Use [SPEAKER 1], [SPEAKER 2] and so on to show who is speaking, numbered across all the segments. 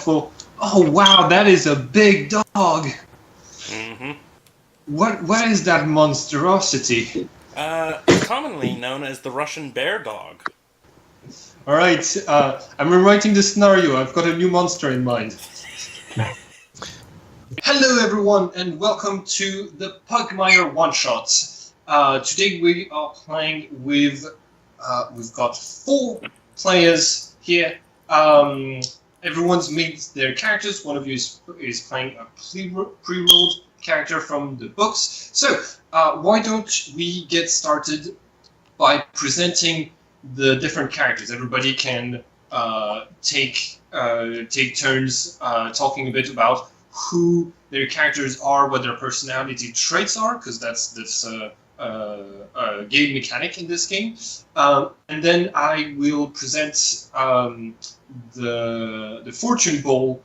[SPEAKER 1] Well, oh wow, that is a big dog.
[SPEAKER 2] Mm-hmm.
[SPEAKER 1] What is that monstrosity?
[SPEAKER 2] Commonly known as the Russian bear dog.
[SPEAKER 1] All right, I'm rewriting the scenario. I've got a new monster in mind. Hello, everyone, and welcome to the Pugmire one-shot. Today we are playing with. We've got 4 players here. Everyone's made their characters. One of you is playing a pre-rolled character from the books. So why don't we get started by presenting the different characters? Everybody can take turns talking a bit about who their characters are, what their personality traits are, because that's a game mechanic in this game. And then I will present the fortune bowl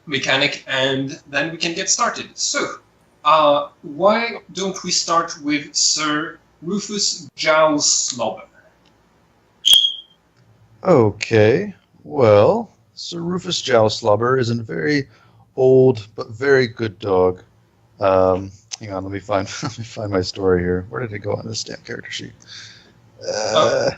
[SPEAKER 1] mechanic, and then we can get started. So, why don't we start with Sir Rufus Jowslobber?
[SPEAKER 3] Okay, well, Sir Rufus Jowslobber is a very old but very good dog. Hang on, let me find my story here. Where did it go on this damn character sheet?
[SPEAKER 1] Go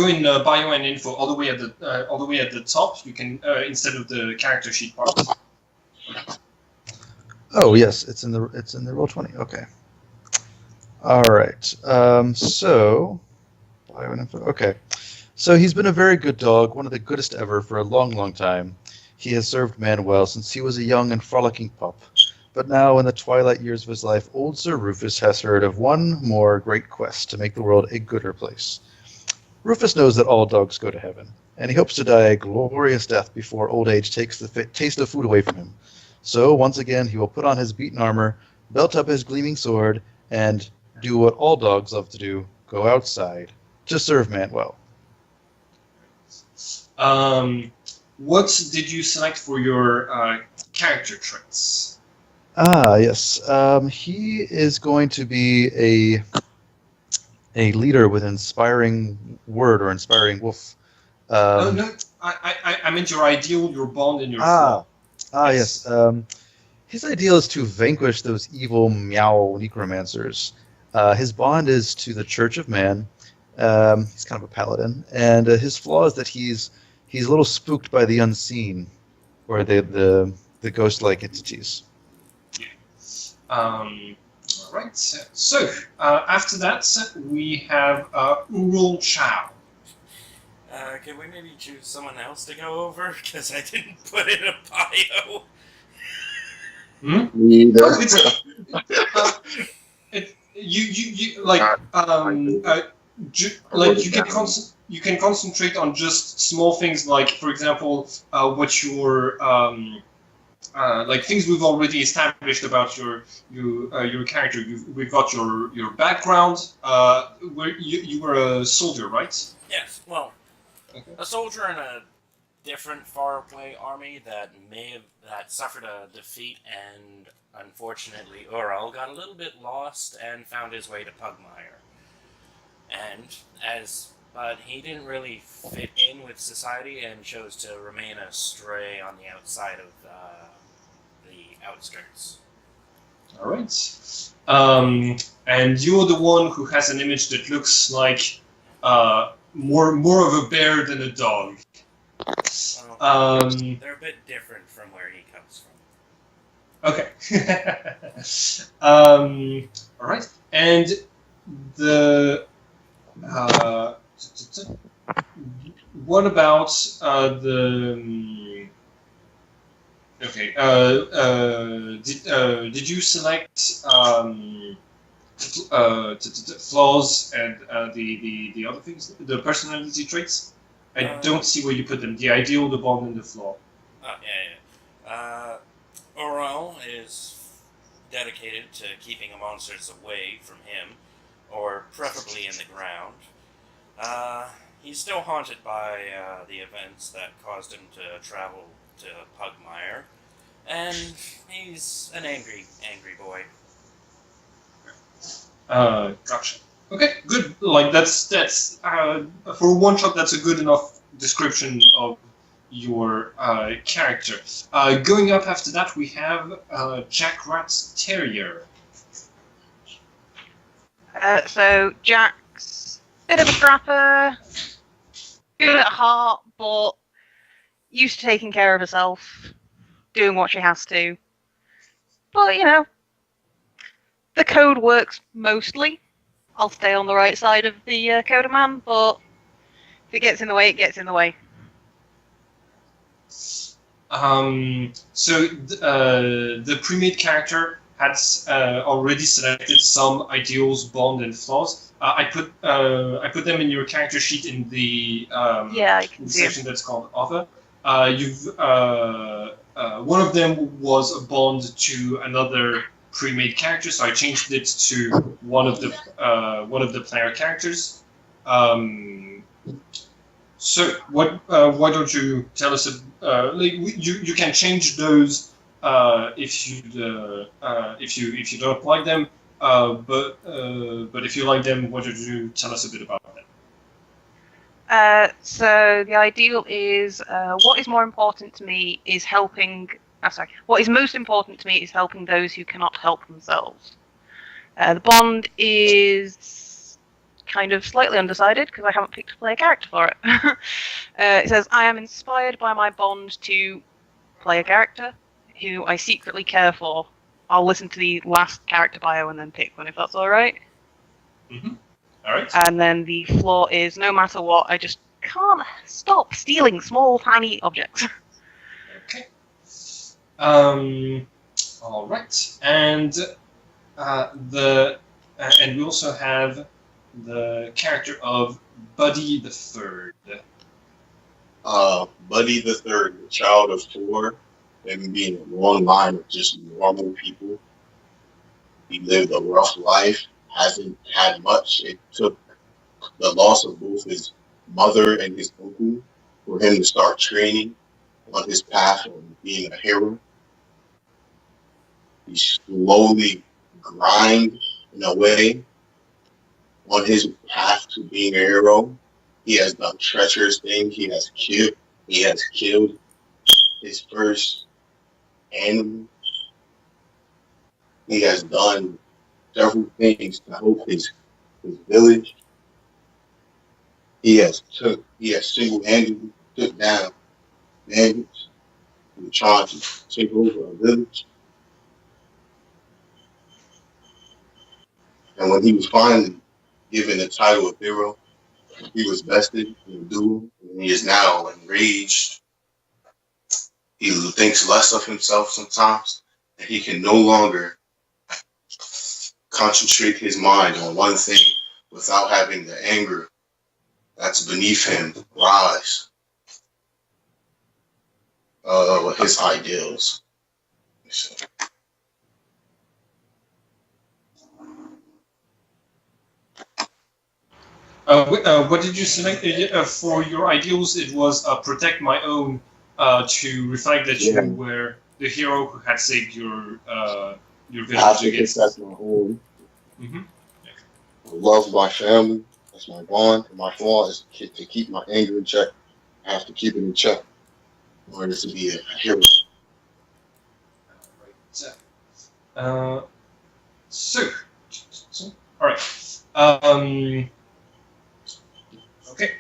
[SPEAKER 1] in bio and info all the way at the top. You can instead of the character sheet part.
[SPEAKER 3] Oh yes, it's in the Roll20. Okay. All right. So bio and info. Okay. So he's been a very good dog, one of the goodest ever for a long, long time. He has served man well since he was a young and frolicking pup. But now, in the twilight years of his life, old Sir Rufus has heard of one more great quest to make the world a gooder place. Rufus knows that all dogs go to heaven, and he hopes to die a glorious death before old age takes the taste of food away from him. So, once again, he will put on his beaten armor, belt up his gleaming sword, and do what all dogs love to do, go outside to serve man well.
[SPEAKER 1] What did you select for your character traits?
[SPEAKER 3] Ah, yes. He is going to be a leader with inspiring word or inspiring wolf.
[SPEAKER 1] Oh no, I meant your ideal, your bond, and your flaw.
[SPEAKER 3] Yes. His ideal is to vanquish those evil meow necromancers. His bond is to the Church of Man. He's kind of a paladin, and his flaw is that he's a little spooked by the unseen, or the ghost-like entities.
[SPEAKER 1] All right. So after that, we have Ural Chow.
[SPEAKER 2] Can we maybe choose someone else to go over? Because I didn't put in a bio.
[SPEAKER 4] Neither.
[SPEAKER 1] Oh, you can concentrate on just small things, like, for example, what your like things we've already established about your character. We've got your background. Where you were a soldier, right?
[SPEAKER 2] Yes. Well,
[SPEAKER 1] Okay.
[SPEAKER 2] a soldier in a different faraway army that suffered a defeat, and unfortunately, Ural got a little bit lost and found his way to Pugmire. But he didn't really fit in with society and chose to remain a stray on the outside of the outskirts.
[SPEAKER 1] All right. And you're the one who has an image that looks like more of a bear than a dog.
[SPEAKER 2] Well, they're a bit different from where he comes from.
[SPEAKER 1] Okay. All right. And the what about the? Okay. Did you select flaws and the other things, the personality traits? I don't see where you put them. The ideal, the bond, and the flaw.
[SPEAKER 2] Yeah. Ural is dedicated to keeping monsters away from him, or preferably in the ground. He's still haunted by the events that caused him to travel to Pugmire, and he's an angry boy.
[SPEAKER 1] Gotcha. Okay, good. Like that's for one shot. That's a good enough description of your character. Going up after that, we have Jack Rat's Terrier.
[SPEAKER 4] So Jack's a bit of a scrapper, good at heart, but used to taking care of herself, doing what she has to. But, you know, the code works mostly. I'll stay on the right side of the coder man, but if it gets in the way, it gets in the way.
[SPEAKER 1] So the pre-made character has already selected some ideals, bond, and flaws. I put them in your character sheet in the
[SPEAKER 4] Yeah, I can see it.
[SPEAKER 1] section that's called Other. One of them was a bond to another pre-made character, so I changed it to one of the player characters. So why don't you tell us? You can change those if you don't like them. But if you like them, why don't you tell us a bit about them?
[SPEAKER 4] So the ideal is what is more important to me is helping. What is most important to me is helping those who cannot help themselves. The bond is kind of slightly undecided because I haven't picked a player character for it. It says, I am inspired by my bond to play a character who I secretly care for. I'll listen to the last character bio and then pick one if that's alright.
[SPEAKER 1] Mm-hmm. Alright.
[SPEAKER 4] And then the flaw is, no matter what, I just can't stop stealing small, tiny objects.
[SPEAKER 1] Okay. All right, and and we also have the character of Buddy the Third.
[SPEAKER 5] Buddy the Third, a child of four, and being a long line of just normal people. He lived a rough life, hasn't had much. It took the loss of both his mother and his uncle for him to start training on his path of being a hero. He slowly grind in a way on his path to being a hero. He has done treacherous things. He has killed his first animal. He has done several things to help his village. He has single-handedly took down bandits who were trying to take over a village. And when he was finally given the title of hero, he was vested in a duel, and he is now enraged. He thinks less of himself sometimes, and he can no longer concentrate his mind on one thing without having the anger that's beneath him rise with his ideals. So.
[SPEAKER 1] What did you select for your ideals? It was protect my own to reflect that you were the hero who had saved your village against.
[SPEAKER 5] That's my home.
[SPEAKER 1] Mm-hmm.
[SPEAKER 5] I love my family. That's my bond. And my flaw is to keep my anger in check. I have to keep it in check in order to be a hero.
[SPEAKER 1] All right. Okay.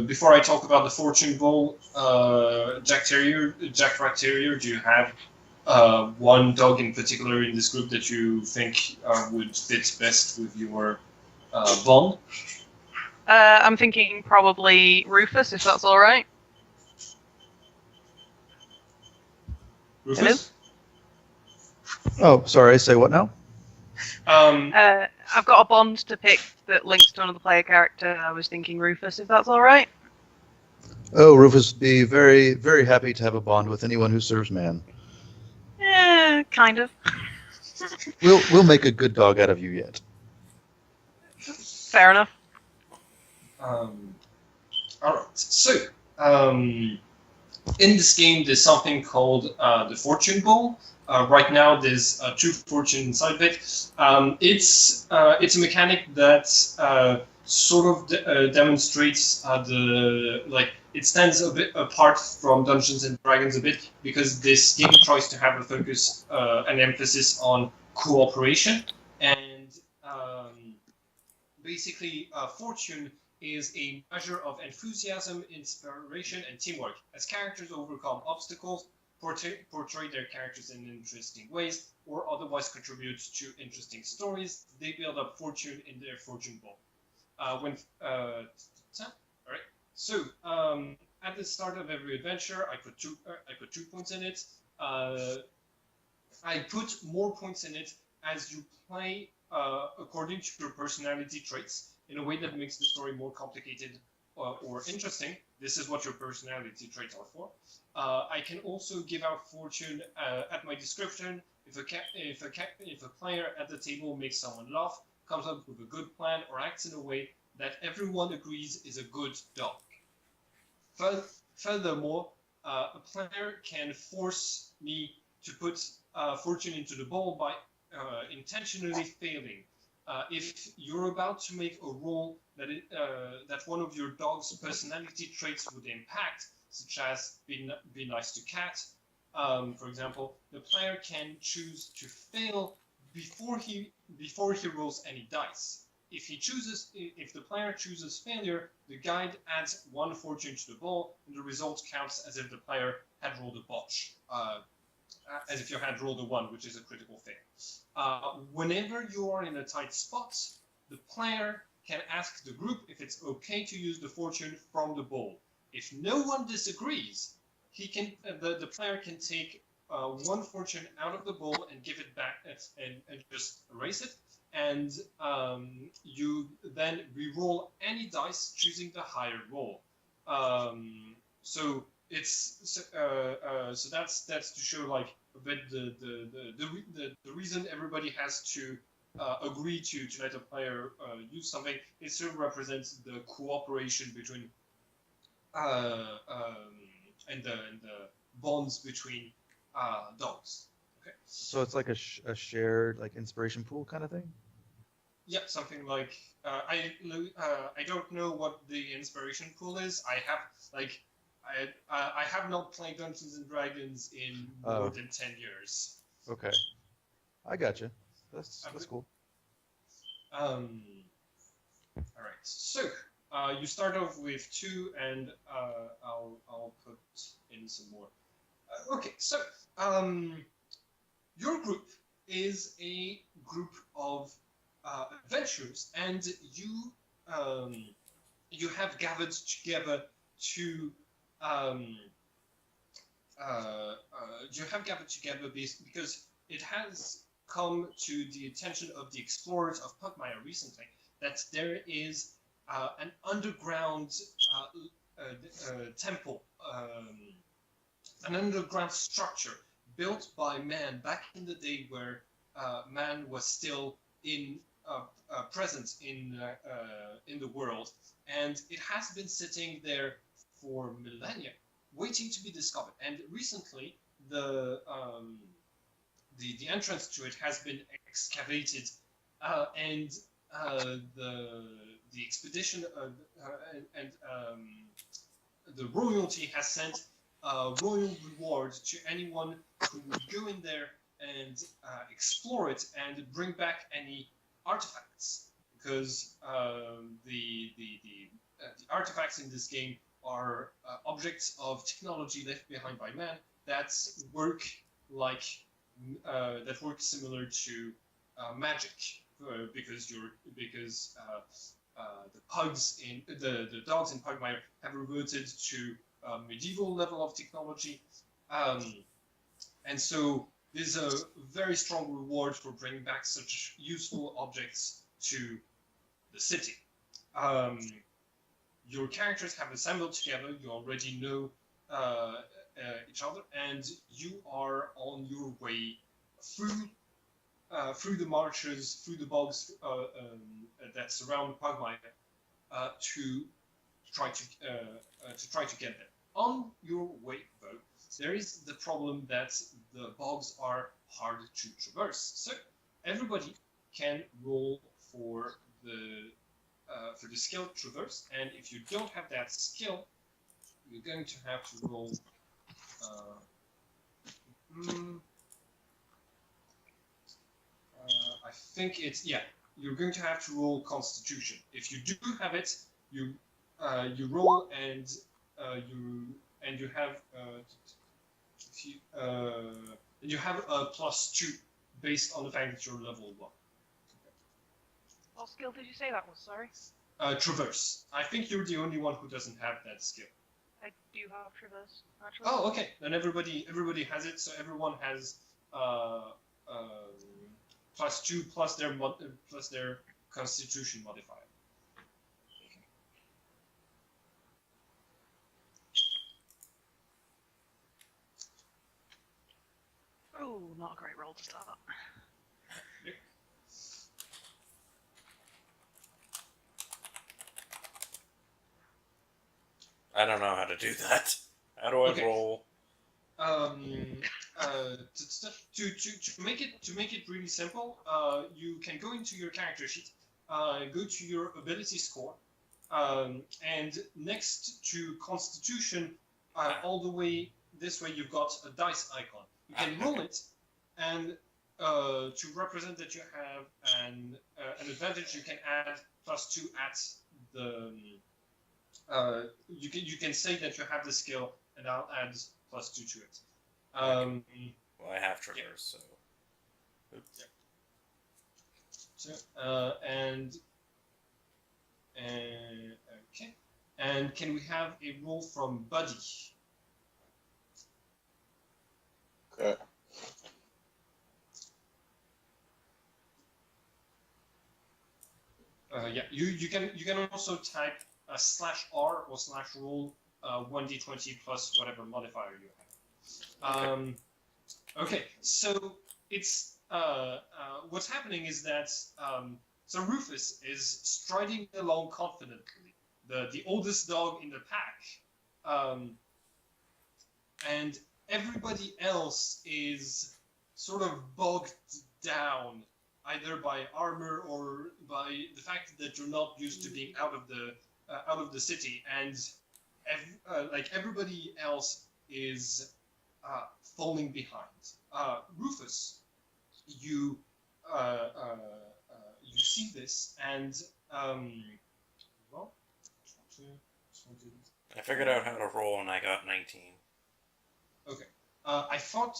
[SPEAKER 1] Before I talk about the fortune bowl, Jack Rat Terrier, do you have one dog in particular in this group that you think would fit best with your bond?
[SPEAKER 4] I'm thinking probably Rufus, if that's all right.
[SPEAKER 1] Rufus?
[SPEAKER 3] Oh, sorry. Say what now?
[SPEAKER 4] I've got a bond to pick that links to another player character. I was thinking Rufus, if that's all right.
[SPEAKER 3] Oh, Rufus would be very, very happy to have a bond with anyone who serves man.
[SPEAKER 4] Kind of.
[SPEAKER 3] We'll make a good dog out of you yet.
[SPEAKER 4] Fair enough.
[SPEAKER 1] All right. So, in this game, there's something called the Fortune Bowl. Right now, there's 2 fortune inside of it. It's a mechanic that sort of demonstrates it stands a bit apart from Dungeons and Dragons a bit because this game tries to have a focus, an emphasis on cooperation, and basically, fortune is a measure of enthusiasm, inspiration, and teamwork. As characters overcome obstacles, portray their characters in interesting ways, or otherwise contribute to interesting stories, they build up fortune in their fortune ball. All right. So at the start of every adventure, I put 2 points in it. I put more points in it as you play according to your personality traits in a way that makes the story more complicated or interesting. This is what your personality traits are for. I can also give out fortune at my description. If a player at the table makes someone laugh, comes up with a good plan, or acts in a way that everyone agrees is a good dog. Furthermore, a player can force me to put fortune into the bowl by intentionally failing. If you're about to make a roll that one of your dog's personality traits would impact, such as be nice to cat, for example, the player can choose to fail before he rolls any dice. If the player chooses failure, the guide adds 1 fortune to the bowl, and the result counts as if the player had rolled a botch. As if you had rolled a 1, which is a critical fail. Whenever you are in a tight spot, the player can ask the group if it's okay to use the fortune from the bowl. If no one disagrees, the player can take 1 fortune out of the bowl and give it back and just erase it. And you then re-roll any dice, choosing the higher roll. So that's to show like a bit the reason everybody has to agree to let a player use something. It sort of represents the cooperation between and the bonds between dogs. Okay.
[SPEAKER 3] So it's like a shared like inspiration pool kind of thing.
[SPEAKER 1] Yeah, something like I don't know what the inspiration pool is. I have not played Dungeons and Dragons in more than 10 years.
[SPEAKER 3] Okay, I gotcha. That's cool.
[SPEAKER 1] All right. So you start off with 2, and I'll put in some more. Okay. So your group is a group of adventurers, and you have gathered together to because it has come to the attention of the explorers of Pugmire recently that there is an underground temple, an underground structure built by man back in the day where man was still present in the world, and it has been sitting there for millennia, waiting to be discovered. And recently, the entrance to it has been excavated, and the expedition and the royalty has sent a royal reward to anyone who would go in there and explore it and bring back any artifacts, because the artifacts in this game are objects of technology left behind by man that work similar to magic, because the dogs in Pugmire have reverted to medieval level of technology, and so there's a very strong reward for bringing back such useful objects to the city. Your characters have assembled together. You already know each other, and you are on your way through the marshes, through the bogs that surround Pugmire, to try to get there. On your way, though, there is the problem that the bogs are hard to traverse. So everybody can roll for the skill traverse, and if you don't have that skill, you're going to have to roll. I think it's You're going to have to roll Constitution. If you do have it, you roll and you have you have a +2 based on the fact that you're level 1.
[SPEAKER 4] What skill did you say that was? Sorry.
[SPEAKER 1] Traverse. I think you're the only one who doesn't have that skill.
[SPEAKER 4] I do have Traverse, actually.
[SPEAKER 1] Oh, okay. Then everybody has it. So everyone has +2 plus their Constitution modifier. Okay.
[SPEAKER 4] Oh, not a great roll to start.
[SPEAKER 1] Yep.
[SPEAKER 2] I don't know how to do that. How do I roll?
[SPEAKER 1] To make it really simple, you can go into your character sheet, go to your ability score, and next to Constitution, all the way this way, you've got a dice icon. You can roll it, and to represent that you have an advantage, you can add +2 at the. You can say that you have the skill, and I'll add +2 to it.
[SPEAKER 2] Well, I have Traverse, so. Oops.
[SPEAKER 1] Yeah. So okay. And can we have a roll from Buddy?
[SPEAKER 5] Okay.
[SPEAKER 1] You can also type /R or /roll 1d20 plus whatever modifier you have. Okay, so it's what's happening is that so Rufus is striding along confidently, the oldest dog in the pack, and everybody else is sort of bogged down either by armor or by the fact that you're not used to being out of the city, and everybody else is falling behind. Rufus, you see this, and
[SPEAKER 2] I figured out how to roll, and I got 19.
[SPEAKER 1] Okay. I thought.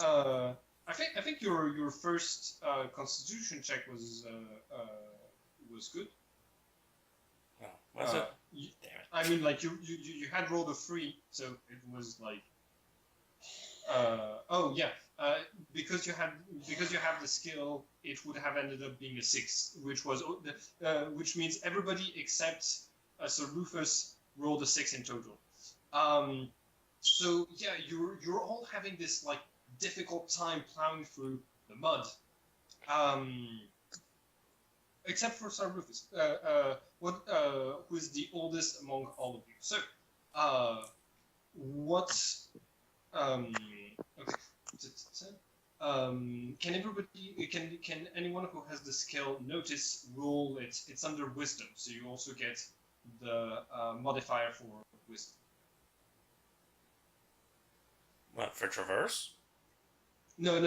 [SPEAKER 1] I think your first Constitution check was good.
[SPEAKER 2] Oh, was it?
[SPEAKER 1] Damn it. I mean, like you had rolled a 3, so it was like. Because you have the skill, it would have ended up being a 6, which means everybody except Sir Rufus rolled a 6 in total. So yeah, you're all having this like difficult time plowing through the mud, except for Sir Rufus, who is the oldest among all of you. So, can everybody, can anyone who has the skill notice roll it? It's under wisdom, so you also get the modifier for wisdom.
[SPEAKER 2] What, for Traverse?
[SPEAKER 1] No.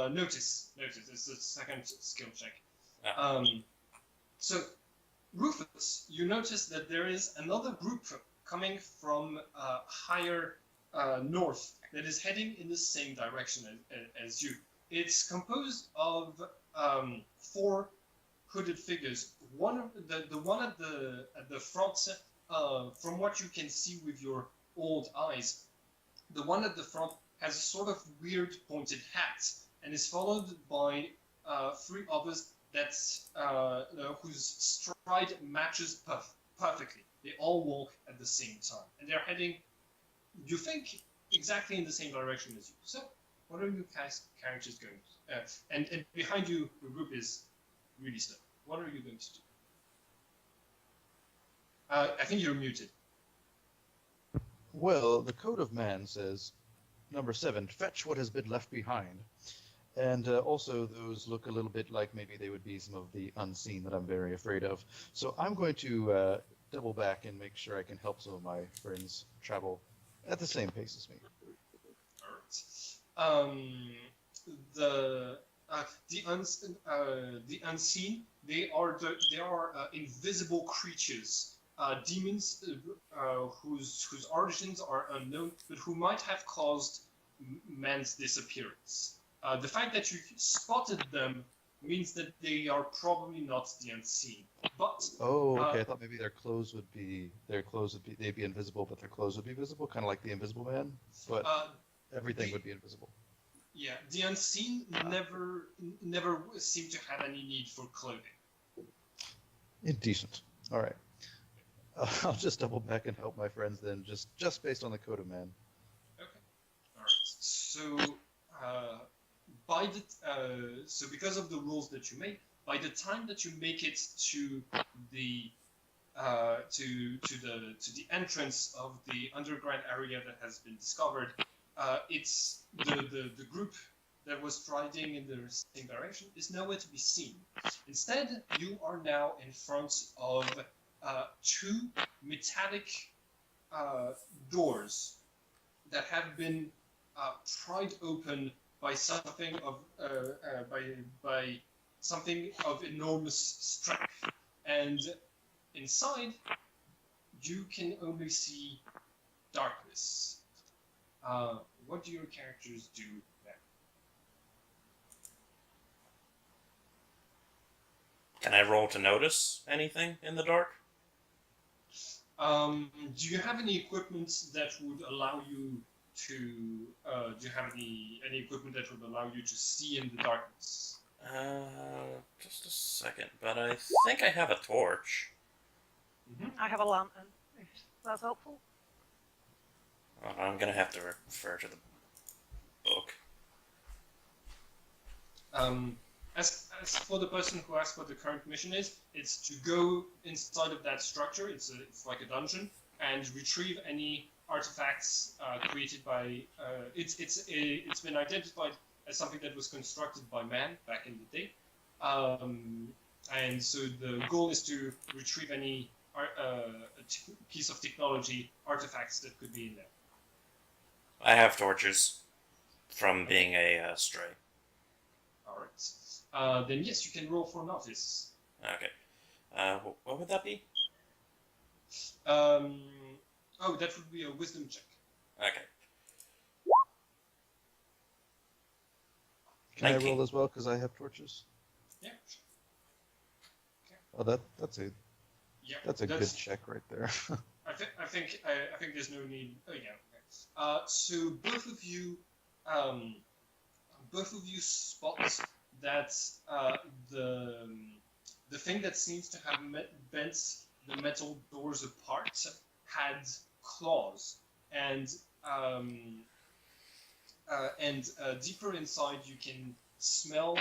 [SPEAKER 1] Notice. It's the second skill check. So, Rufus, you notice that there is another group coming from higher north that is heading in the same direction as you. It's composed of 4 hooded figures. The one at the front, from what you can see with your old eyes, the one at the front has a sort of weird pointed hat and is followed by 3 others whose stride matches perfectly. They all walk at the same time, and they're heading, you think, exactly in the same direction as you. So, what are your characters going to do? And behind you, the group is really slow. What are you going to do? I think you're muted.
[SPEAKER 3] Well, the Code of Man says, number 7, fetch what has been left behind. And also, those look a little bit like maybe they would be some of the unseen that I'm very afraid of. So I'm going to double back and make sure I can help some of my friends travel at the same pace as me.
[SPEAKER 1] All right. The unseen. They are invisible creatures, demons whose origins are unknown, but who might have caused man's disappearance. The fact that you spotted them means that they are probably not the unseen. But
[SPEAKER 3] Oh, okay. I thought maybe they'd be invisible, but their clothes would be visible, kind of like the Invisible Man. But everything would be invisible.
[SPEAKER 1] Yeah, the unseen never seem to have any need for clothing.
[SPEAKER 3] Indecent. All right. I'll just double back and help my friends then, just based on the code of man.
[SPEAKER 1] Okay. All right. So, so because of the rules that you make, by the time that you make it to the to the entrance of the underground area that has been discovered, it's the group that was striding in the same direction is nowhere to be seen. Instead, you are now in front of two metallic doors that have been pried open by something of by something of enormous strength, and inside you can only see darkness. What do your characters do now?
[SPEAKER 2] Can I roll to notice anything in the dark?
[SPEAKER 1] Do you have any equipment that would allow you to? Do you have any equipment that would allow you to see in the darkness?
[SPEAKER 2] Just a second, but I think I have a torch.
[SPEAKER 1] Mm-hmm.
[SPEAKER 4] I have a lantern, if that's helpful.
[SPEAKER 2] I'm gonna have to refer to the book.
[SPEAKER 1] As for the person who asked what the current mission is, it's to go inside of that structure. It's like a dungeon, and retrieve any artifacts created by. It's been identified as something that was constructed by man back in the day, and so the goal is to retrieve any piece of technology, artifacts that could be in there.
[SPEAKER 2] I have torches from being a stray.
[SPEAKER 1] All right. Then yes, you can roll for notice.
[SPEAKER 2] Okay. What would that be?
[SPEAKER 1] Oh, that would be a wisdom check.
[SPEAKER 2] Okay.
[SPEAKER 3] Can I
[SPEAKER 2] 19.
[SPEAKER 3] roll as well because I have torches?
[SPEAKER 1] Yeah.
[SPEAKER 3] Oh, that's a
[SPEAKER 1] Yeah.
[SPEAKER 3] good check right there.
[SPEAKER 1] I think there's no need. Oh yeah. Okay. So both of you spot that the thing that seems to have bent the metal doors apart had claws, and deeper inside you can smell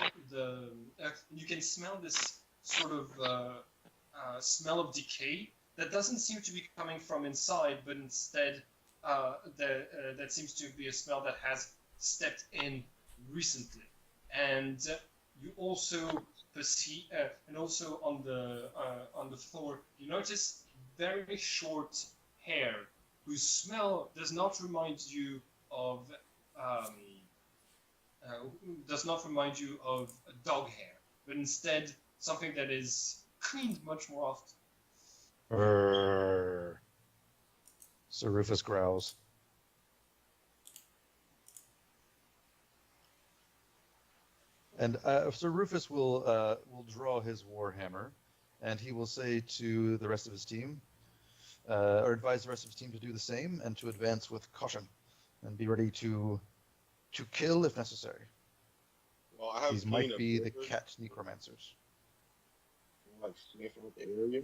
[SPEAKER 1] this sort of smell of decay that doesn't seem to be coming from inside, but instead that seems to be a smell that has stepped in recently. And you also perceive, and also on the floor, you notice very short hair, whose smell does not remind you of dog hair, but instead something that is cleaned much more often.
[SPEAKER 3] Sir Rufus growls. And Sir Rufus will draw his warhammer, and he will say to the rest of his team, or advise the rest of his team to do the same and to advance with caution, and be ready to kill if necessary.
[SPEAKER 5] Well, I have
[SPEAKER 3] These might be the cat necromancers.
[SPEAKER 5] Like sniff out the area.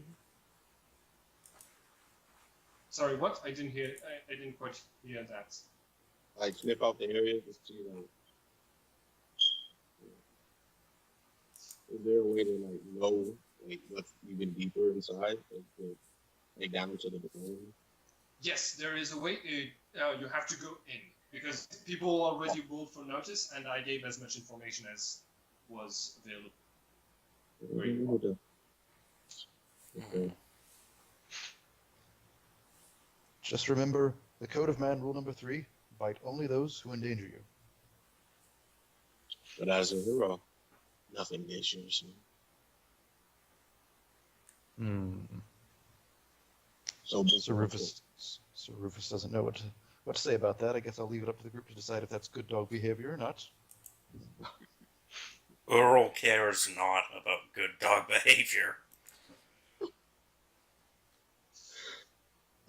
[SPEAKER 1] Sorry, what? I didn't hear. I didn't quite hear that.
[SPEAKER 5] Like sniff out the area to see like. Is there a way to like know like what's even deeper inside, like down to the bone?
[SPEAKER 1] Yes, there is a way. You have to go in because people already rolled for notice, and I gave as much information as was available. Where you
[SPEAKER 5] Okay.
[SPEAKER 3] Just remember the Code of Man rule number 3: bite only those who endanger you.
[SPEAKER 5] But as a hero, nothing endangers me. So
[SPEAKER 3] Sir Rufus doesn't know what to say about that. I guess I'll leave it up to the group to decide if that's good dog behavior or not.
[SPEAKER 2] Earl cares not about good dog behavior.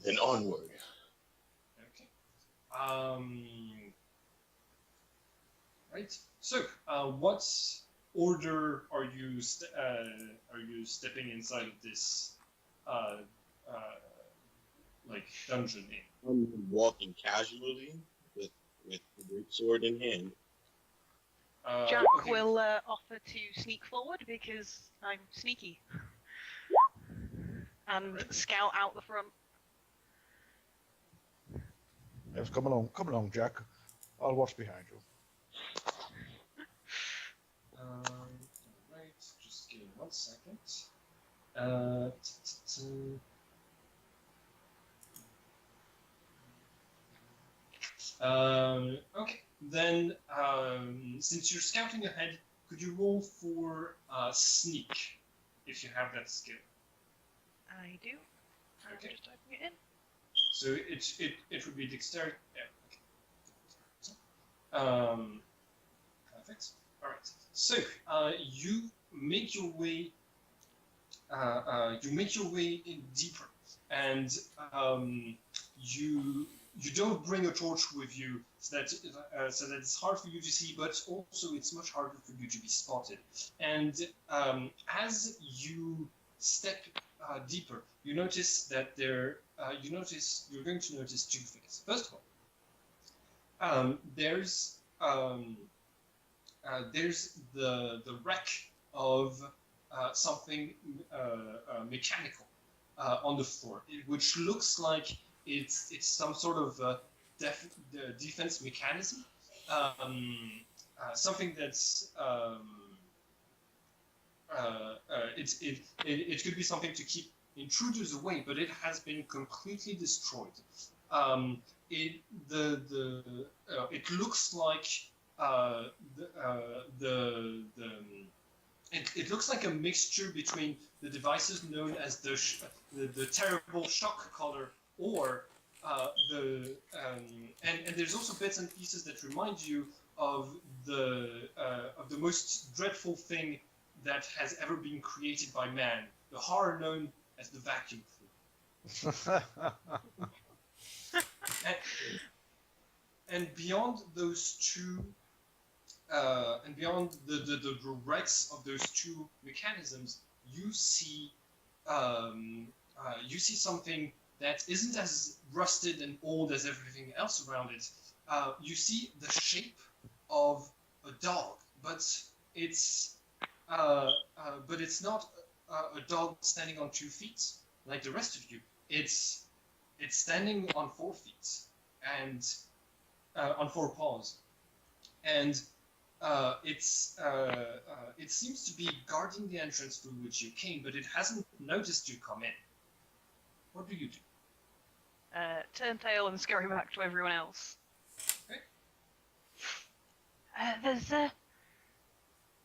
[SPEAKER 5] Then onward.
[SPEAKER 1] Okay. Right. So, what order are you stepping inside of this like dungeon in?
[SPEAKER 5] I'm walking casually with the great sword in hand.
[SPEAKER 4] Jack
[SPEAKER 1] Okay.
[SPEAKER 4] will offer to sneak forward because I'm sneaky. And scout out the front.
[SPEAKER 3] Yes, come along, Jack. I'll watch behind you.
[SPEAKER 1] Right, just give me 1 second. Okay, then since you're scouting ahead, could you roll for sneak, if you have that skill?
[SPEAKER 4] I do. I'm
[SPEAKER 1] Okay.
[SPEAKER 4] just typing it in.
[SPEAKER 1] So it would be dexterity. Yeah. Okay. Perfect. All right. So you make your way. You make your way in deeper, and you don't bring a torch with you, so that it's hard for you to see, but also it's much harder for you to be spotted. And as you step deeper, you notice that you're going to notice two things. First of all, there's the wreck of something mechanical on the floor, which looks like it's some sort of defense mechanism, something that's it could be something to keep intruders away, but it has been completely destroyed. It looks like it looks like a mixture between the devices known as the terrible shock collar, or and there's also bits and pieces that remind you of the most dreadful thing that has ever been created by man, the horror known as the vacuum cleaner. And beyond those two, and beyond the wrecks of those two mechanisms, you see something that isn't as rusted and old as everything else around it. You see the shape of a dog, but it's not a dog standing on 2 feet like the rest of you. It's standing on 4 feet and on 4 paws, and it seems to be guarding the entrance through which you came, but it hasn't noticed you come in. What do you do?
[SPEAKER 4] Turn tail and scurry back to everyone else.
[SPEAKER 1] Okay.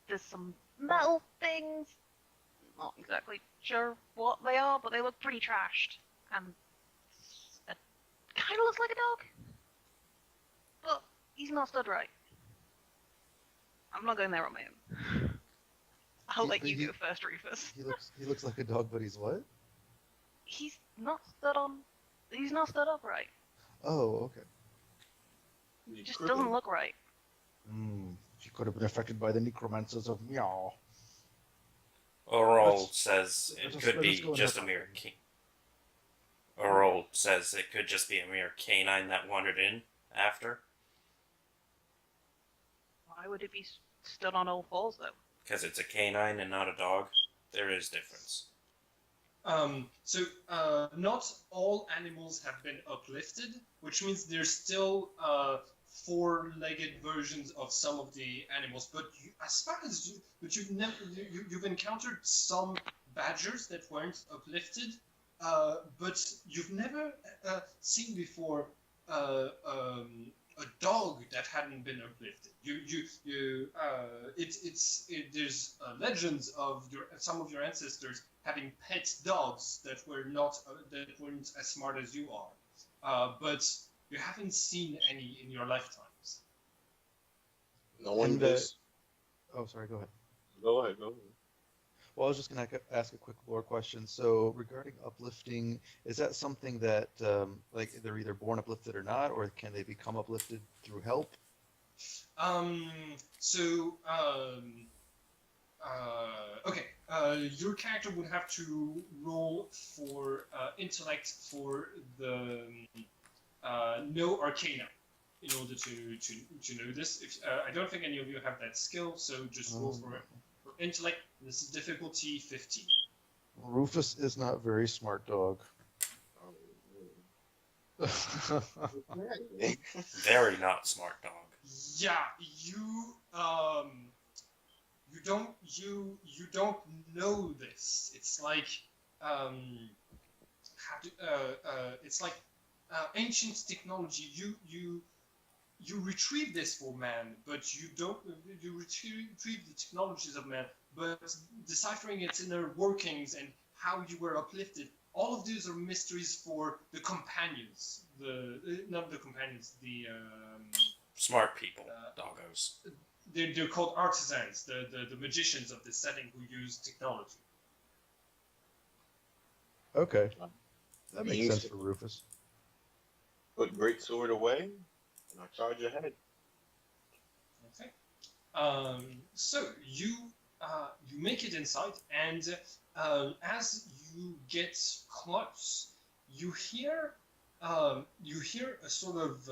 [SPEAKER 4] There's some metal things. Not exactly sure what they are, but they look pretty trashed. And it kind of looks like a dog. But he's not stood right. I'm not going there on my own. I'll let you go first, Rufus.
[SPEAKER 3] He looks like a dog, but he's what?
[SPEAKER 4] He's not stood upright.
[SPEAKER 3] Oh, okay.
[SPEAKER 4] He just doesn't look right.
[SPEAKER 3] She could have been affected by the necromancers of Meow.
[SPEAKER 2] Oral says it could be
[SPEAKER 3] go in
[SPEAKER 2] just
[SPEAKER 3] her
[SPEAKER 2] a mere Oral says it could just be a mere canine that wandered in after.
[SPEAKER 4] Why would it be stood on all fours, though?
[SPEAKER 2] Because it's a canine and not a dog. There is difference.
[SPEAKER 1] Not all animals have been uplifted, which means there's still 4-legged versions of some of the animals. But you've encountered some badgers that weren't uplifted, but you've never seen before a dog that hadn't been uplifted. There's legends of some of your ancestors having pet dogs that weren't as smart as you are, but you haven't seen any in your lifetimes.
[SPEAKER 5] Knowing
[SPEAKER 3] And,
[SPEAKER 5] this,
[SPEAKER 3] Oh, sorry. Go ahead.
[SPEAKER 5] go ahead.
[SPEAKER 3] Well, I was just going to ask a quick lore question. So, regarding uplifting, is that something that, like, they're either born uplifted or not, or can they become uplifted through help?
[SPEAKER 1] Okay. Your character would have to roll for intellect for the no arcana in order to know this. If I don't think any of you have that skill, so just roll for intellect. This is difficulty 15.
[SPEAKER 3] Rufus is not very smart dog.
[SPEAKER 2] Very not smart dog.
[SPEAKER 1] Yeah, you don't know this. It's like ancient technology. You retrieve this for man, but you don't. You retrieve the technologies of man, but deciphering its inner workings and how you were uplifted. All of these are mysteries for the companions. Not the companions. The
[SPEAKER 2] Smart people, doggos.
[SPEAKER 1] they're called artisans. The magicians of this setting who use technology.
[SPEAKER 3] Okay. That makes
[SPEAKER 5] Means
[SPEAKER 3] sense
[SPEAKER 5] to
[SPEAKER 3] for Rufus.
[SPEAKER 5] put great sword away, and I charge ahead.
[SPEAKER 1] Okay. So you make it inside, and as you get close, you hear a sort of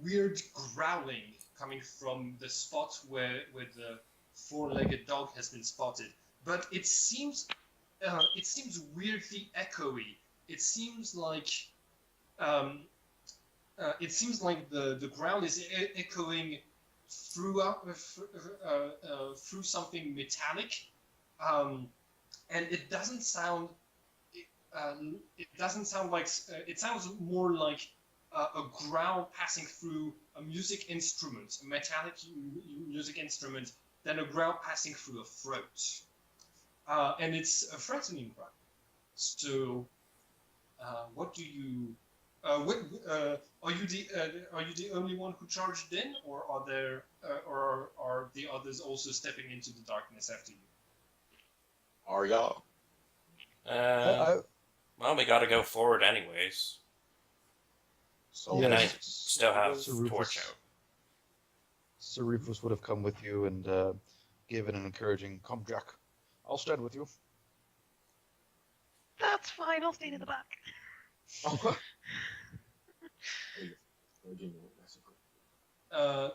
[SPEAKER 1] weird growling coming from the spot where the four-legged dog has been spotted. But it seems weirdly echoey. It seems like the ground is echoing through something metallic, and it doesn't sound. It doesn't sound like. It sounds more like a growl passing through a music instrument, a metallic music instrument, than a growl passing through a throat. And it's a threatening growl. So, what do you? Are you the only one who charged in, or are the others also stepping into the darkness after you?
[SPEAKER 5] Are y'all?
[SPEAKER 2] Well, we gotta go forward anyways.
[SPEAKER 5] So
[SPEAKER 2] And I
[SPEAKER 3] Yes.
[SPEAKER 2] still have
[SPEAKER 3] So
[SPEAKER 2] torch
[SPEAKER 3] Rufus,
[SPEAKER 2] out.
[SPEAKER 3] Sir Rufus would have come with you and given an encouraging, "Come, Jack. I'll stand with you."
[SPEAKER 4] That's fine. I'll stay in the back.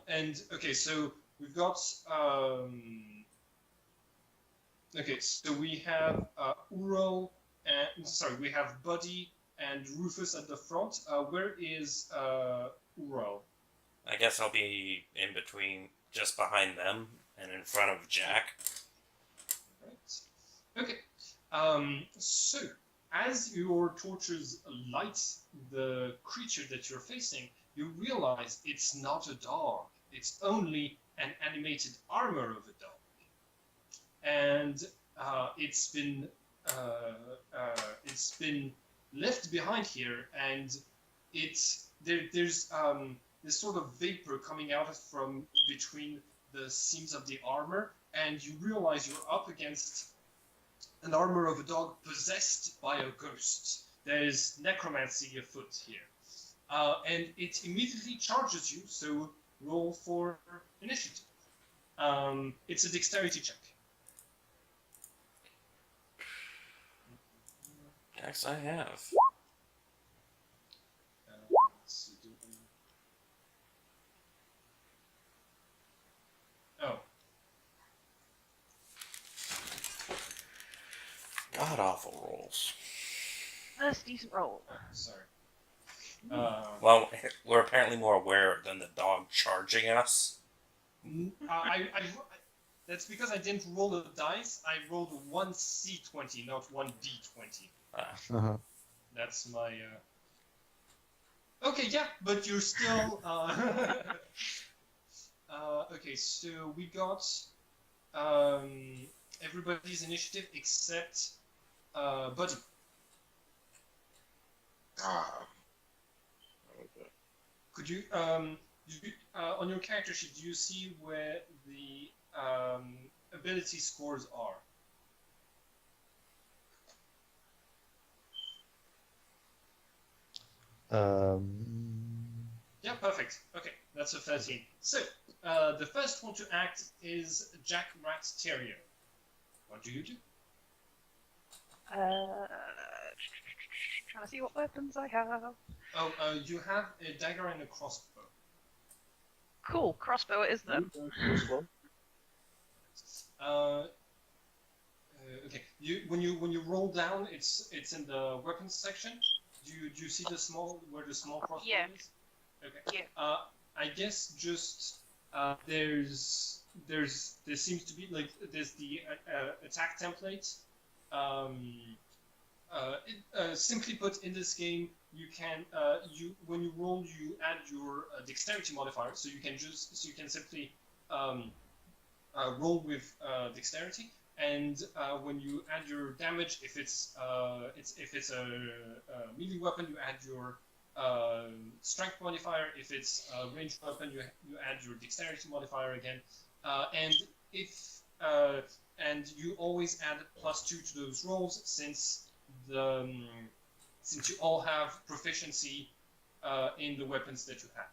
[SPEAKER 1] And okay, so we've got okay, so we have Uro and we have Buddy and Rufus at the front. Where is Uro?
[SPEAKER 2] I guess I'll be in between, just behind them, and in front of Jack.
[SPEAKER 1] Right. Okay. So as your torches light the creature that you're facing, you realize it's not a dog. It's only an animated armor of a dog, and it's been left behind here, and there's this sort of vapor coming out from between the seams of the armor, and you realize you're up against an armor of a dog possessed by a ghost. There's necromancy afoot here. And it immediately charges you, so roll for initiative. It's a dexterity check.
[SPEAKER 2] Yes, I have.
[SPEAKER 1] Oh,
[SPEAKER 2] God awful rolls.
[SPEAKER 4] That's a decent roll.
[SPEAKER 1] sorry.
[SPEAKER 2] Well, we're apparently more aware than the dog charging us.
[SPEAKER 1] That's because I didn't roll the dice. I rolled one C20, not one D20.
[SPEAKER 3] Uh-huh.
[SPEAKER 1] That's my. Okay, yeah, but you're still. Okay, so we got everybody's initiative except Buddy.
[SPEAKER 5] Ah. Okay.
[SPEAKER 1] Could you on your character sheet? Do you see where the ability scores are? Yeah, perfect. Okay, that's a 13. So, the first one to act is Jack Rat Terrier. What do you do?
[SPEAKER 4] Trying to see what weapons I have.
[SPEAKER 1] Oh, you have a dagger and a crossbow.
[SPEAKER 4] Cool, crossbow it is then.
[SPEAKER 1] Uh, okay. When you roll down, it's in the weapons section. Do you see the small crossbow
[SPEAKER 4] Yeah.
[SPEAKER 1] is? Okay.
[SPEAKER 4] Yeah.
[SPEAKER 1] I guess just there seems to be like there's the attack template. Simply put, in this game, you can when you roll, you add your dexterity modifier, so you can simply roll with dexterity, and when you add your damage, if it's a melee weapon, you add your strength modifier. If it's a ranged weapon, you add your dexterity modifier again, and if and you always add +2 to those rolls since you all have proficiency in the weapons that you have.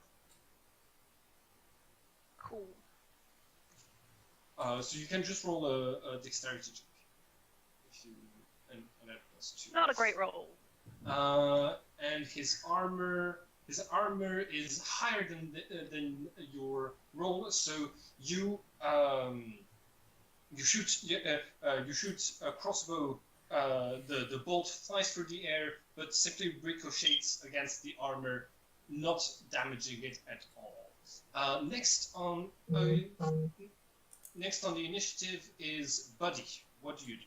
[SPEAKER 4] Cool.
[SPEAKER 1] So you can just roll a dexterity check if you and add +2.
[SPEAKER 4] Not a great roll.
[SPEAKER 1] And his armor is higher than your roll, so you shoot a crossbow. The bolt flies through the air, but simply ricochets against the armor, not damaging it at all. Next on the initiative is Buddy. What do you do?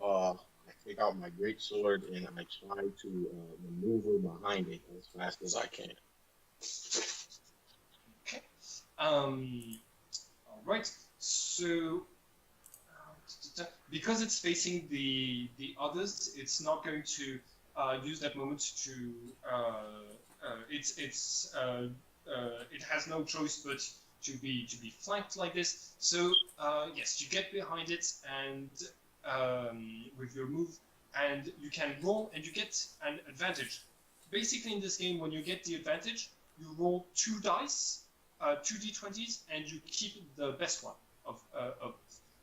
[SPEAKER 5] I take out my great sword and I try to maneuver behind it as fast as I can.
[SPEAKER 1] Okay. All right. So, because it's facing the others, it's not going to use that moment to. It has no choice but to be flanked like this. So yes, you get behind it and with your move, and you can roll, and you get an advantage. Basically, in this game, when you get the advantage, you roll 2 dice, 2 d20s, and you keep the best one of.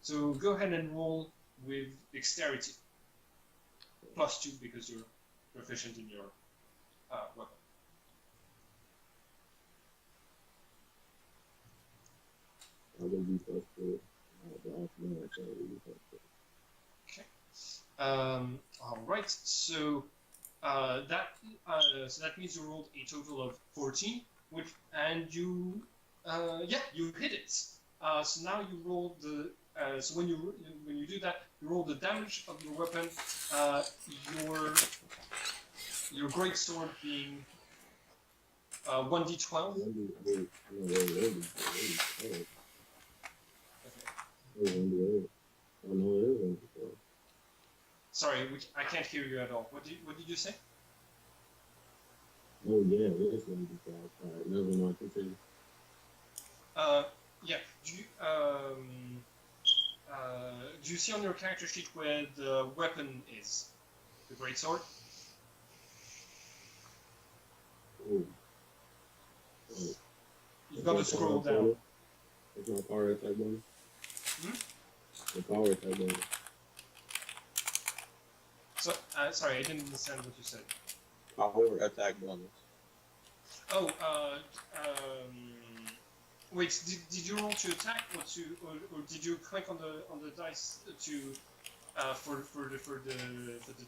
[SPEAKER 1] So go ahead and roll with dexterity, +2 because you're proficient in your weapon.
[SPEAKER 5] I will be first to the afternoon. I will be first to.
[SPEAKER 1] Okay. All right. So that means you rolled a total of 14, and you you hit it. So now you roll the so when you do that, you roll the damage of your weapon. Your great sword being 1d12. Okay. Sorry, I can't hear you at all. What did you say?
[SPEAKER 5] Oh yeah, it is 1d12. Alright, never mind, continue.
[SPEAKER 1] Yeah. Do you see on your character sheet where the weapon is? The great sword?
[SPEAKER 5] Oh.
[SPEAKER 1] You've got to scroll down.
[SPEAKER 5] It's not power attack bonus. The power attack bonus.
[SPEAKER 1] So, sorry, I didn't understand what you said.
[SPEAKER 5] Power attack bonus.
[SPEAKER 1] Oh, wait, did you roll to attack or did you click on the dice to for the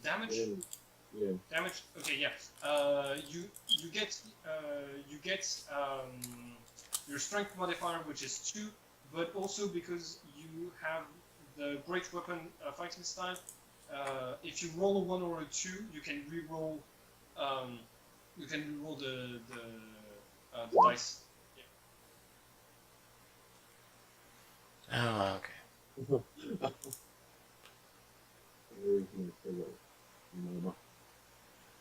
[SPEAKER 1] damage?
[SPEAKER 5] Yeah.
[SPEAKER 1] Damage. Okay, yeah. You get your strength modifier, which is 2, but also because you have the great weapon fighting style, if you roll a 1 or a 2, you can re-roll. You can re-roll the dice.
[SPEAKER 2] Oh, okay.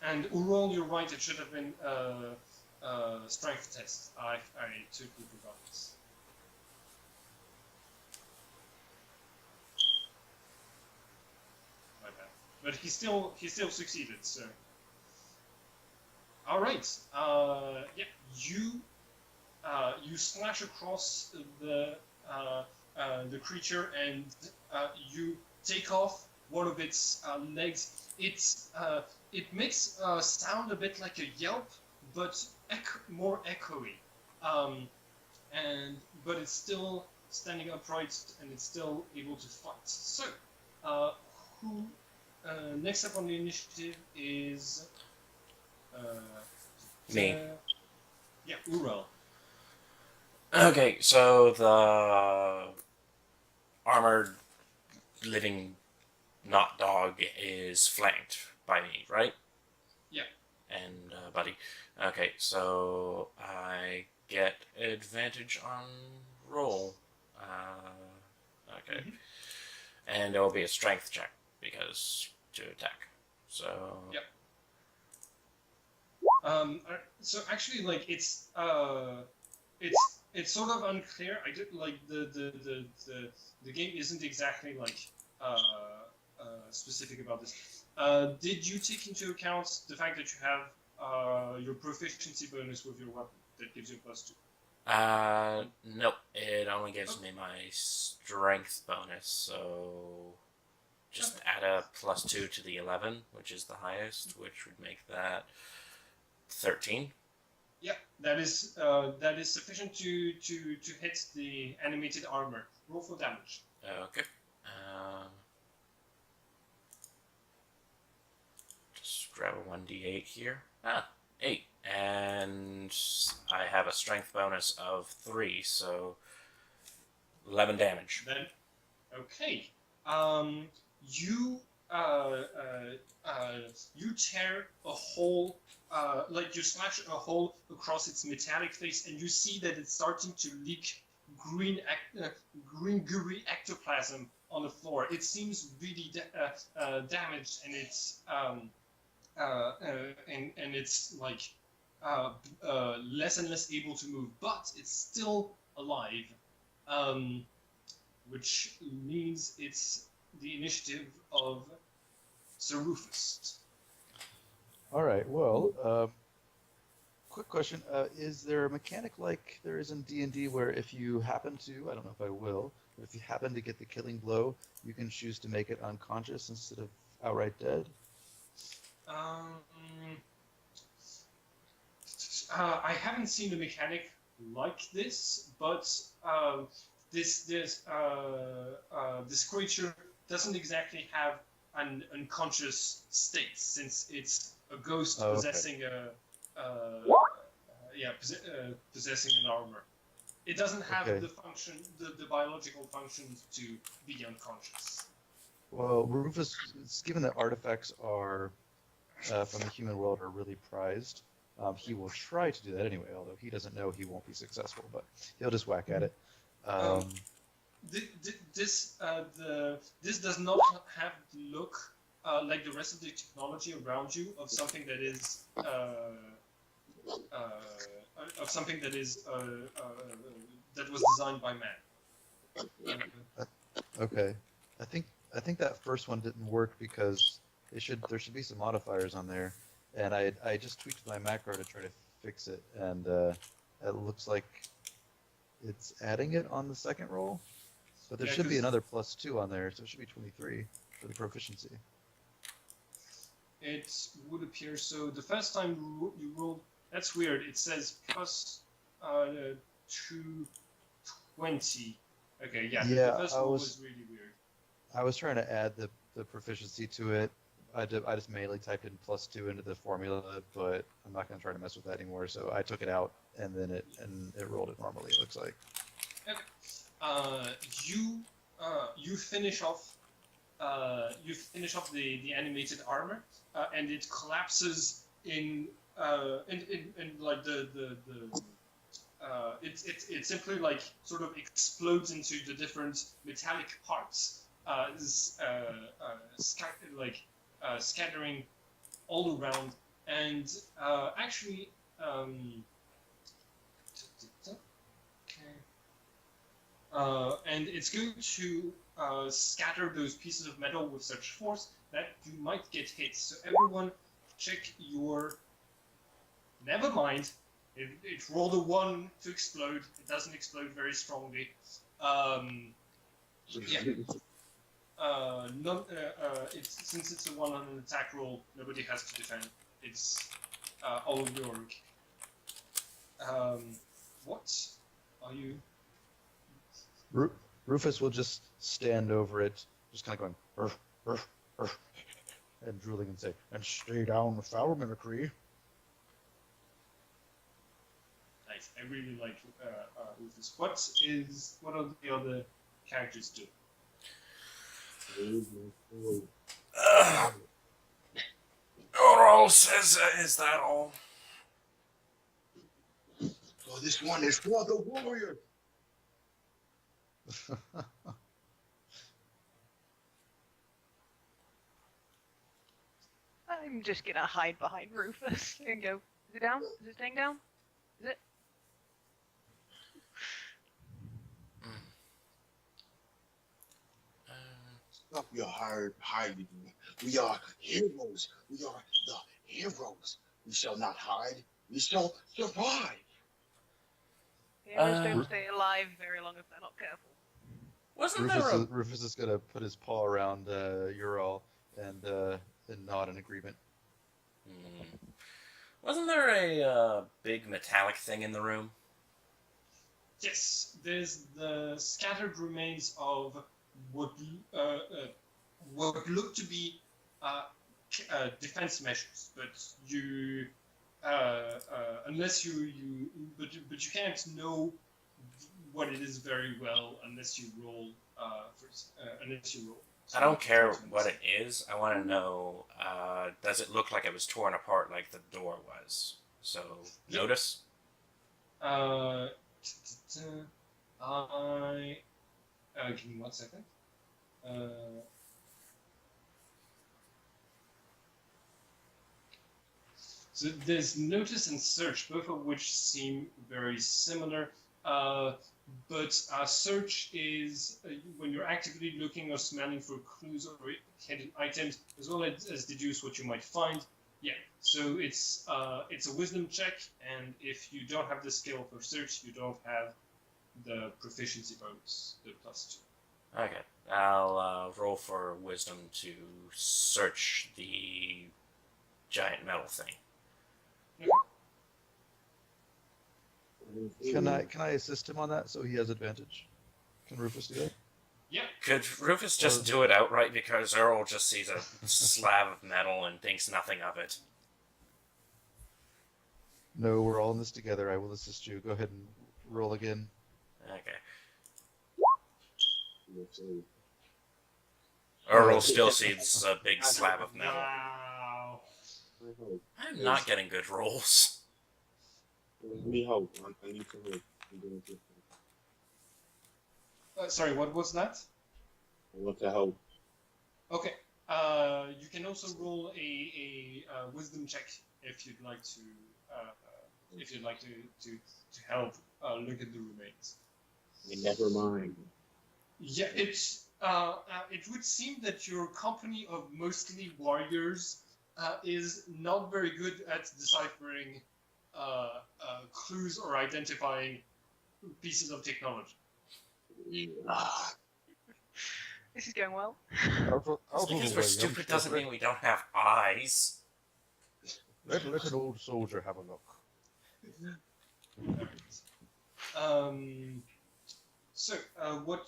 [SPEAKER 1] And Ural, you're right. It should have been strength test. I totally forgot this. My bad. But he still succeeded. So. All right. Yeah. You slash across the creature and you take off one of its legs. It makes a sound a bit like a yelp, but more echoey. But it's still standing upright and it's still able to fight. So, who next up on the initiative is
[SPEAKER 2] Me.
[SPEAKER 1] Yeah, Ural.
[SPEAKER 2] Okay, so the armored living not dog is flanked by me, right?
[SPEAKER 1] Yeah.
[SPEAKER 2] And buddy. Okay, so I get advantage on roll. Okay.
[SPEAKER 1] Mhm.
[SPEAKER 2] And it will be a strength check because to attack. So.
[SPEAKER 1] Yep. So actually, like it's sort of unclear. I did like the game isn't exactly like specific about this. Did you take into account the fact that you have your proficiency bonus with your weapon that gives you a +2?
[SPEAKER 2] Nope. It only gives me my strength bonus, so just add a +2 to the 11, which is the highest, which would make that 13.
[SPEAKER 1] Yeah, that is sufficient to hit the animated armor. Roll for damage.
[SPEAKER 2] Okay. Just grab a 1d8 here. 8. And I have a strength bonus of 3, so 11 damage.
[SPEAKER 1] Then, okay. You tear a hole, like you slash a hole across its metallic face, and you see that it's starting to leak green gooey ectoplasm on the floor. It seems really damaged, and it's like less and less able to move, but it's still alive, which means it's the initiative of Sir Rufus.
[SPEAKER 3] All right. Well, quick question: is there a mechanic like there is in D&D where if you happen to, I don't know if I will, but if you happen to get the killing blow, you can choose to make it unconscious instead of outright dead?
[SPEAKER 1] I haven't seen a mechanic like this, but this creature doesn't exactly have an unconscious state, since it's a ghost possessing possessing an armor. It doesn't have the function, the biological functions to be unconscious.
[SPEAKER 3] Well, Rufus, given that artifacts are from the human world are really prized, he will try to do that anyway. Although he doesn't know he won't be successful, but he'll just whack at it.
[SPEAKER 1] This does not have the look like the rest of the technology around you of something that is that was designed by man.
[SPEAKER 3] Okay, I think that first one didn't work because there should be some modifiers on there, and I just tweaked my macro to try to fix it, and it looks like it's adding it on the second roll. But there should be another +2 on there, so it should be 23 for the proficiency.
[SPEAKER 1] It would appear so. The first time you rolled, that's weird. It says plus 220. Okay, yeah. The first one was really weird.
[SPEAKER 3] I was trying to add the proficiency to it. I just manually typed in +2 into the formula, but I'm not going to try to mess with that anymore. So I took it out, and then it rolled it normally. It looks like.
[SPEAKER 1] Okay. You finish off you finish off the animated armor, and it collapses in like it simply like sort of explodes into the different metallic parts, scattering all around, and actually. Okay. And it's going to scatter those pieces of metal with such force that you might get hit. So everyone, check your. Never mind. It rolled a 1 to explode. It doesn't explode very strongly. Yeah. Since it's a 1 on an attack roll, nobody has to defend. It's all York. What are you?
[SPEAKER 3] Rufus will just stand over it, just kind of going, "Urgh, urgh, urgh," and drooling and say, "And stay down with foul mimicry."
[SPEAKER 1] Nice. I really like Rufus. What are the other characters do?
[SPEAKER 2] Oral says, is that all?
[SPEAKER 5] So this one is for the warrior.
[SPEAKER 4] I'm just gonna hide behind Rufus and go, is it down? Is it staying down? Is it?
[SPEAKER 5] Stop your hiding. We are heroes. We are the heroes. We shall not hide. We shall survive.
[SPEAKER 4] Heroes don't stay alive very long if they're not careful.
[SPEAKER 2] Wasn't there a...
[SPEAKER 3] Rufus is going to put his paw around Ural and nod in agreement.
[SPEAKER 2] Wasn't there a big metallic thing in the room?
[SPEAKER 1] Yes, there's the scattered remains of what look to be defense measures, but you unless you can't know what it is very well unless you roll unless you roll.
[SPEAKER 2] I don't care what it is. I want to know, does it look like it was torn apart like the door was? So, notice?
[SPEAKER 1] Give me 1 second. So there's notice and search, both of which seem very similar. But search is when you're actively looking or smelling for clues or hidden items, as well as deduce what you might find. Yeah, so it's a wisdom check, and if you don't have the skill for search, you don't have the proficiency bonus, the +2.
[SPEAKER 2] Okay, I'll roll for wisdom to search the giant metal thing.
[SPEAKER 3] Can I assist him on that so he has advantage? Can Rufus do that?
[SPEAKER 1] Yeah.
[SPEAKER 2] Could Rufus just do it outright because Earl just sees a slab of metal and thinks nothing of it?
[SPEAKER 3] No, we're all in this together. I will assist you. Go ahead and roll again.
[SPEAKER 2] Okay. Earl still sees a big slab of metal.
[SPEAKER 1] Wow.
[SPEAKER 2] I'm not getting good rolls.
[SPEAKER 5] Let me hope. I need to hope.
[SPEAKER 1] Sorry, what was that?
[SPEAKER 5] I want to hope.
[SPEAKER 1] Okay. You can also roll a wisdom check if you'd like to help look at the remains.
[SPEAKER 5] Never mind.
[SPEAKER 1] Yeah, it would seem that your company of mostly warriors is not very good at deciphering clues or identifying pieces of technology.
[SPEAKER 4] This is going well.
[SPEAKER 2] Because we're stupid doesn't mean we don't have eyes.
[SPEAKER 3] Let an old soldier have a look.
[SPEAKER 1] Alright. So, what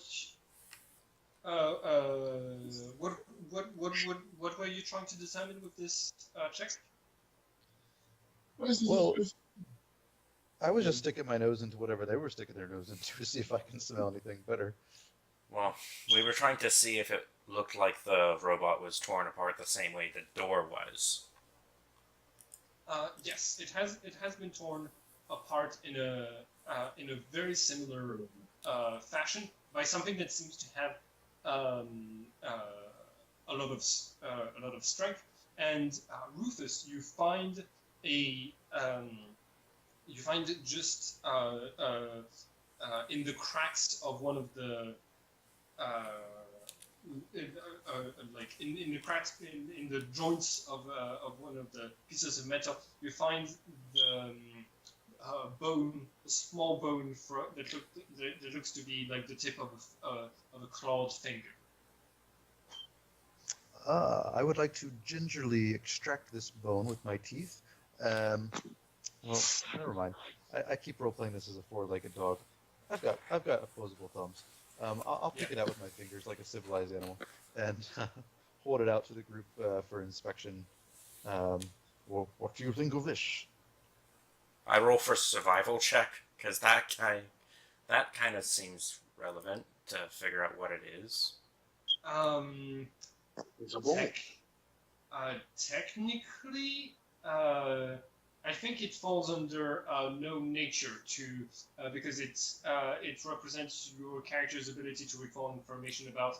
[SPEAKER 1] were you trying to determine with this check?
[SPEAKER 3] Well, I was just sticking my nose into whatever they were sticking their nose into to see if I can smell anything better.
[SPEAKER 2] Well, we were trying to see if it looked like the robot was torn apart the same way the door was.
[SPEAKER 1] Yes, it has been torn apart in a very similar fashion by something that seems to have a lot of strength. And Rufus, a you find it just in the cracks of one of the uh, like in the cracks in the joints of one of the pieces of metal, you find the bone, a small bone that looks to be like the tip of a clawed finger.
[SPEAKER 3] I would like to gingerly extract this bone with my teeth. Well, never mind. I keep role playing this as a four-legged dog. I've got opposable thumbs. I'll pick it out with my fingers like a civilized animal and hold it out to the group for inspection. Well, what do you think of this?
[SPEAKER 2] I roll for survival check because that kind of seems relevant to figure out what it is.
[SPEAKER 5] It's a bone.
[SPEAKER 1] Technically, I think it falls under no nature to because it represents your character's ability to recall information about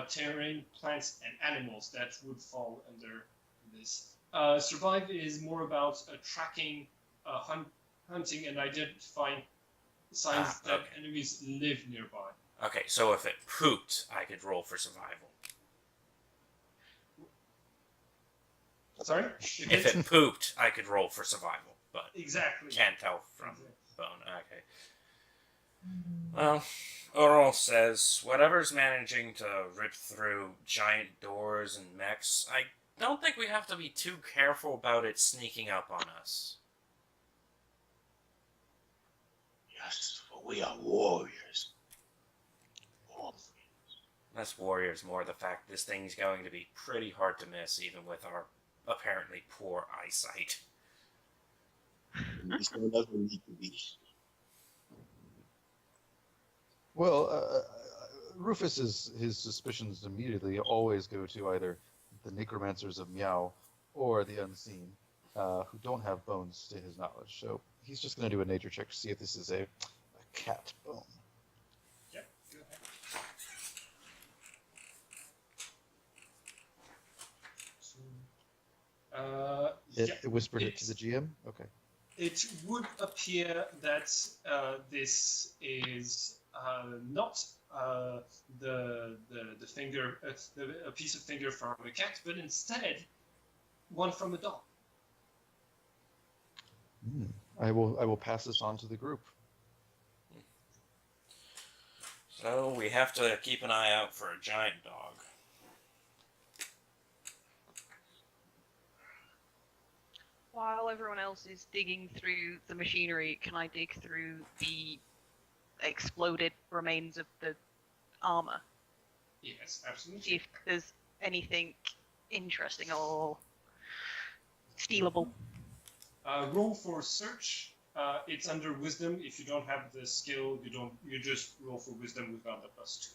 [SPEAKER 1] terrain, plants, and animals that would fall under this. Survive is more about tracking, hunting, and identifying signs that
[SPEAKER 2] Okay.
[SPEAKER 1] enemies live nearby.
[SPEAKER 2] Okay, so if it pooped, I could roll for survival.
[SPEAKER 1] Sorry?
[SPEAKER 2] If it pooped, I could roll for survival, but
[SPEAKER 1] Exactly.
[SPEAKER 2] can't tell from
[SPEAKER 1] Exactly.
[SPEAKER 2] bone. Okay. Well, Oral says, whatever's managing to rip through giant doors and mechs, I don't think we have to be too careful about it sneaking up on us.
[SPEAKER 5] Yes, but we are warriors.
[SPEAKER 2] Less warriors, more the fact this thing's going to be pretty hard to miss, even with our apparently poor eyesight.
[SPEAKER 5] This one doesn't need to be.
[SPEAKER 3] Well, his suspicions immediately always go to either the necromancers of Meow or the Unseen, who don't have bones to his knowledge. So he's just going to do a nature check to see if this is a cat bone.
[SPEAKER 1] Yeah, go ahead.
[SPEAKER 3] It whispered it to the GM? Okay.
[SPEAKER 1] It would appear that this is not the finger, a piece of finger from a cat, but instead one from a dog.
[SPEAKER 3] I will pass this on to the group.
[SPEAKER 2] So we have to keep an eye out for a giant dog.
[SPEAKER 4] While everyone else is digging through the machinery, can I dig through the exploded remains of the armor?
[SPEAKER 1] Yes, absolutely.
[SPEAKER 4] See if there's anything interesting or stealable.
[SPEAKER 1] Roll for search. It's under wisdom. If you don't have the skill, you just roll for wisdom without the +2.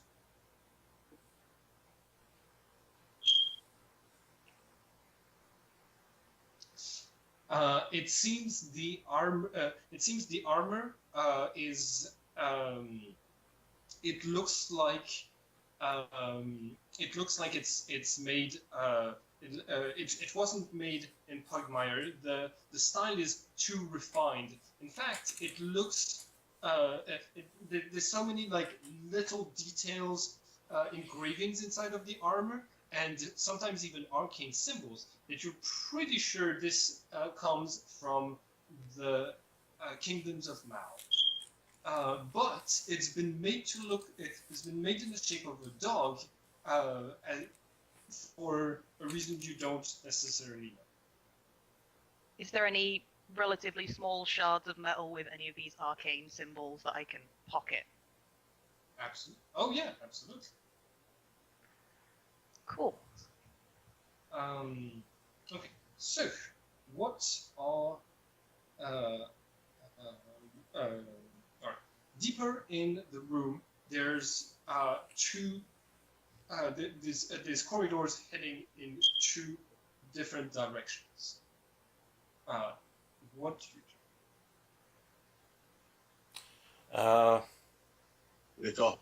[SPEAKER 1] It seems the armor is. It looks like it's made. It wasn't made in Pugmire. The style is too refined. In fact, it looks. There's so many like little details, engravings inside of the armor, and sometimes even arcane symbols that you're pretty sure this comes from the kingdoms of Mao. But it's been made to look. It's been made in the shape of a dog, for a reason you don't necessarily know.
[SPEAKER 4] Is there any relatively small shards of metal with any of these arcane symbols that I can pocket?
[SPEAKER 1] Absolutely. Oh yeah, absolutely.
[SPEAKER 4] Cool.
[SPEAKER 1] Okay, so what are all right. Deeper in the room, there's two There's corridors heading in two different directions. What do you do?
[SPEAKER 5] It's off.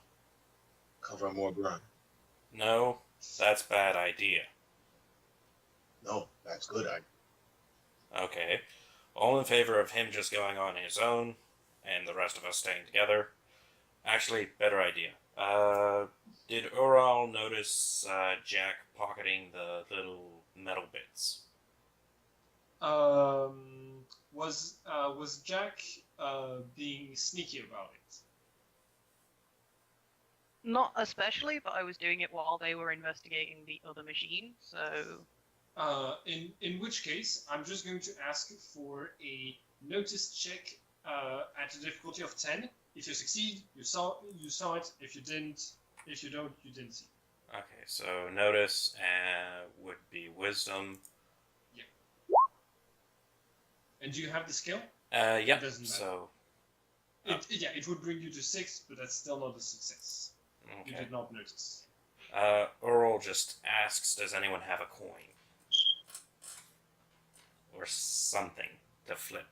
[SPEAKER 5] Cover more ground.
[SPEAKER 2] No, that's bad idea.
[SPEAKER 5] No, that's good idea.
[SPEAKER 2] Okay. All in favor of him just going on his own, and the rest of us staying together. Actually, better idea. Did Ural notice Jack pocketing the little metal bits?
[SPEAKER 1] Was Jack being sneaky about it?
[SPEAKER 4] Not especially, but I was doing it while they were investigating the other machine, so...
[SPEAKER 1] In which case, I'm just going to ask for a notice check at a difficulty of 10. If you succeed, you saw it. If you didn't, if you don't, you didn't see.
[SPEAKER 2] Okay, so notice would be wisdom.
[SPEAKER 1] Yeah. And do you have the skill?
[SPEAKER 2] Yep.
[SPEAKER 1] It doesn't matter.
[SPEAKER 2] So.
[SPEAKER 1] It would bring you to 6, but that's still not a success.
[SPEAKER 2] Okay.
[SPEAKER 1] You did not notice.
[SPEAKER 2] Ural just asks, does anyone have a coin? Or something to flip.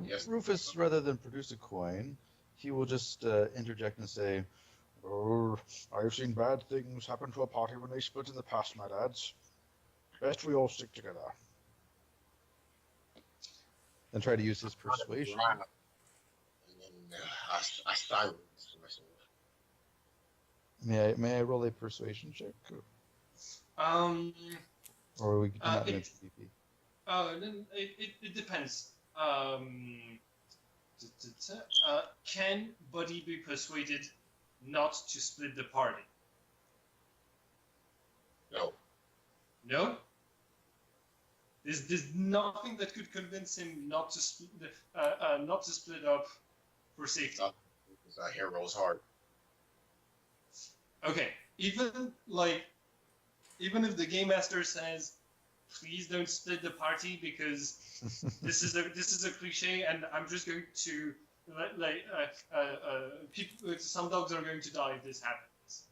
[SPEAKER 5] Yes.
[SPEAKER 3] Rufus, rather than produce a coin, he will just interject and say, "Oh, I've seen bad things happen to a party when they split in the past, my lads. Best we all stick together." And try to use his persuasion.
[SPEAKER 5] And then I silence myself.
[SPEAKER 3] May I roll a persuasion check? Or we can do that in PvP?
[SPEAKER 1] Then it depends. Can Buddy be persuaded not to split the party?
[SPEAKER 5] No.
[SPEAKER 1] No? There's nothing that could convince him not to split up for safety.
[SPEAKER 5] Because that hero's heart.
[SPEAKER 1] Okay, even if the game master says, please don't split the party because this is a cliche, and I'm just going to some dogs are going to die if this happens.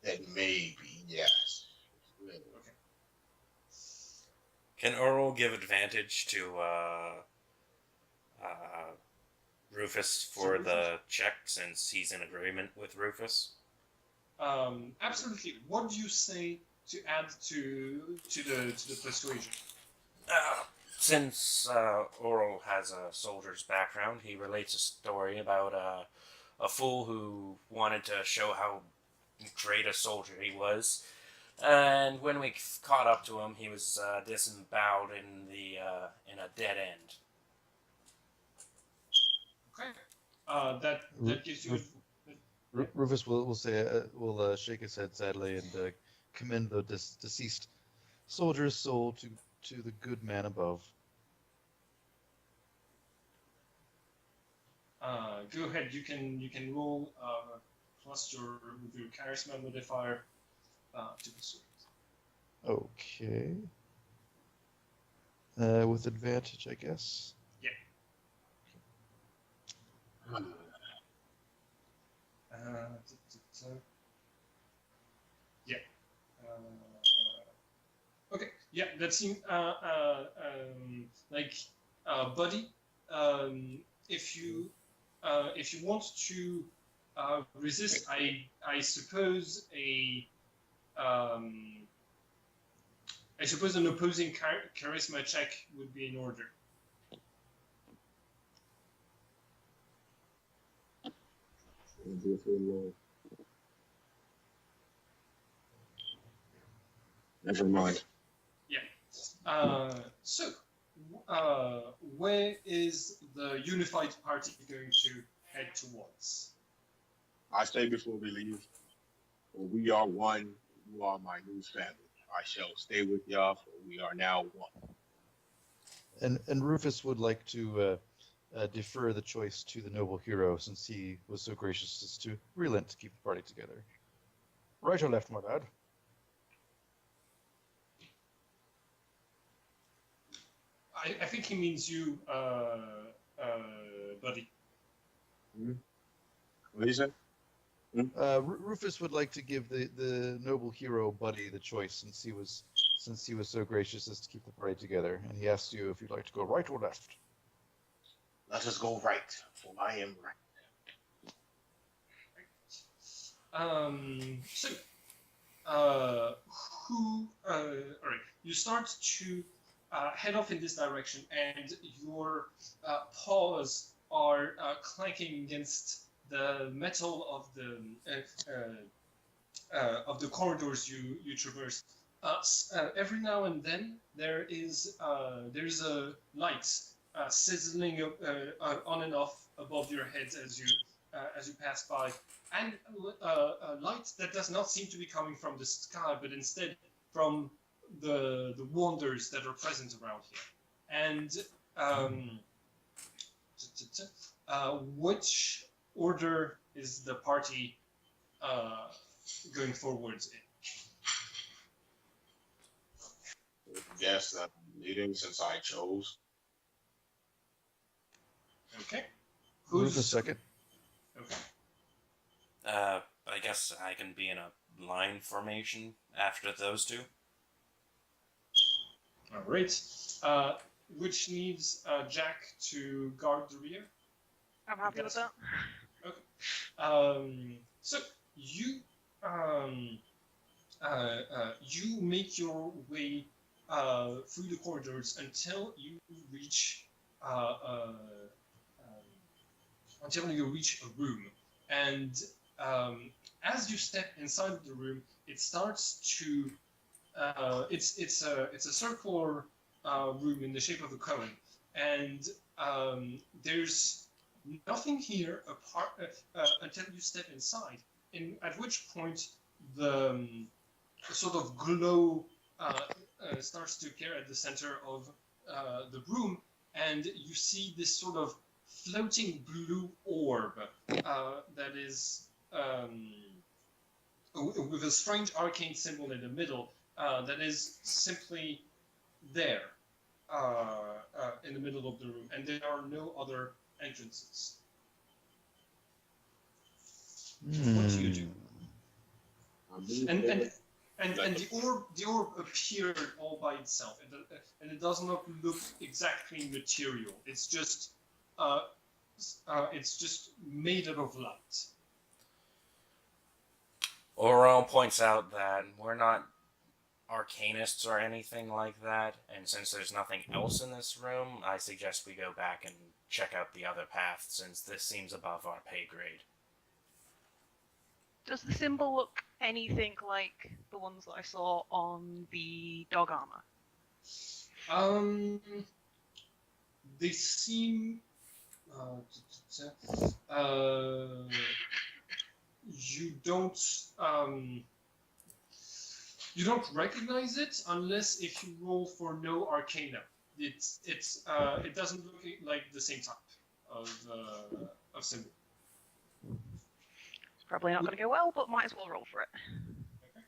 [SPEAKER 5] Then maybe, yes.
[SPEAKER 1] Okay.
[SPEAKER 2] Can Ural give advantage to Rufus for the check since he's in agreement with Rufus?
[SPEAKER 1] Absolutely. What do you say to add to the persuasion?
[SPEAKER 2] Since Ural has a soldier's background, he relates a story about a fool who wanted to show how great a soldier he was. And when we caught up to him, he was disemboweled in a dead end.
[SPEAKER 1] Okay. That gives you.
[SPEAKER 3] Rufus will shake his head sadly and commend the deceased soldier's soul to the good man above.
[SPEAKER 1] Go ahead. You can roll plus your charisma modifier to persuade.
[SPEAKER 3] Okay. With advantage, I guess.
[SPEAKER 1] Yeah. Yeah. Okay. Yeah, that seems Buddy. If you want to resist, I suppose an opposing charisma check would be in order.
[SPEAKER 5] Never mind.
[SPEAKER 1] Yeah. Where is the unified party going to head towards?
[SPEAKER 5] I say before we leave, we are one. You are my new family. I shall stay with y'all, for we are now one.
[SPEAKER 3] And Rufus would like to defer the choice to the noble hero, since he was so gracious as to relent to keep the party together. Right or left, my lad?
[SPEAKER 1] I think he means you, Buddy.
[SPEAKER 5] Mm-hmm. What do you say?
[SPEAKER 3] Rufus would like to give the noble hero Buddy the choice since he was so gracious as to keep the party together, and he asks you if you'd like to go right or left.
[SPEAKER 5] Let us go right, for I am right.
[SPEAKER 1] So, alright, you start to head off in this direction, and your paws are clanking against the metal of the corridors you traverse. Every now and then there's a light sizzling on and off above your heads as you pass by, and a light that does not seem to be coming from the sky, but instead from the wonders that are present around here. And which order is the party going forwards in?
[SPEAKER 5] Yes, that I'm leading since I chose.
[SPEAKER 1] Okay.
[SPEAKER 3] Rufus second.
[SPEAKER 1] Okay.
[SPEAKER 2] I guess I can be in a line formation after those two.
[SPEAKER 1] All right. Which needs Jack to guard the rear.
[SPEAKER 4] I'm happy with that.
[SPEAKER 1] Okay. So you you make your way through the corridors until you reach a room, and as you step inside of the room, it starts to it's a circular room in the shape of a cone, and there's nothing here apart until you step inside. At which point the sort of glow starts to appear at the center of the room, and you see this sort of floating blue orb that is with a strange arcane symbol in the middle that is simply there in the middle of the room, and there are no other entrances. What do you do? And the orb appeared all by itself, and it does not look exactly material. It's just made out of light.
[SPEAKER 2] Oral points out that we're not arcanists or anything like that, and since there's nothing else in this room, I suggest we go back and check out the other path, since this seems above our pay grade.
[SPEAKER 4] Does the symbol look anything like the ones that I saw on the dog armor?
[SPEAKER 1] They seem. You don't recognize it unless if you roll for no arcana. It doesn't look like the same type of symbol.
[SPEAKER 4] It's probably not going to go well, but might as well roll for it.
[SPEAKER 1] Okay.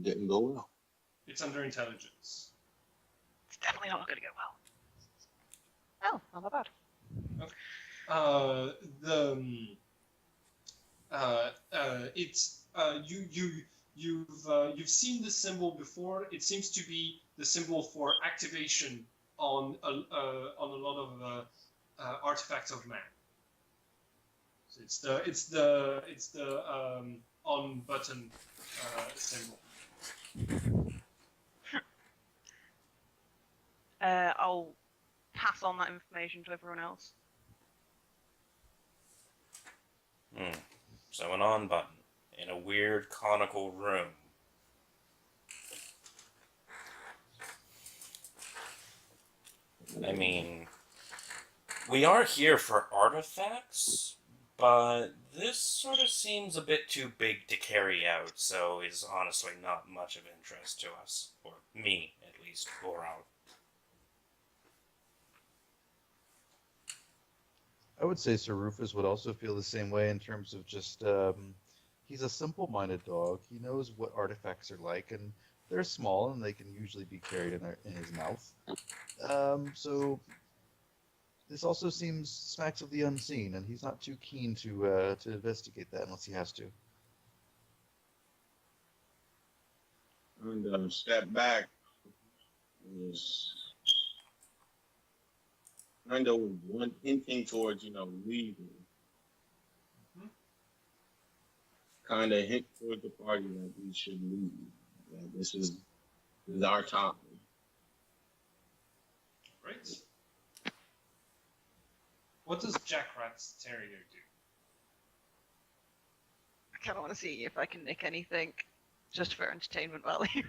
[SPEAKER 5] Didn't go well.
[SPEAKER 1] It's under intelligence.
[SPEAKER 4] It's definitely not going to go well. Oh, not that bad.
[SPEAKER 1] Okay. You've seen this symbol before. It seems to be the symbol for activation on a lot of artifacts of man. So it's the on button symbol.
[SPEAKER 4] I'll pass on that information to everyone else.
[SPEAKER 2] So an on button in a weird conical room. I mean, we are here for artifacts, but this sort of seems a bit too big to carry out, so is honestly not much of interest to us. Or me, at least, or out.
[SPEAKER 3] I would say Sir Rufus would also feel the same way in terms of just he's a simple-minded dog. He knows what artifacts are like, and they're small, and they can usually be carried in his mouth. So this also seems smacks of the unseen, and he's not too keen to investigate that unless he has to.
[SPEAKER 5] And step back. Is kind of one hinting towards, leaving.
[SPEAKER 1] Mhm.
[SPEAKER 5] Kind of hint towards the party that we should leave. That this is our time.
[SPEAKER 1] Great. What does Jack Rat's Terrier do?
[SPEAKER 4] I kind of want to see if I can nick anything, just for entertainment value.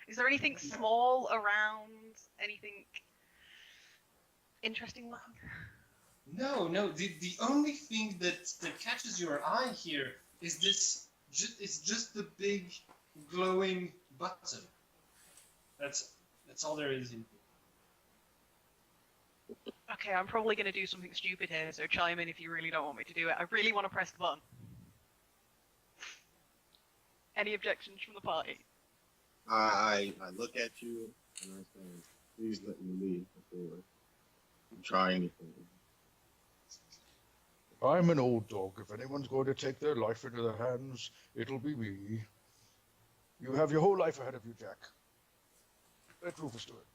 [SPEAKER 4] Is there anything small around? Anything interesting looking?
[SPEAKER 1] No. The only thing that catches your eye here is this. It's just the big glowing button. That's all there is in here.
[SPEAKER 4] Okay, I'm probably going to do something stupid here, so chime in if you really don't want me to do it. I really want to press the button. Any objections from the party?
[SPEAKER 5] I look at you and I say, please let me leave before you try anything.
[SPEAKER 3] I'm an old dog. If anyone's going to take their life into their hands, it'll be me. You have your whole life ahead of you, Jack. Let Rufus do it.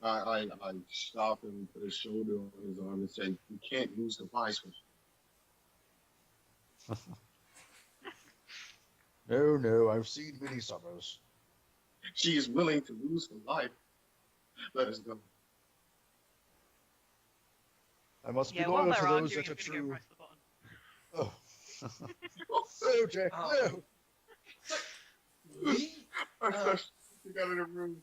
[SPEAKER 5] I stop and put a shoulder on his arm and say, you can't lose the vice with
[SPEAKER 3] No, I've seen many summers.
[SPEAKER 5] She is willing to lose her life. Let us go.
[SPEAKER 3] I must be
[SPEAKER 4] Yeah,
[SPEAKER 3] loyal
[SPEAKER 4] while
[SPEAKER 3] to
[SPEAKER 4] they're
[SPEAKER 3] those
[SPEAKER 4] arguing,
[SPEAKER 3] that are
[SPEAKER 4] I'm going to go
[SPEAKER 3] true.
[SPEAKER 4] press the button.
[SPEAKER 3] Oh. No, Jack, no!
[SPEAKER 5] You got in a room.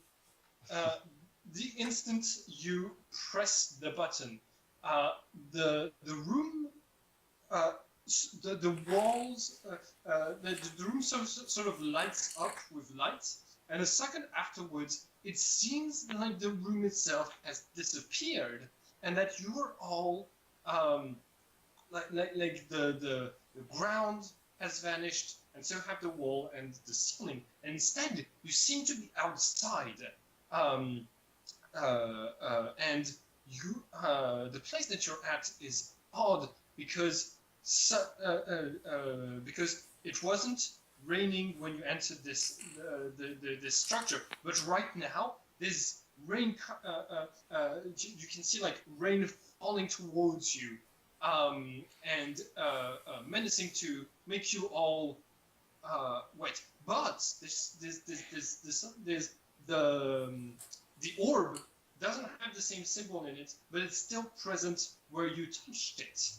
[SPEAKER 1] The instant you press the button, the room, the walls, the room sort of lights up with light, and a second afterwards, it seems like the room itself has disappeared, and that you are all like the ground has vanished, and so have the wall and the ceiling, and instead you seem to be outside. And you, the place that you're at is odd because because it wasn't raining when you entered this this structure, but right now there's rain. You can see like rain falling towards you, and menacing to make you all wait. But there's the orb doesn't have the same symbol in it, but it's still present where you touched it.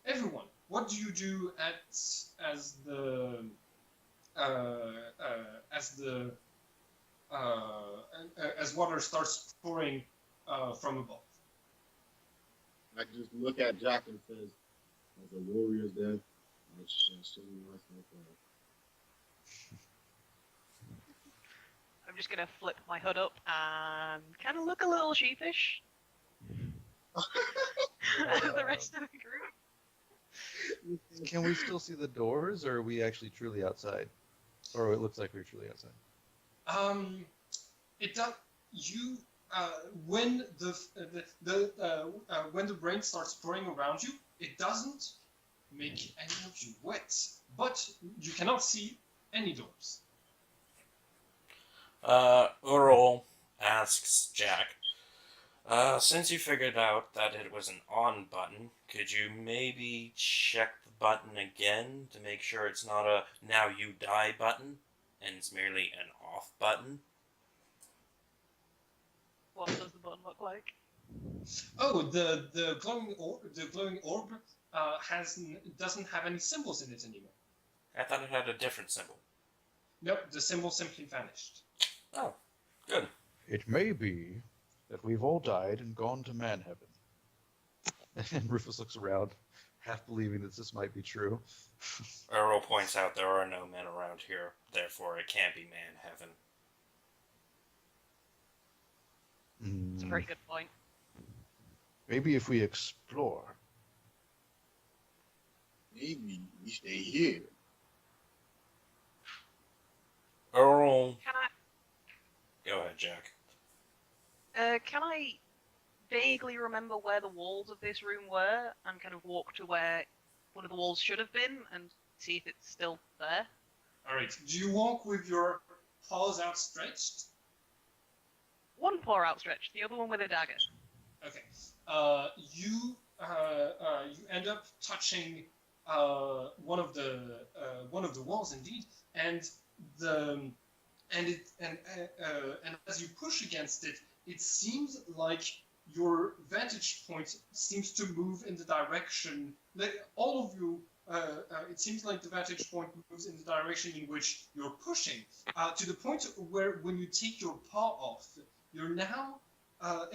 [SPEAKER 1] Everyone, what do you do as the as water starts pouring from above?
[SPEAKER 5] I just look at Jack and says, as a warrior's death, I shall soon myself out.
[SPEAKER 4] I'm just going to flip my hood up and kind of look a little sheepish. The rest of the group.
[SPEAKER 3] Can we still see the doors, or are we actually truly outside? Or it looks like we're truly outside.
[SPEAKER 1] It does. You when when the rain starts pouring around you, it doesn't make any of you wet, but you cannot see any doors.
[SPEAKER 2] Ural asks Jack, since you figured out that it was an on button, could you maybe check the button again to make sure it's not a now you die button, and it's merely an off button?
[SPEAKER 4] What does the button look like?
[SPEAKER 1] Oh, the glowing orb doesn't have any symbols in it anymore.
[SPEAKER 2] I thought it had a different symbol.
[SPEAKER 1] Nope, the symbol simply vanished.
[SPEAKER 2] Oh, good.
[SPEAKER 3] It may be that we've all died and gone to man heaven. And Rufus looks around, half believing that this might be true.
[SPEAKER 2] Ural points out there are no men around here, therefore it can't be man heaven.
[SPEAKER 4] It's a very good point.
[SPEAKER 3] Maybe if we explore.
[SPEAKER 5] Maybe we stay here.
[SPEAKER 2] Ural...
[SPEAKER 4] Can I?
[SPEAKER 2] Go ahead, Jack.
[SPEAKER 4] Can I vaguely remember where the walls of this room were and kind of walk to where one of the walls should have been and see if it's still there?
[SPEAKER 1] Alright, do you walk with your paws outstretched?
[SPEAKER 4] One paw outstretched, the other one with a dagger.
[SPEAKER 1] Okay. You end up touching one of the walls indeed, and as you push against it, it seems like your vantage point seems to move in the direction. Like all of you, it seems like the vantage point moves in the direction in which you're pushing, to the point where when you take your paw off, you're now. The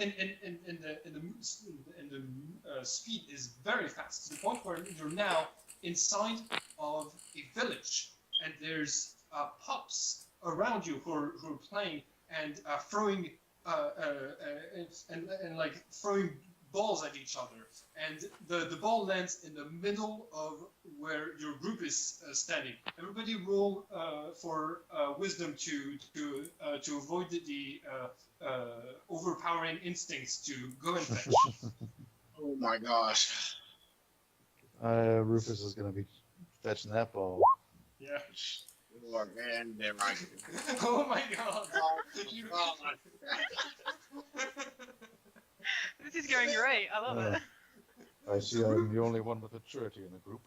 [SPEAKER 1] speed is very fast to the point where you're now inside of a village, and there's pups around you who are playing and throwing and like throwing balls at each other, and the ball lands in the middle of where your group is standing. Everybody roll for wisdom to avoid the overpowering instincts to go and fetch.
[SPEAKER 5] Oh my gosh.
[SPEAKER 3] Rufus is going to be fetching that ball.
[SPEAKER 1] Yeah.
[SPEAKER 5] Oh, man, there I go.
[SPEAKER 1] Oh my god.
[SPEAKER 5] Oh, God.
[SPEAKER 4] This is going great, I love it.
[SPEAKER 3] I see I'm the only one with maturity in the group.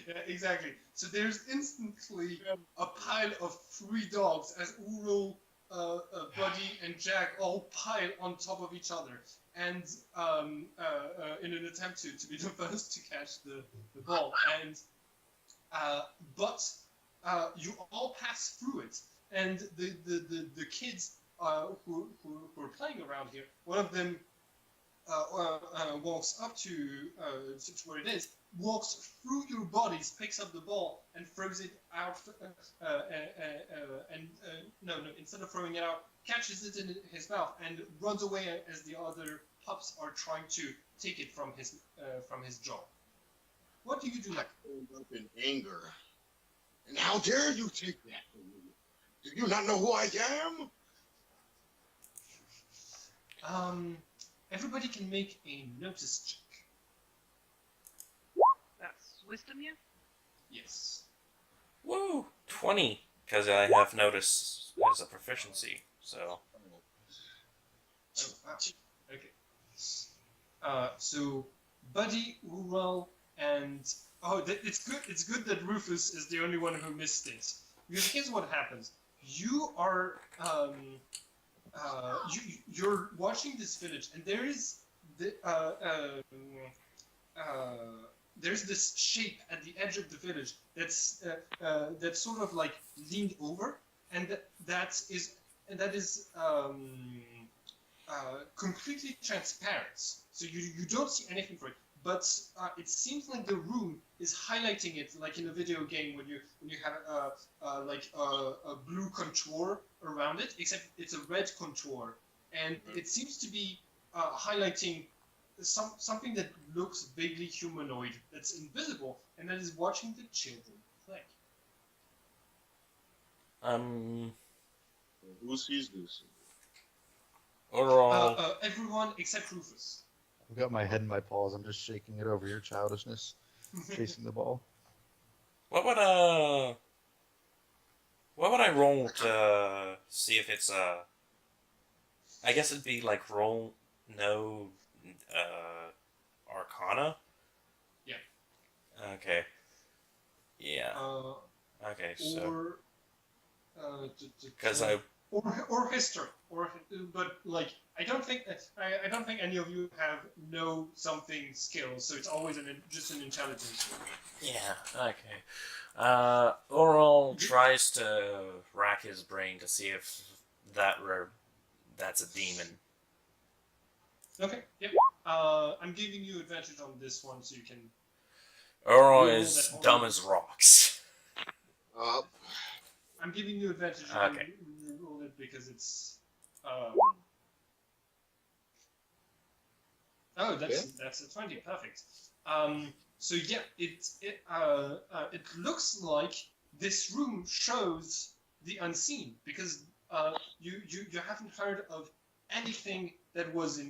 [SPEAKER 1] Yeah, exactly. So there's instantly a pile of 3 dogs as Uro, Buddy, and Jack all pile on top of each other, and in an attempt to be the first to catch the ball. And but you all pass through it, and the kids who are playing around here, one of them walks up to where it is, walks through your bodies, picks up the ball, and throws it out. Instead of throwing it out, catches it in his mouth and runs away as the other pups are trying to take it from his jaw. What do you do next?
[SPEAKER 5] Up in anger. And how dare you take that from me? Do you not know who I am?
[SPEAKER 1] Everybody can make a notice check.
[SPEAKER 4] That's wisdom, yeah?
[SPEAKER 1] Yes.
[SPEAKER 2] Woo! 20, because I have notice as a proficiency, so...
[SPEAKER 1] Oh, wow. Okay. So, Buddy, Ural, and... it's good. It's good that Rufus is the only one who missed it. Because here's what happens. You are... you're watching this village, and there is there's this shape at the edge of the village that's sort of like leaned over, and that is completely transparent. So you don't see anything for it. But it seems like the room is highlighting it, like in a video game when you have a blue contour around it, except it's a red contour, and it seems to be highlighting something that looks vaguely humanoid, that's invisible, and that is watching the children play.
[SPEAKER 5] Who sees this?
[SPEAKER 2] Overall...
[SPEAKER 1] Everyone except Rufus.
[SPEAKER 3] I've got my head in my paws. I'm just shaking it over your childishness, chasing the ball.
[SPEAKER 2] What would I roll to see if it's I guess it'd be like roll no Arcana?
[SPEAKER 1] Yeah.
[SPEAKER 2] Okay. Yeah. Okay, so... Because
[SPEAKER 1] Or history, but like I don't think any of you have know something skills, so it's always just an intelligence.
[SPEAKER 2] Yeah, okay. Oral tries to rack his brain to see if that's a demon.
[SPEAKER 1] Okay, yep. I'm giving you advantage on this one, so you can.
[SPEAKER 2] Oral is dumb as rocks.
[SPEAKER 1] I'm giving you advantage.
[SPEAKER 2] Okay.
[SPEAKER 1] You roll it because it's. That's a 20. Perfect. So yeah, it looks like this room shows the unseen, because you haven't heard of anything that was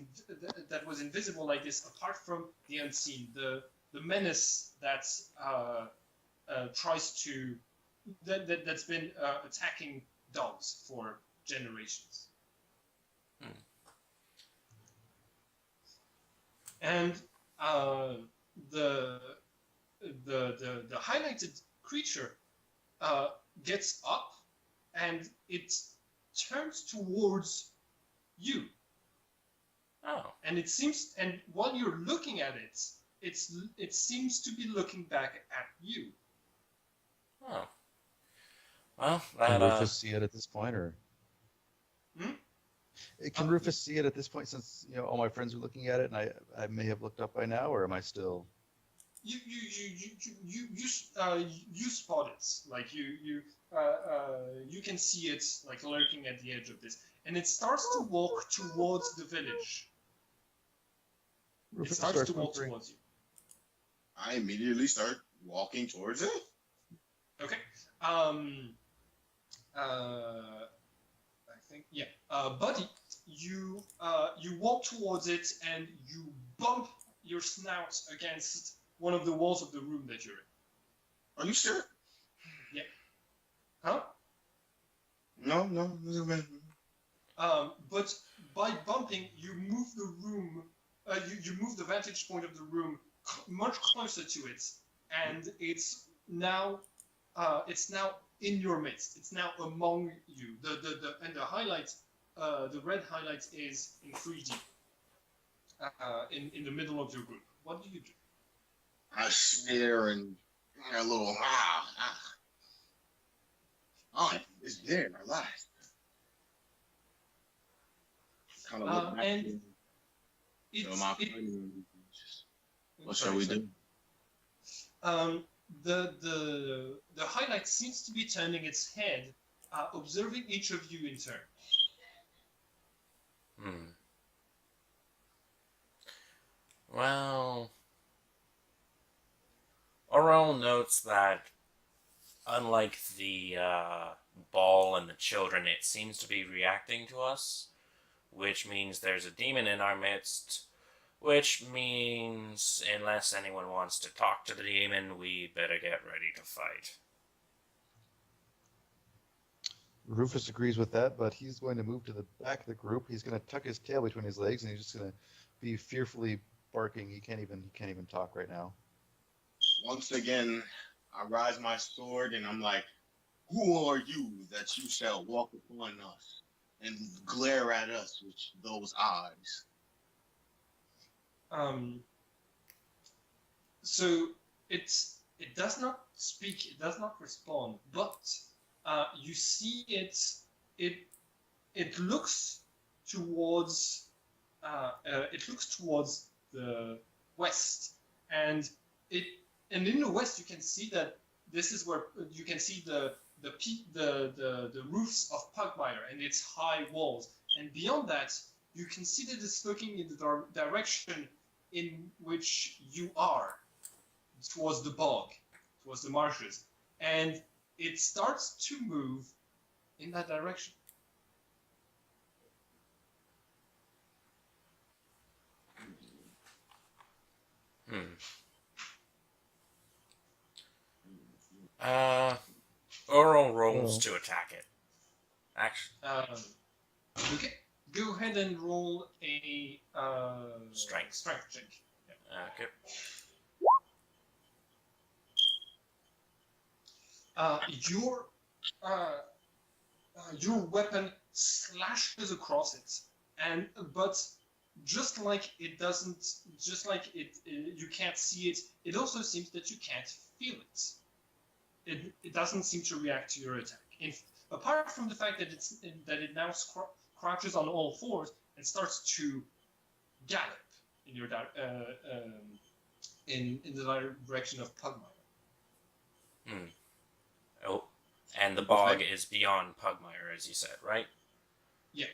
[SPEAKER 1] that was invisible like this, apart from the unseen, the menace that tries to that's been attacking dogs for generations. And the highlighted creature gets up and it turns towards you.
[SPEAKER 2] Oh.
[SPEAKER 1] And it seems, and while you're looking at it, it seems to be looking back at you.
[SPEAKER 2] Oh. Well,
[SPEAKER 3] Can
[SPEAKER 2] that
[SPEAKER 3] Rufus see it at this point, or
[SPEAKER 1] Hmm?
[SPEAKER 3] can Rufus see it at this point? Since all my friends are looking at it, and I may have looked up by now, or am I still?
[SPEAKER 1] You spot it. Like you can see it like lurking at the edge of this, and it starts to walk towards the village. It
[SPEAKER 3] Rufus
[SPEAKER 1] starts
[SPEAKER 3] starts
[SPEAKER 1] to walk
[SPEAKER 3] whimpering.
[SPEAKER 1] towards you.
[SPEAKER 5] I immediately start walking towards it.
[SPEAKER 1] Okay. I think Buddy, you walk towards it and you bump your snout against one of the walls of the room that you're in.
[SPEAKER 5] Are you sure?
[SPEAKER 1] Yeah. Huh?
[SPEAKER 5] No.
[SPEAKER 1] But by bumping, you move the room. You move the vantage point of the room much closer to it, and it's now in your midst. It's now among you. The highlight, the red highlight is in 3D. In the middle of your group. What do you do?
[SPEAKER 5] I sneer and a little Oh, it's there, at last. Kind of look back
[SPEAKER 1] and
[SPEAKER 5] to my friend. What shall we do?
[SPEAKER 1] The highlight seems to be turning its head, observing each of you in turn.
[SPEAKER 2] Well, Oral notes that, unlike the ball and the children, it seems to be reacting to us, which means there's a demon in our midst, which means unless anyone wants to talk to the demon, we better get ready to fight.
[SPEAKER 3] Rufus agrees with that, but he's going to move to the back of the group. He's going to tuck his tail between his legs, and he's just going to be fearfully barking. He can't even talk right now.
[SPEAKER 5] Once again, I rise my sword and I'm like, "Who are you that you shall walk upon us and glare at us with those eyes?"
[SPEAKER 1] So it does not speak. It does not respond. But you see it. It looks towards. It looks towards the west, and in the west you can see that this is where you can see the roofs of Pugmire and its high walls, and beyond that you can see that it's looking in the direction in which you are, towards the bog, towards the marshes, and it starts to move in that direction.
[SPEAKER 2] Oral rolls to attack it. Actually,
[SPEAKER 1] Okay, go ahead and roll a
[SPEAKER 2] Strength
[SPEAKER 1] check. Yeah.
[SPEAKER 2] okay.
[SPEAKER 1] Your weapon slashes across it, but just like it doesn't, you can't see it. It also seems that you can't feel it. It doesn't seem to react to your attack. Apart from the fact that it now crouches on all fours and starts to gallop in your in the direction of Pugmire.
[SPEAKER 2] Oh, and the bog is beyond Pugmire, as you said, right?
[SPEAKER 1] Yeah.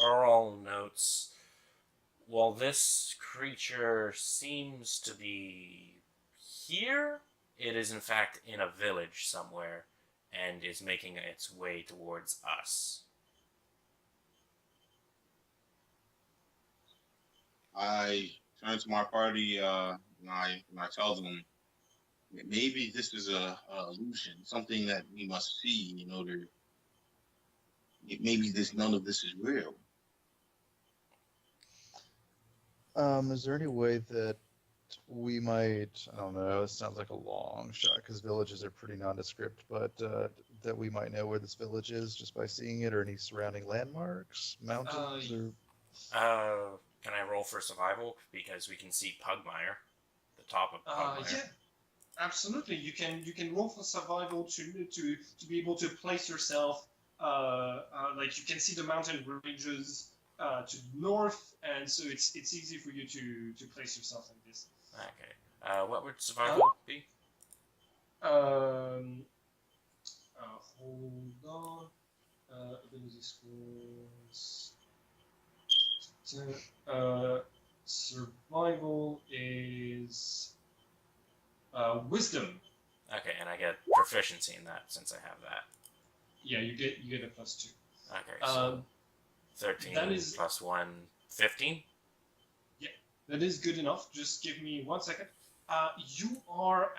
[SPEAKER 2] Oral notes, while this creature seems to be here, it is in fact in a village somewhere and is making its way towards us.
[SPEAKER 5] I turn to my party, and I tell them maybe this is a illusion, something that we must see in order. Maybe this none of this is real.
[SPEAKER 3] Is there any way that we might, I don't know, it sounds like a long shot because villages are pretty nondescript, but that we might know where this village is just by seeing it, or any surrounding landmarks, mountains, or...
[SPEAKER 2] Can I roll for survival? Because we can see Pugmire, the top of Pugmire.
[SPEAKER 1] Yeah, absolutely. You can roll for survival to be able to place yourself. Like you can see the mountain ranges to the north, and so it's easy for you to place yourself like this.
[SPEAKER 2] Okay. What would survival be?
[SPEAKER 1] Hold on. Ability scores. Survival is wisdom.
[SPEAKER 2] Okay, and I get proficiency in that since I have that.
[SPEAKER 1] Yeah, you get a +2.
[SPEAKER 2] Okay, so 13
[SPEAKER 1] that is-
[SPEAKER 2] plus 1, 15?
[SPEAKER 1] That is good enough. Just give me 1 second. You are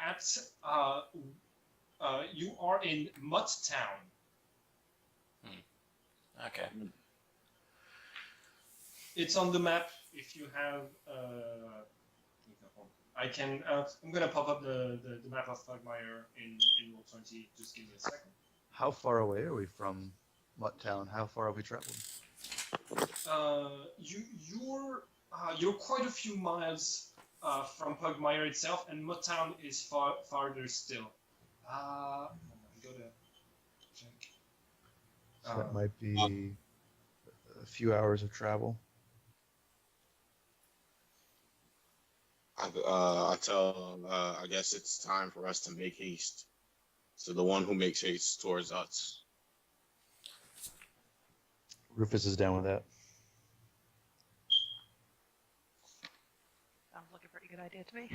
[SPEAKER 1] in Mutt Town.
[SPEAKER 2] Okay.
[SPEAKER 1] It's on the map. If you have, I can. I'm gonna pop up the map of Pugmire in Roll20. Just give me a second.
[SPEAKER 3] How far away are we from Mutt Town? How far have we traveled?
[SPEAKER 1] You're quite a few miles from Pugmire itself, and Mutt Town is farther still. I gotta check.
[SPEAKER 3] So that might be a few hours of travel.
[SPEAKER 5] I tell I guess it's time for us to make haste. So the one who makes haste towards us.
[SPEAKER 3] Rufus is down with that.
[SPEAKER 4] Sounds like a pretty good idea to me.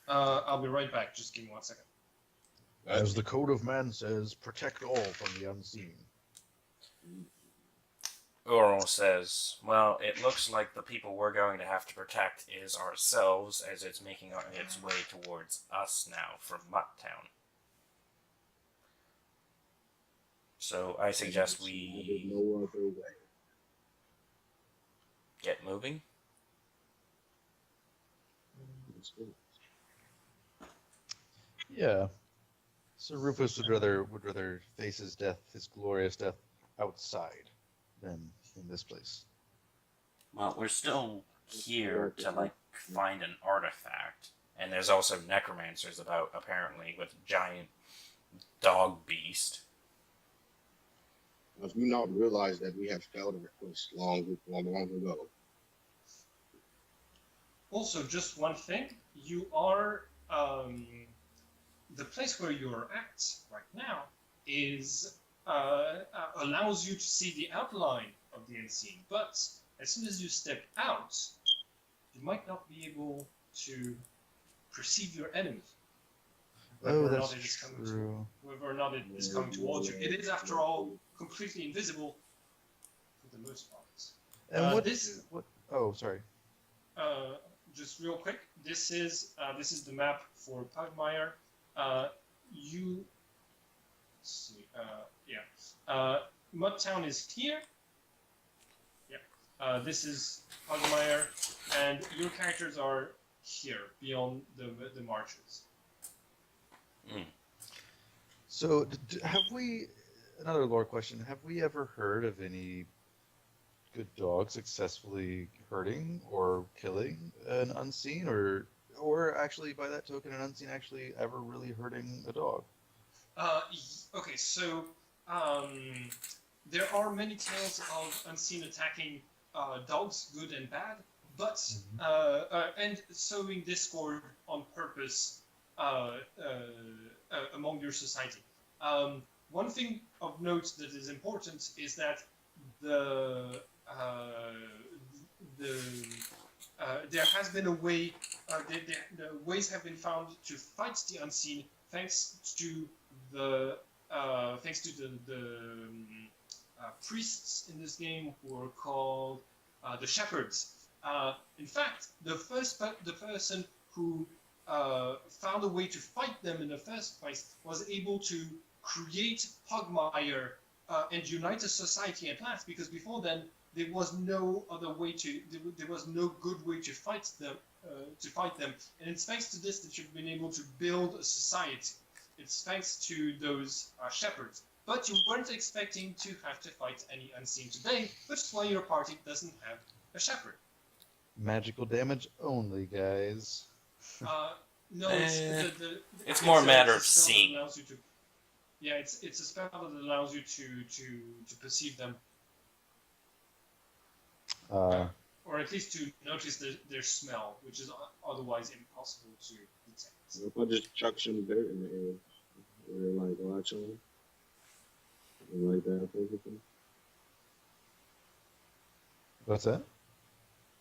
[SPEAKER 1] I'll be right back. Just give me 1 second.
[SPEAKER 3] As the code of man says, protect all from the unseen.
[SPEAKER 2] Oral says, well, it looks like the people we're going to have to protect is ourselves, as it's making its way towards us now from Mutt Town. So I suggest
[SPEAKER 5] There's
[SPEAKER 2] we
[SPEAKER 5] no other way.
[SPEAKER 2] get moving.
[SPEAKER 5] Let's go.
[SPEAKER 3] Yeah. So Rufus would rather face his death, his glorious death, outside than in this place.
[SPEAKER 2] Well, we're still here to, find an artifact. And there's also necromancers about, apparently, with a giant dog beast.
[SPEAKER 5] Have you not realized that we have failed our quest long ago?
[SPEAKER 1] Also, just one thing. You are the place where you're at right now is allows you to see the outline of the unseen. But as soon as you step out, you might not be able to perceive your enemy.
[SPEAKER 3] Oh,
[SPEAKER 1] Whether or
[SPEAKER 3] that's
[SPEAKER 1] not it is coming
[SPEAKER 3] true.
[SPEAKER 1] whether or not it is coming towards you. It is, after all, completely invisible for the most part.
[SPEAKER 3] And
[SPEAKER 1] What?
[SPEAKER 3] Oh, sorry.
[SPEAKER 1] Just real quick, this is the map for Pugmire. Let's see. Mutt Town is here. Yeah. This is Pugmire, and your characters are here beyond the marshes.
[SPEAKER 3] So, have we, another lore question, have we ever heard of any good dog successfully hurting or killing an unseen, or actually, by that token, an unseen actually ever really hurting a dog?
[SPEAKER 1] Okay, so there are many tales of unseen attacking dogs, good and bad, but and sowing discord on purpose among your society. One thing of note that is important is that there has been a way. The ways have been found to fight the unseen, thanks to the priests in this game who are called the shepherds. In fact, the person who found a way to fight them in the first place was able to create Pugmire and unite a society at last. Because before then, there was no other way to. There was no good way to fight them. And it's thanks to this that you've been able to build a society. It's thanks to those shepherds. But you weren't expecting to have to fight any unseen today, which is why your party doesn't have a shepherd.
[SPEAKER 3] Magical damage only, guys.
[SPEAKER 1] No,
[SPEAKER 2] it's more a matter of seeing.
[SPEAKER 1] It's a spell that allows you to perceive them. Or at least to notice their smell, which is otherwise impossible to detect.
[SPEAKER 5] If I just chuck some dirt in the air, or like watch on, like that, everything.
[SPEAKER 3] What's that?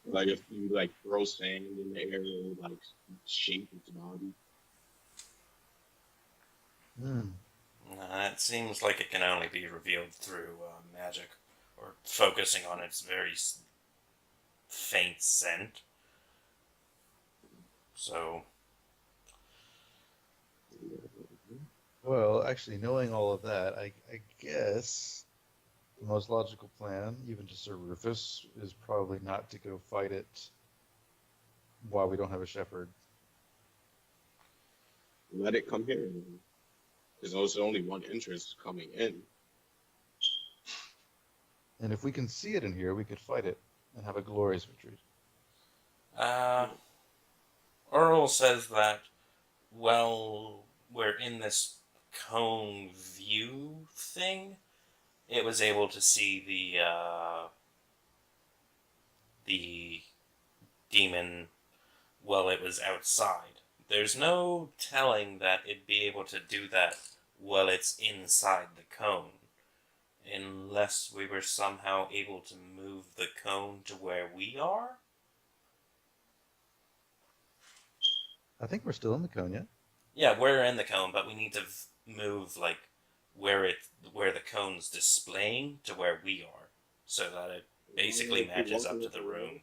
[SPEAKER 5] Like if you like throw sand in the air, it would like shape its body.
[SPEAKER 2] It seems like it can only be revealed through magic, or focusing on its very faint scent. So.
[SPEAKER 3] Well, actually, knowing all of that, I guess the most logical plan, even to Sir Rufus, is probably not to go fight it while we don't have a shepherd.
[SPEAKER 5] Let it come here. Because there's only one entrance coming in.
[SPEAKER 3] And if we can see it in here, we could fight it and have a glorious victory.
[SPEAKER 2] Earl says that, well, we're in this cone view thing. It was able to see the demon while it was outside. There's no telling that it'd be able to do that while it's inside the cone, unless we were somehow able to move the cone to where we are.
[SPEAKER 3] I think we're still in the cone, yeah?
[SPEAKER 2] Yeah, we're in the cone, but we need to move like where the cone's displaying to where we are, so that it basically matches up to the room.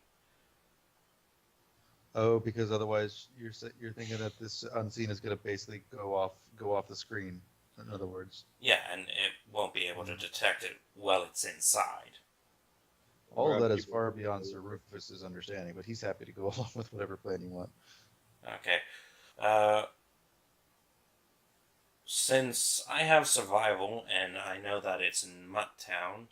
[SPEAKER 3] Oh, because otherwise you're thinking that this unseen is going to basically go off the screen. In other words.
[SPEAKER 2] Yeah, and it won't be able to detect it while it's inside.
[SPEAKER 3] All of that is far beyond Sir Rufus's understanding, but he's happy to go along with whatever plan you want.
[SPEAKER 2] Okay. Since I have survival, and I know that it's in Mutt Town,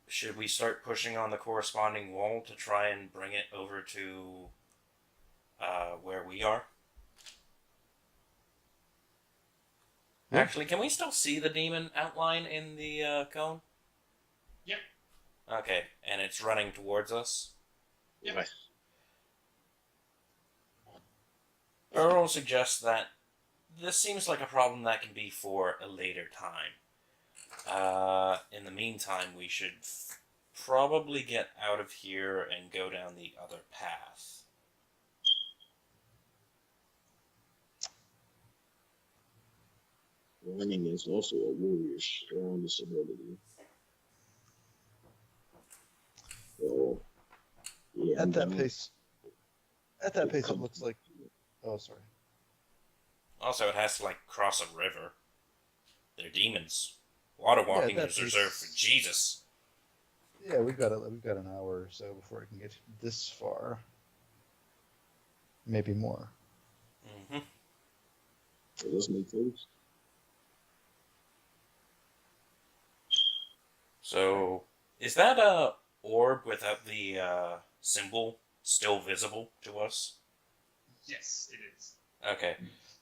[SPEAKER 2] should we start pushing on the corresponding wall to try and bring it over to where we are?
[SPEAKER 3] Yeah.
[SPEAKER 2] Actually, can we still see the demon outline in the cone?
[SPEAKER 1] Yep.
[SPEAKER 2] Okay, and it's running towards us?
[SPEAKER 1] Yep.
[SPEAKER 2] Earl suggests that this seems like a problem that can be for a later time. In the meantime, we should probably get out of here and go down the other path.
[SPEAKER 5] Running is also a warrior's strongest ability. So, yeah.
[SPEAKER 3] At that pace, it looks like. Oh, sorry.
[SPEAKER 2] Also, it has to, cross a river. They're demons. Water walking is reserved for Jesus.
[SPEAKER 3] Yeah, we've got an hour or so before I can get this far. Maybe more.
[SPEAKER 2] Mm-hmm.
[SPEAKER 5] So let's make those.
[SPEAKER 2] So, is that a orb without the symbol still visible to us?
[SPEAKER 1] Yes, it is.
[SPEAKER 2] Okay.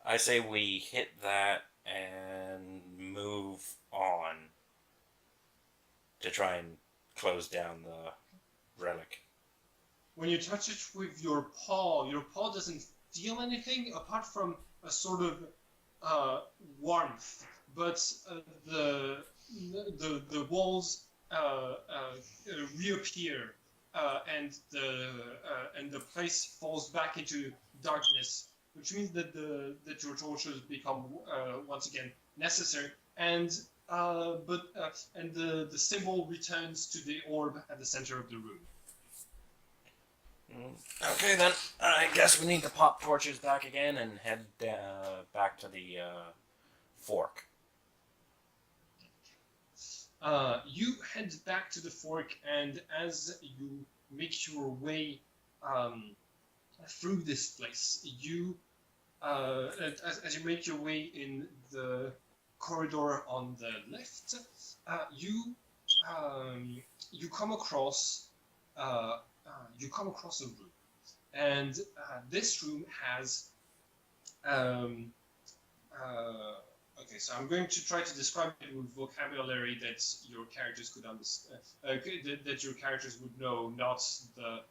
[SPEAKER 2] I say we hit that and move on to try and close down the relic.
[SPEAKER 1] When you touch it with your paw doesn't feel anything apart from a sort of warmth, but the walls reappear, and the place falls back into darkness, which means that your torches become once again necessary. And and the symbol returns to the orb at the center of the room.
[SPEAKER 2] Okay, then. I guess we need to pop torches back again and head back to the fork.
[SPEAKER 1] You head back to the fork, and as you make your way through this place, as you make your way in the corridor on the left, you come across a room, and this room has okay, so I'm going to try to describe it with vocabulary that your characters could understand, that your characters would know, not the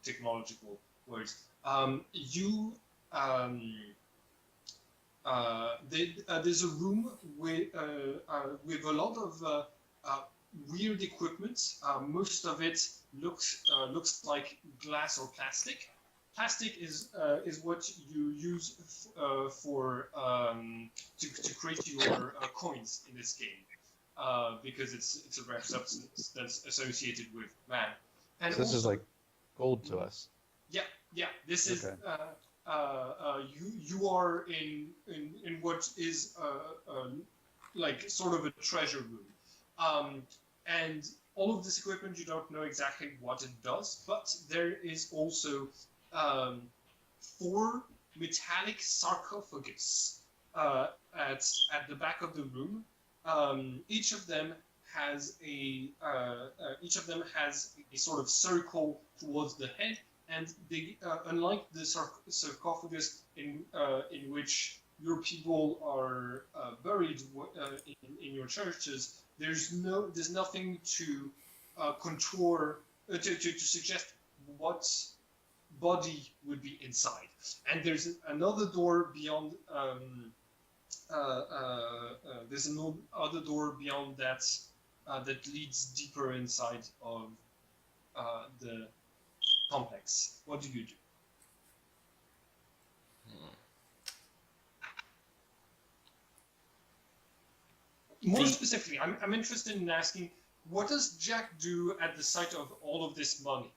[SPEAKER 1] technological words. There's a room with a lot of weird equipment. Most of it looks like glass or plastic. Plastic is what you use for to create your coins in this game, because it's a rare substance that's associated with man. And
[SPEAKER 3] So this is like gold to us.
[SPEAKER 1] Yeah. This is
[SPEAKER 3] Okay.
[SPEAKER 1] you are in what is like sort of a treasure room, and all of this equipment you don't know exactly what it does, but there is also 4 metallic sarcophagus at the back of the room. Each of them has a sort of circle towards the head, and they unlike the sarcophagus in which your people are buried in your churches. There's nothing to contour to suggest what body would be inside, and there's another door beyond. There's another door beyond that that leads deeper inside of the complex. What do you do? More specifically, I'm interested in asking, what does Jack do at the sight of all of this money?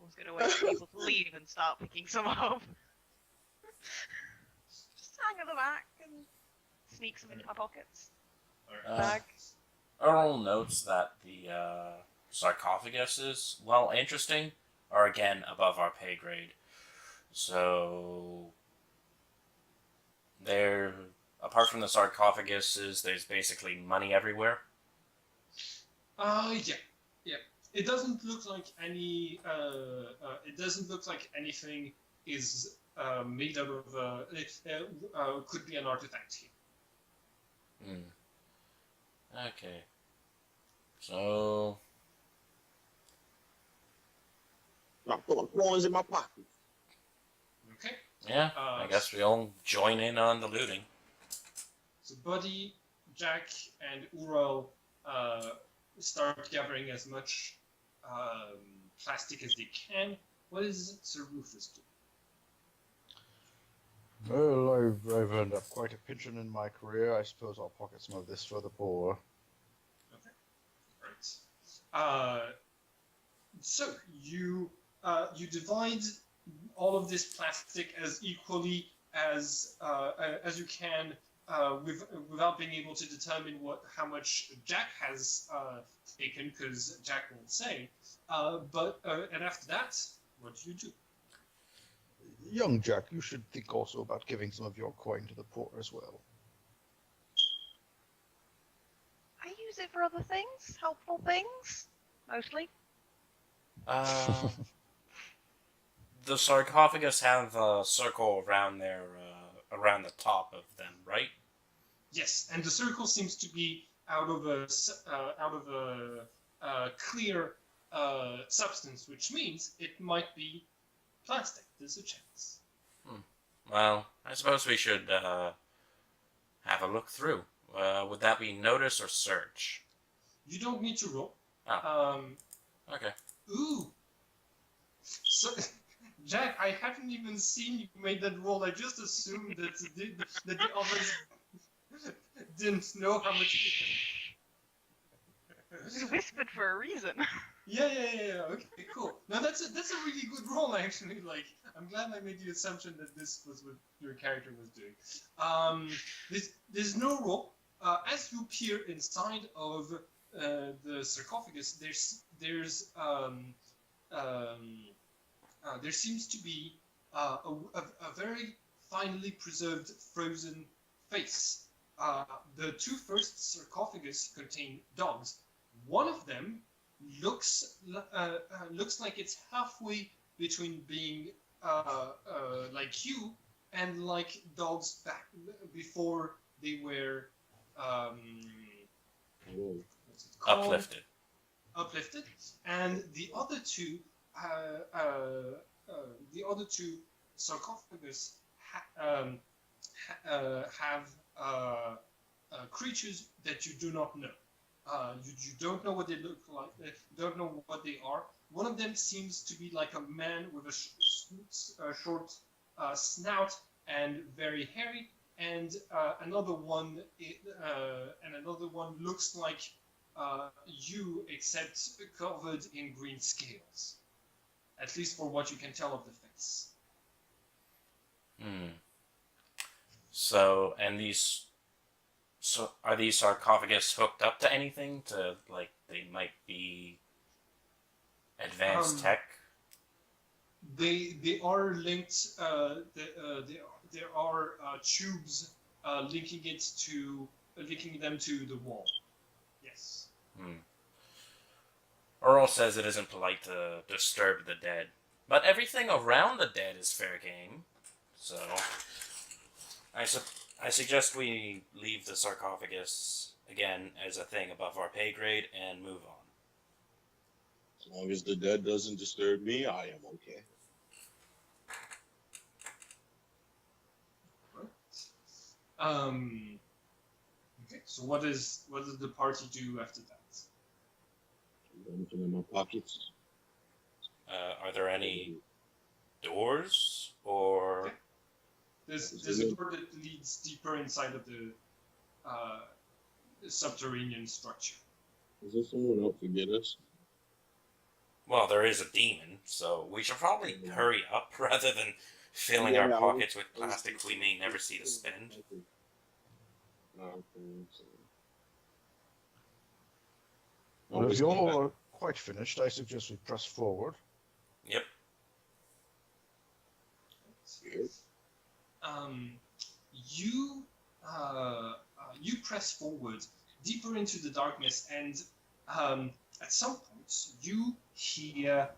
[SPEAKER 4] I was going to wait for people to leave and start picking some up. Just hang at the back and sneak some into my pockets. Bag.
[SPEAKER 2] Earl notes that the sarcophaguses, while interesting, are again above our pay grade. So apart from the sarcophaguses, there's basically money everywhere.
[SPEAKER 1] Yeah. It doesn't look like any. It doesn't look like anything is made out of. Could be an artifact here.
[SPEAKER 2] Okay. So
[SPEAKER 5] I put my coins in my pocket.
[SPEAKER 1] Okay.
[SPEAKER 2] yeah, I guess we all join in on the looting.
[SPEAKER 1] So Buddy, Jack, and Ural start gathering as much plastic as they can. What does Sir Rufus do?
[SPEAKER 3] Well, I've earned up quite a pension in my career. I suppose I'll pocket some of this for the poor.
[SPEAKER 1] Okay. Right. So you divide all of this plastic as equally as you can, without being able to determine how much Jack has taken, because Jack won't say. And after that, what do you do?
[SPEAKER 3] Young Jack, you should think also about giving some of your coin to the poor as well.
[SPEAKER 4] I use it for other things, helpful things, mostly.
[SPEAKER 2] The sarcophagus have a circle around around the top of them, right?
[SPEAKER 1] Yes, and the circle seems to be out of a clear substance, which means it might be plastic. There's a chance.
[SPEAKER 2] Well, I suppose we should have a look through. Would that be notice or search?
[SPEAKER 1] You don't need to roll.
[SPEAKER 2] Oh. Okay.
[SPEAKER 1] Ooh. So Jack, I haven't even seen you make that roll. I just assumed that the others didn't know how much.
[SPEAKER 4] It's whispered for a reason.
[SPEAKER 1] Yeah. Okay, cool. Now that's a really good roll, actually. Like, I'm glad I made the assumption that this was what your character was doing. There's no roll. As you peer inside of the sarcophagus, there seems to be a very finely preserved frozen face. The two first sarcophagus contain dogs. One of them looks like it's halfway between being like you and like dogs back before they were what's it called? Uplifted, and the other two sarcophagus have creatures that you do not know. You don't know what they look like. You don't know what they are. One of them seems to be like a man with a short snout and very hairy, and another one looks like you, except covered in green scales. At least for what you can tell of the face.
[SPEAKER 2] So are these sarcophagus hooked up to anything? To, like, they might be advanced tech?
[SPEAKER 1] They are linked. There are tubes linking them to the wall. Yes.
[SPEAKER 2] Earl says it isn't polite to disturb the dead, but everything around the dead is fair game. So I suggest we leave the sarcophagus again as a thing above our pay grade and move on.
[SPEAKER 5] As long as the dead doesn't disturb me, I am okay.
[SPEAKER 1] Okay. So what does the party do after that?
[SPEAKER 5] Anything in my pockets?
[SPEAKER 2] Are there any doors or?
[SPEAKER 1] Okay. There's a door that leads deeper inside of the subterranean structure.
[SPEAKER 5] Is there someone out to get us?
[SPEAKER 2] Well, there is a demon, so we should probably hurry up rather than filling our pockets with plastic we may never see to spend.
[SPEAKER 3] Well, if you're all quite finished, I suggest we press forward.
[SPEAKER 2] Yep.
[SPEAKER 1] You press forward deeper into the darkness, and at some point you hear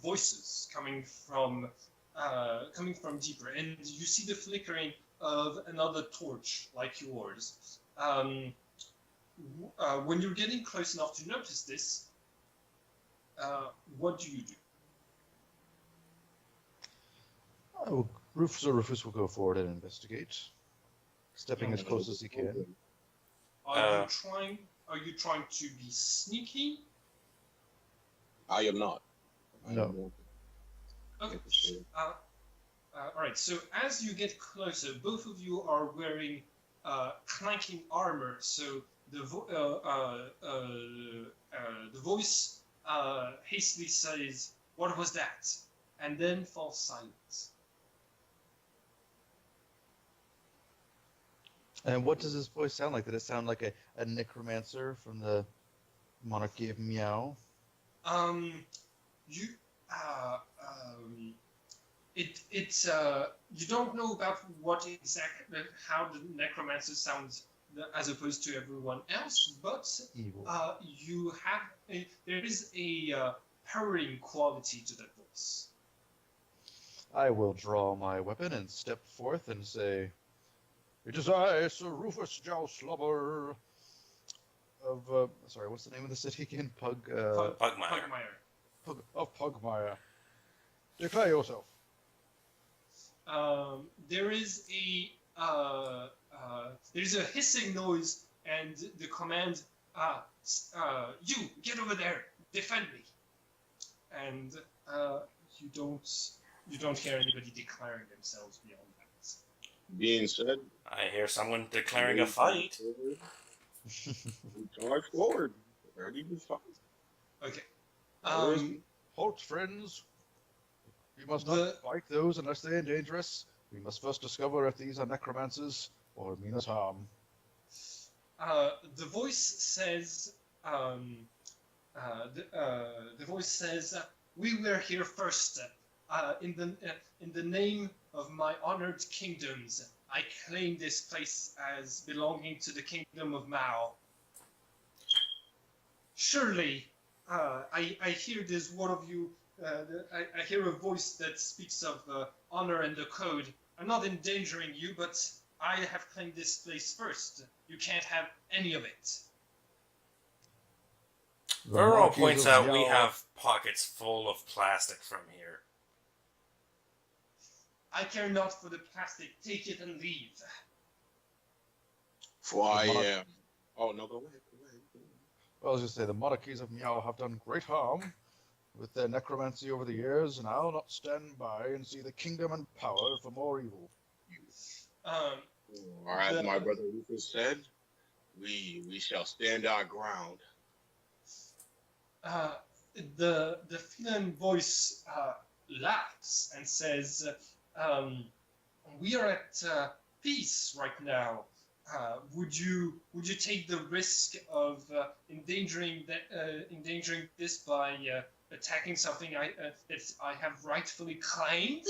[SPEAKER 1] voices coming from deeper, and you see the flickering of another torch like yours. When you're getting close enough to notice this, what do you do?
[SPEAKER 3] Rufus will go forward and investigate, stepping as close as he can.
[SPEAKER 1] Are you trying to be sneaky?
[SPEAKER 5] I am not.
[SPEAKER 3] No.
[SPEAKER 1] Okay. All right. So as you get closer, both of you are wearing clanking armor. So the voice hastily says, "What was that?" and then falls silent.
[SPEAKER 3] And what does his voice sound like? Did it sound like a necromancer from the monarchy of Meow?
[SPEAKER 1] You don't know about what exactly how the necromancer sounds as opposed to everyone else, but you have there is a purring quality to that voice.
[SPEAKER 3] I will draw my weapon and step forth and say, "It is I, Sir Rufus Jouslubber of sorry, what's the name of the city again?
[SPEAKER 2] Pugmire.
[SPEAKER 3] Pugmire. Declare yourself."
[SPEAKER 1] There is a hissing noise and the command, "You get over there, defend me." And you don't hear anybody declaring themselves beyond that.
[SPEAKER 5] Being said,
[SPEAKER 2] I hear someone declaring a fight.
[SPEAKER 5] we charge forward. Ready to fight.
[SPEAKER 1] Okay.
[SPEAKER 5] Where's
[SPEAKER 3] Halt, friends. We must
[SPEAKER 1] The-
[SPEAKER 3] not fight those unless they endanger us. We must first discover if these are necromancers or mean us harm.
[SPEAKER 1] The voice says, the voice says, we were here first. In the name of my honored kingdoms, I claim this place as belonging to the kingdom of Mao. Surely, I hear there's one of you. I hear a voice that speaks of honor and the code. I'm not endangering you, but I have claimed this place first. You can't have any of it.
[SPEAKER 2] Earl points out we have pockets full of plastic from here.
[SPEAKER 1] I care not for the plastic. Take it and leave.
[SPEAKER 5] For I am. Oh no, go ahead.
[SPEAKER 3] Well, I was going to say, the monarchies of Miao have done great harm with their necromancy over the years, and I'll not stand by and see the kingdom and power for more evil.
[SPEAKER 5] As my brother Rufus said, we shall stand our ground.
[SPEAKER 1] The feline voice laughs and says, "We are at peace right now. Would you take the risk of endangering this by attacking something that I have rightfully claimed?"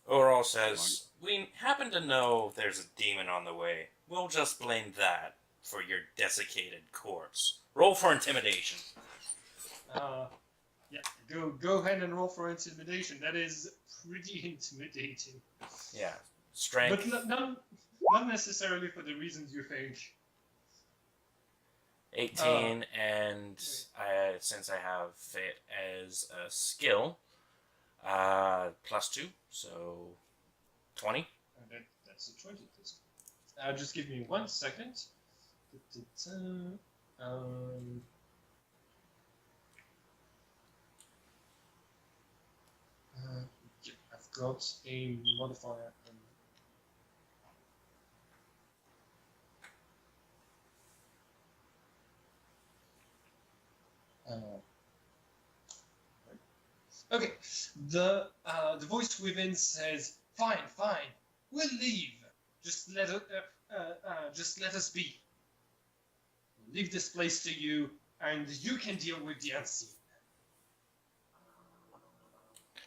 [SPEAKER 2] Oral says, we happen to know there's a demon on the way. We'll just blame that for your desiccated corpse. Roll for intimidation.
[SPEAKER 1] Yeah, go ahead and roll for intimidation. That is pretty intimidating.
[SPEAKER 2] Yeah, strength.
[SPEAKER 1] But not necessarily for the reasons you think.
[SPEAKER 2] 18, and since I have it as a skill, +2, so 20.
[SPEAKER 1] That's a 20. Just give me 1 second. Yeah, I've got a modifier. Okay, the voice within says, "Fine, we'll leave. Just let us be. We'll leave this place to you, and you can deal with the unseen."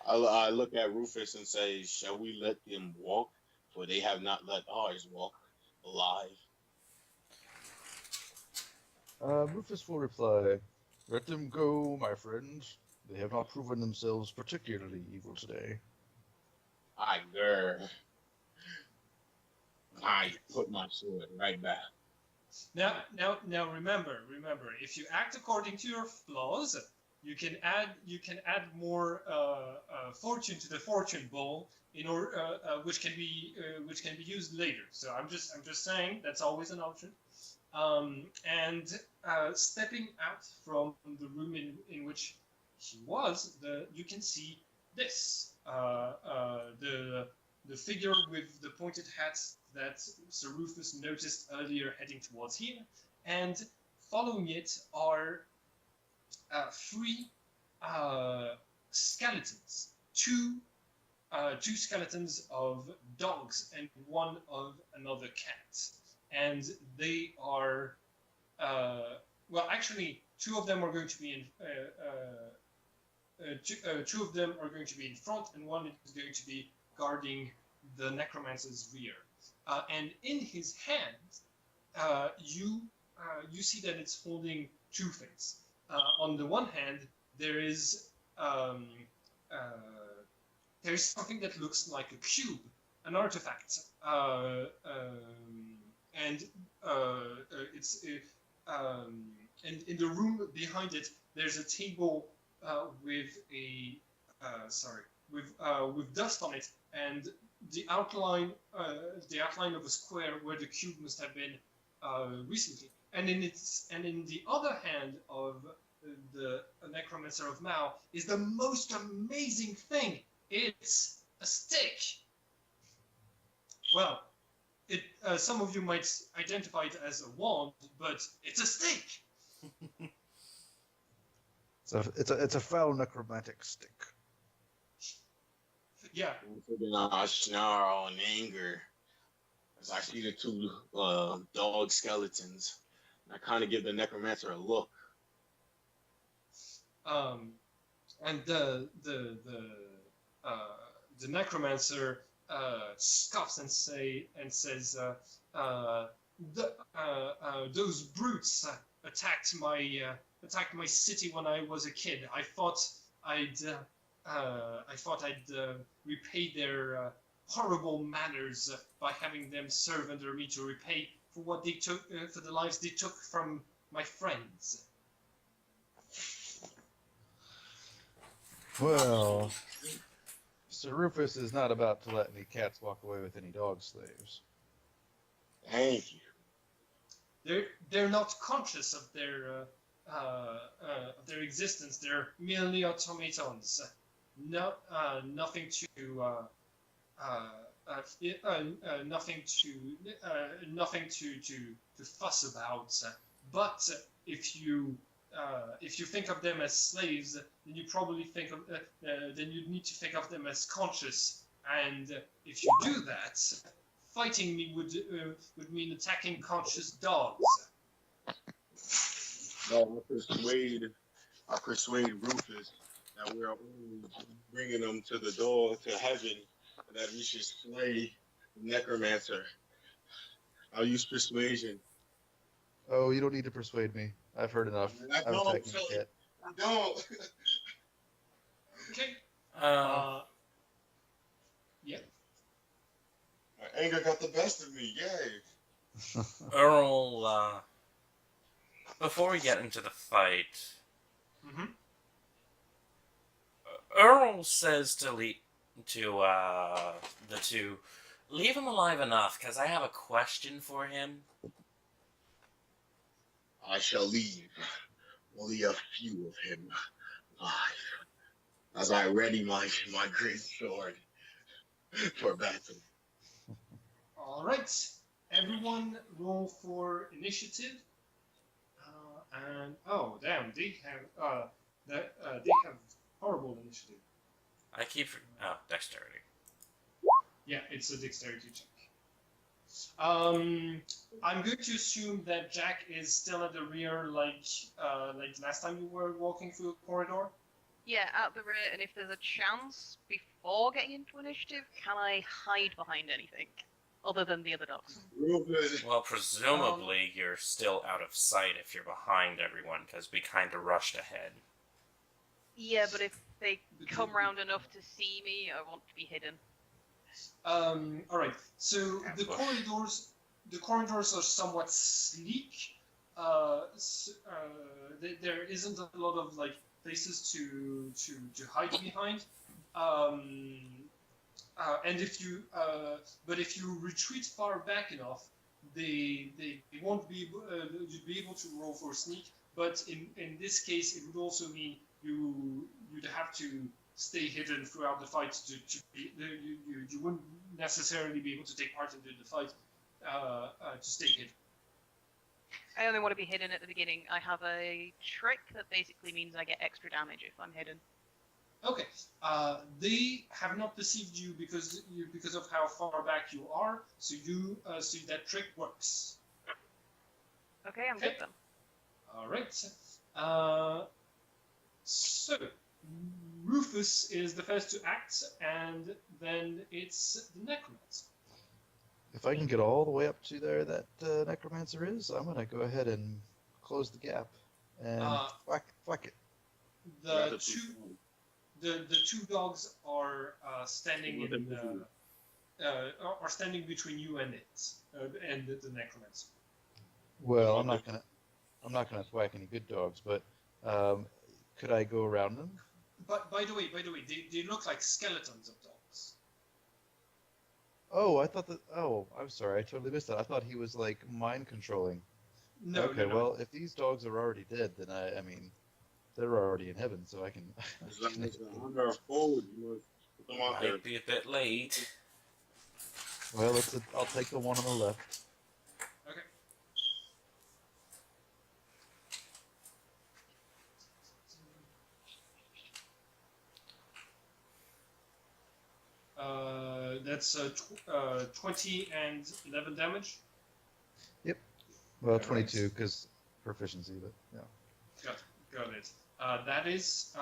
[SPEAKER 5] I look at Rufus and say, shall we let them walk? For they have not let ours walk alive.
[SPEAKER 3] Rufus will reply, "Let them go, my friend. They have not proven themselves particularly evil today."
[SPEAKER 5] I put my sword right back.
[SPEAKER 1] Now, remember, if you act according to your flaws, you can add more fortune to the fortune bowl in order, which can be used later. So I'm just saying that's always an option. And stepping out from the room in which he was, you can see this the figure with the pointed hat that Sir Rufus noticed earlier heading towards here, and following it are 3 skeletons, two skeletons of dogs and 1 of another cat, and they are well, actually, 2 of them are going to be in 2 of them are going to be in front, and 1 is going to be guarding the necromancer's rear. And in his hand, you see that it's holding 2 things. On the one hand, there is something that looks like a cube, an artifact, and in the room behind it, there's a table with dust on it, and the outline of a square where the cube must have been recently. And in the other hand of the necromancer of Mao is the most amazing thing. It's a stick. Well, some of you might identify it as a wand, but it's a stick.
[SPEAKER 3] It's a foul necromantic stick.
[SPEAKER 1] Yeah.
[SPEAKER 5] I snarl in anger as I see the two dog skeletons. I kind of give the necromancer a look.
[SPEAKER 1] And the necromancer scoffs and says, "Those brutes attacked my city when I was a kid. I thought I'd repay their horrible manners by having them serve under me to repay for what they took for the lives they took from my friends."
[SPEAKER 3] Well, Sir Rufus is not about to let any cats walk away with any dog slaves.
[SPEAKER 5] Thank you.
[SPEAKER 1] They're not conscious of their existence. They're merely automatons. No, nothing to fuss about. But if you think of them as slaves, then you probably then you need to think of them as conscious. And if you do that, fighting me would mean attacking conscious dogs.
[SPEAKER 5] No, I persuade Rufus that we're only bringing them to the door to heaven, and that we should slay the necromancer. I'll use persuasion.
[SPEAKER 3] Oh, you don't need to persuade me. I've heard enough. I'm attacking the cat.
[SPEAKER 5] I don't.
[SPEAKER 1] Okay. Yeah.
[SPEAKER 5] My anger got the best of me. Yay.
[SPEAKER 2] Earl, before we get into the fight,
[SPEAKER 1] Mm-hmm.
[SPEAKER 2] Earl says to the two, leave him alive enough, because I have a question for him.
[SPEAKER 5] I shall leave only a few of him alive as I ready my great sword for battle.
[SPEAKER 1] All right. Everyone, roll for initiative. And oh, damn, they have horrible initiative.
[SPEAKER 2] I keep... Oh, dexterity.
[SPEAKER 1] Yeah, it's a dexterity check. I'm going to assume that Jack is still at the rear, like last time you were walking through a corridor.
[SPEAKER 4] Yeah, at the rear, and if there's a chance before getting into initiative, can I hide behind anything other than the other dogs?
[SPEAKER 2] Well, presumably you're still out of sight if you're behind everyone, because we kind of rushed ahead.
[SPEAKER 4] Yeah, but if they come round enough to see me, I want to be hidden.
[SPEAKER 1] All right. So the corridors are somewhat sleek. There isn't a lot of places to hide behind. And if you retreat far back enough, they won't be you'd be able to roll for sneak. But in this case, it would also mean you'd have to stay hidden throughout the fight you wouldn't necessarily be able to take part in the fight to stay hidden.
[SPEAKER 4] I only want to be hidden at the beginning. I have a trick that basically means I get extra damage if I'm hidden.
[SPEAKER 1] Okay. They have not perceived you because of how far back you are, so that trick works.
[SPEAKER 4] Okay, I'm good then.
[SPEAKER 1] All right. So Rufus is the first to act, and then it's the necromancer.
[SPEAKER 3] If I can get all the way up to there that necromancer is, I'm going to go ahead and close the gap and whack it.
[SPEAKER 1] The two dogs are standing standing between you and it and the necromancer.
[SPEAKER 3] Well, I'm not gonna thwack any good dogs, but could I go around them?
[SPEAKER 1] But by the way, they look like skeletons of dogs.
[SPEAKER 3] Oh, I thought that. Oh, I'm sorry, I totally missed that. I thought he was like mind controlling.
[SPEAKER 1] No.
[SPEAKER 3] Okay, well, if these dogs are already dead, then I mean, they're already in heaven, so I can.
[SPEAKER 5] As long as they're on our forward, you must put them out there.
[SPEAKER 2] Might be a bit late.
[SPEAKER 3] Well, I'll take the one on the left.
[SPEAKER 1] Okay. That's 20 and 11 damage.
[SPEAKER 3] Well,
[SPEAKER 1] Alright.
[SPEAKER 3] 22 because proficiency, but yeah.
[SPEAKER 1] Got it. That is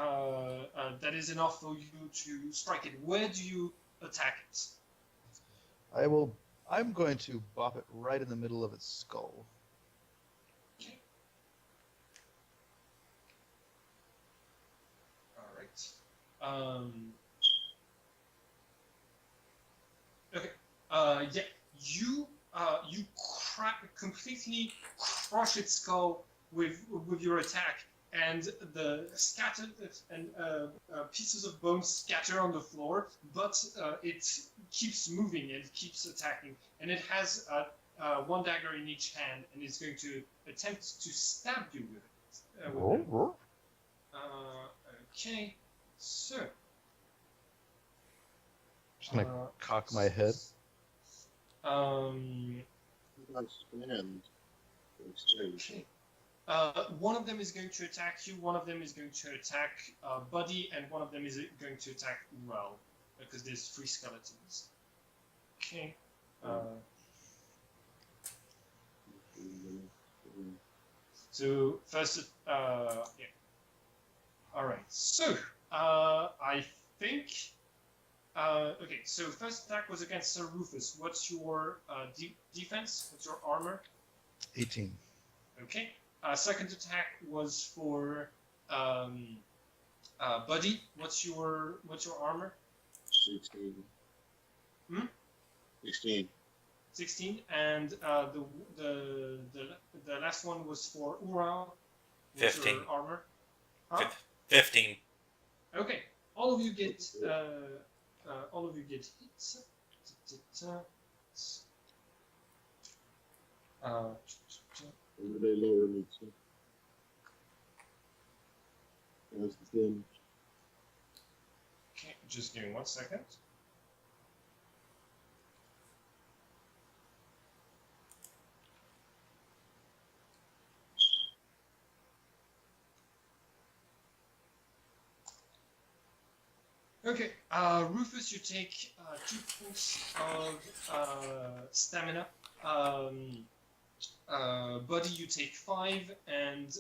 [SPEAKER 1] enough for you to strike it. Where do you attack it?
[SPEAKER 3] I'm going to bop it right in the middle of its skull.
[SPEAKER 1] Okay. All right. Okay. Yeah. You completely crush its skull with your attack, and the scattered and pieces of bone scatter on the floor. But it keeps moving and keeps attacking, and it has one dagger in each hand, and is going to attempt to stab you with it. With it. Okay. So.
[SPEAKER 3] Just gonna cock my head.
[SPEAKER 5] Expand.
[SPEAKER 1] Okay. One of them is going to attack you, one of them is going to attack Buddy, and one of them is going to attack Ural, because there's 3 skeletons. Okay. So, first, yeah. Alright, so, I think... okay, so first attack was against Sir Rufus. What's your defense? What's your armor?
[SPEAKER 3] 18.
[SPEAKER 1] Okay. Second attack was for Buddy. What's your armor?
[SPEAKER 5] 16. 16.
[SPEAKER 1] 16. And the last one was for Ural. What's
[SPEAKER 2] 15.
[SPEAKER 1] your armor? Huh?
[SPEAKER 2] 15.
[SPEAKER 1] Okay. All of you get hits.
[SPEAKER 5] And they lower me too. That's the thing.
[SPEAKER 1] Okay, just give me 1 second. Okay, Rufus, you take 2 points of stamina. Buddy, you take 5, and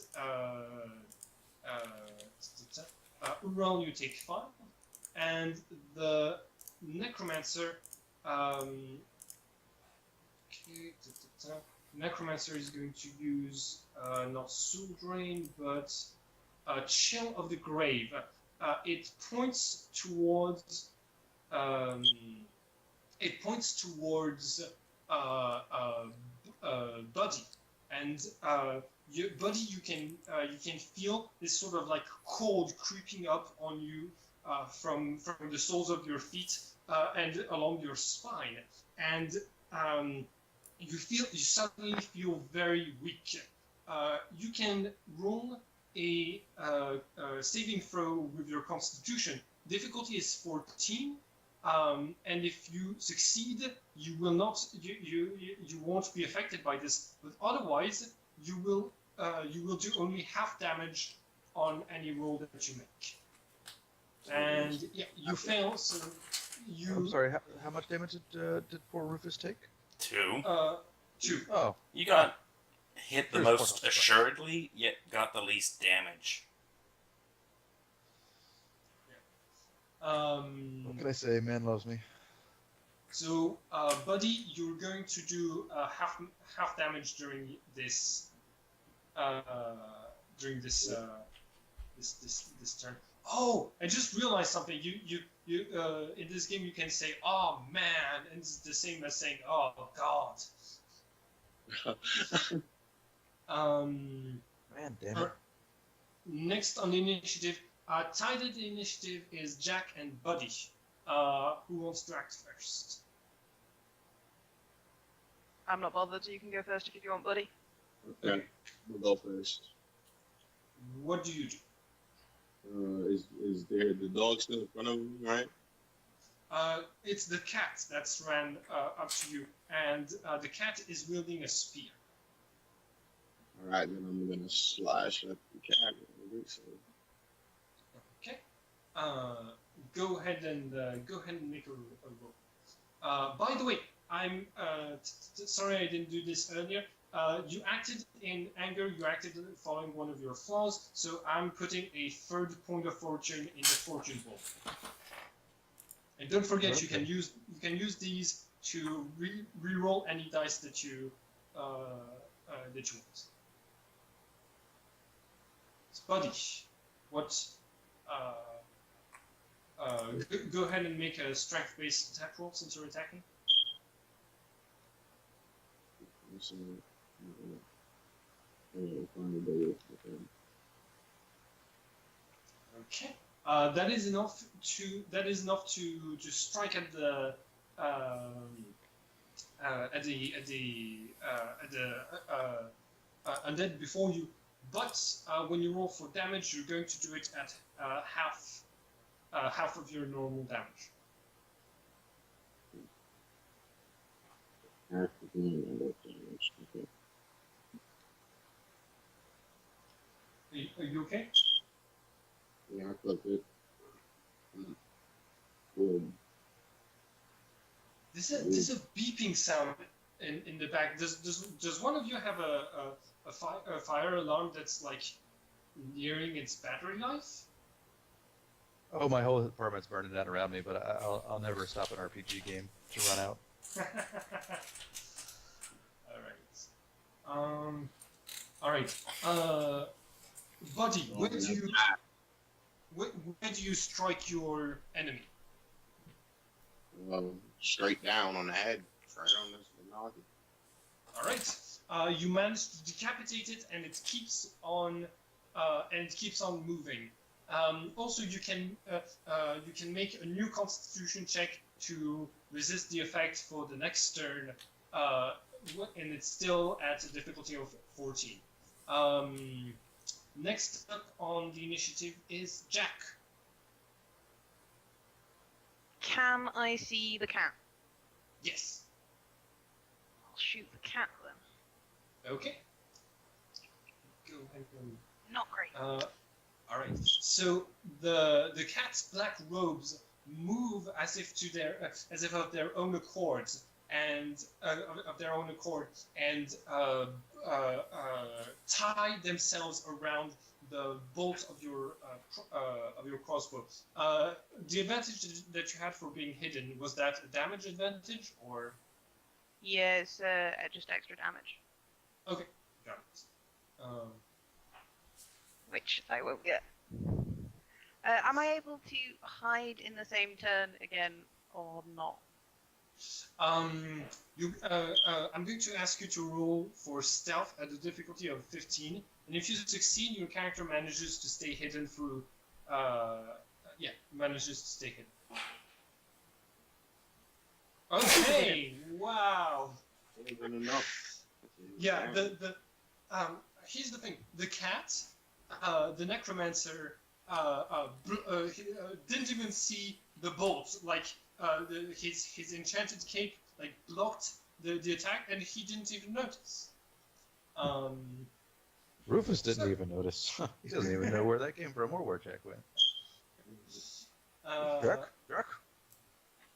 [SPEAKER 1] Ural, you take 5, and the Necromancer. Necromancer is going to use not Soul Drain, but Chill of the Grave. It points towards. Buddy, and Buddy, you can feel this sort of like cold creeping up on you from the soles of your feet and along your spine, and you suddenly feel very weak. You can roll a saving throw with your Constitution. Difficulty is 14. And if you succeed, you will not. You won't be affected by this. But otherwise, you will do only half damage on any roll that you make. And yeah, you fail. So you.
[SPEAKER 3] I'm sorry. How much damage did poor Rufus take?
[SPEAKER 2] 2.
[SPEAKER 1] 2.
[SPEAKER 3] Oh,
[SPEAKER 2] You got hit the
[SPEAKER 3] First
[SPEAKER 2] most
[SPEAKER 3] one.
[SPEAKER 2] assuredly, yet got the least damage.
[SPEAKER 3] what can I say? Man loves me.
[SPEAKER 1] So, Buddy, you're going to do half damage during this this turn. Oh, I just realized something. You in this game you can say "Oh man," and it's the same as saying "Oh God."
[SPEAKER 3] Man, damn it.
[SPEAKER 1] Next on the initiative, tied the initiative is Jack and Buddy. Who wants to act first?
[SPEAKER 4] I'm not bothered, so you can go first if you want, buddy.
[SPEAKER 5] Okay, we'll go first.
[SPEAKER 1] What do you do?
[SPEAKER 5] Is there the dog still in front of me, right?
[SPEAKER 1] It's the cat that's ran up to you, and the cat is wielding a spear.
[SPEAKER 5] All right, then I'm gonna slash at the cat. So,
[SPEAKER 1] Okay. Uh, go ahead and make a roll. By the way, I'm sorry I didn't do this earlier. You acted in anger. You acted following one of your flaws. So I'm putting a third point of fortune in the fortune bowl. And don't forget,
[SPEAKER 3] Okay.
[SPEAKER 1] you can use these to re-roll any dice that you want. So, buddy, what? Go ahead and make a strength-based attack roll since you're attacking.
[SPEAKER 5] so, find the dog. Okay.
[SPEAKER 1] Okay. That is enough to strike at the undead before you. But when you roll for damage, you're going to do it at half of your normal damage.
[SPEAKER 5] Half the game and what damage. Okay.
[SPEAKER 1] Are you okay?
[SPEAKER 5] Yeah, I felt it. Boom.
[SPEAKER 1] There's a beeping sound in the back. Does one of you have a fire alarm that's like nearing its battery life?
[SPEAKER 3] Oh, my whole apartment's burning down around me, but I'll never stop an RPG game to run out.
[SPEAKER 1] All right. All right. Buddy, where do you strike your enemy?
[SPEAKER 5] Straight down on the head, right on the noggin.
[SPEAKER 1] All right. You manage to decapitate it, and it keeps on moving. Also, you can make a new Constitution check to resist the effect for the next turn, and it's still at a difficulty of 14. Next up on the initiative is Jack.
[SPEAKER 4] Can I see the cat?
[SPEAKER 1] Yes.
[SPEAKER 4] I'll shoot the cat then.
[SPEAKER 1] Okay. Go ahead and
[SPEAKER 4] Not great.
[SPEAKER 1] all right. So the cat's black robes move as if of their own accord, and tie themselves around the bolt of your crossbow. The advantage that you had for being hidden, was that a damage advantage or?
[SPEAKER 4] Yeah, it's just extra damage,
[SPEAKER 1] Okay, got it.
[SPEAKER 4] which I won't get. Am I able to hide in the same turn again or not?
[SPEAKER 1] I'm going to ask you to roll for stealth at a difficulty of 15, and if you succeed, your character manages to stay hidden through. Manages to stay hidden. Okay, wow.
[SPEAKER 5] Wasn't enough.
[SPEAKER 1] Yeah, here's the thing: the cat, the necromancer, didn't even see the bolt. Like his enchanted cape like blocked the attack, and he didn't even notice.
[SPEAKER 3] Rufus didn't even notice. He doesn't even know where that came from or where Jack went. Jack?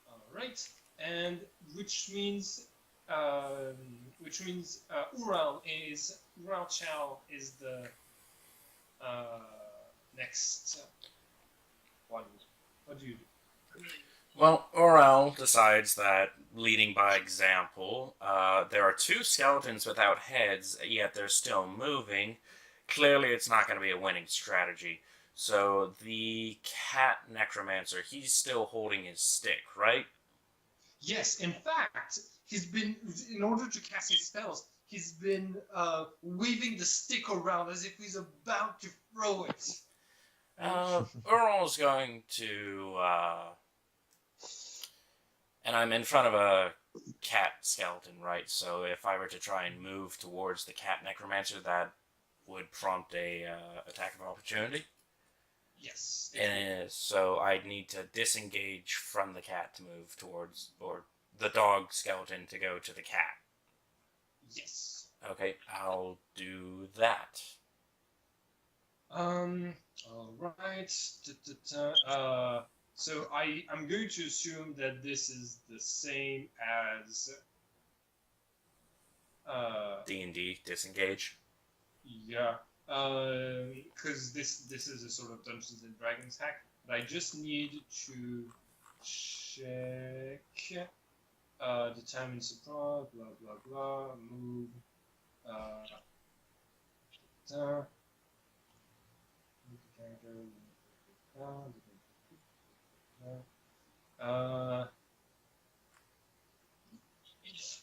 [SPEAKER 1] All right, and which means Ural Chow is the next one. What do you do?
[SPEAKER 2] Well, Orel decides that, leading by example, there are two skeletons without heads, yet they're still moving. Clearly, it's not going to be a winning strategy. So the cat necromancer, he's still holding his stick, right?
[SPEAKER 1] Yes, in fact, he's been, in order to cast his spells, he's been waving the stick around as if he's about to throw it.
[SPEAKER 2] Orel's going to, and I'm in front of a cat skeleton, right? So if I were to try and move towards the cat necromancer, that would prompt a attack of opportunity.
[SPEAKER 1] Yes.
[SPEAKER 2] So I'd need to disengage from the cat to move towards, or the dog skeleton to go to the cat.
[SPEAKER 1] Yes.
[SPEAKER 2] Okay, I'll do that.
[SPEAKER 1] All right. So I'm going to assume that this is the same as
[SPEAKER 2] D&D, disengage.
[SPEAKER 1] yeah. Because this is a sort of Dungeons and Dragons hack, but I just need to check. Determine support, blah blah blah. Move.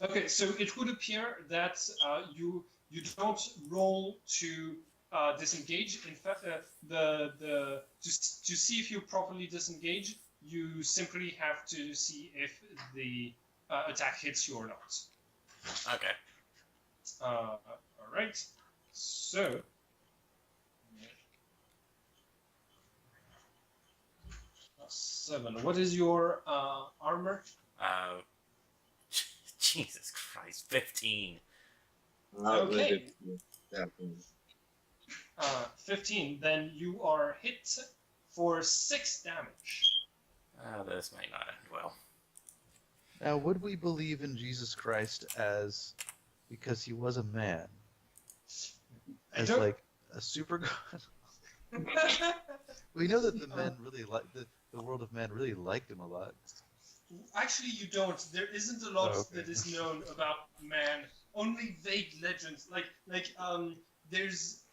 [SPEAKER 1] Okay, so it would appear that you don't roll to disengage. In fact, to see if you properly disengage, you simply have to see if the attack hits you or not.
[SPEAKER 2] Okay.
[SPEAKER 1] All right. So. +7. What is your armor?
[SPEAKER 2] Jesus Christ, 15.
[SPEAKER 1] Okay. 15. Then you are hit for 6 damage.
[SPEAKER 2] This might not end well.
[SPEAKER 3] Now, would we believe in Jesus Christ as because he was a man, as like a super god? We know that the men really the world of men really liked him a lot.
[SPEAKER 1] Actually, you don't. There isn't a lot that is known about man. Only vague legends. There's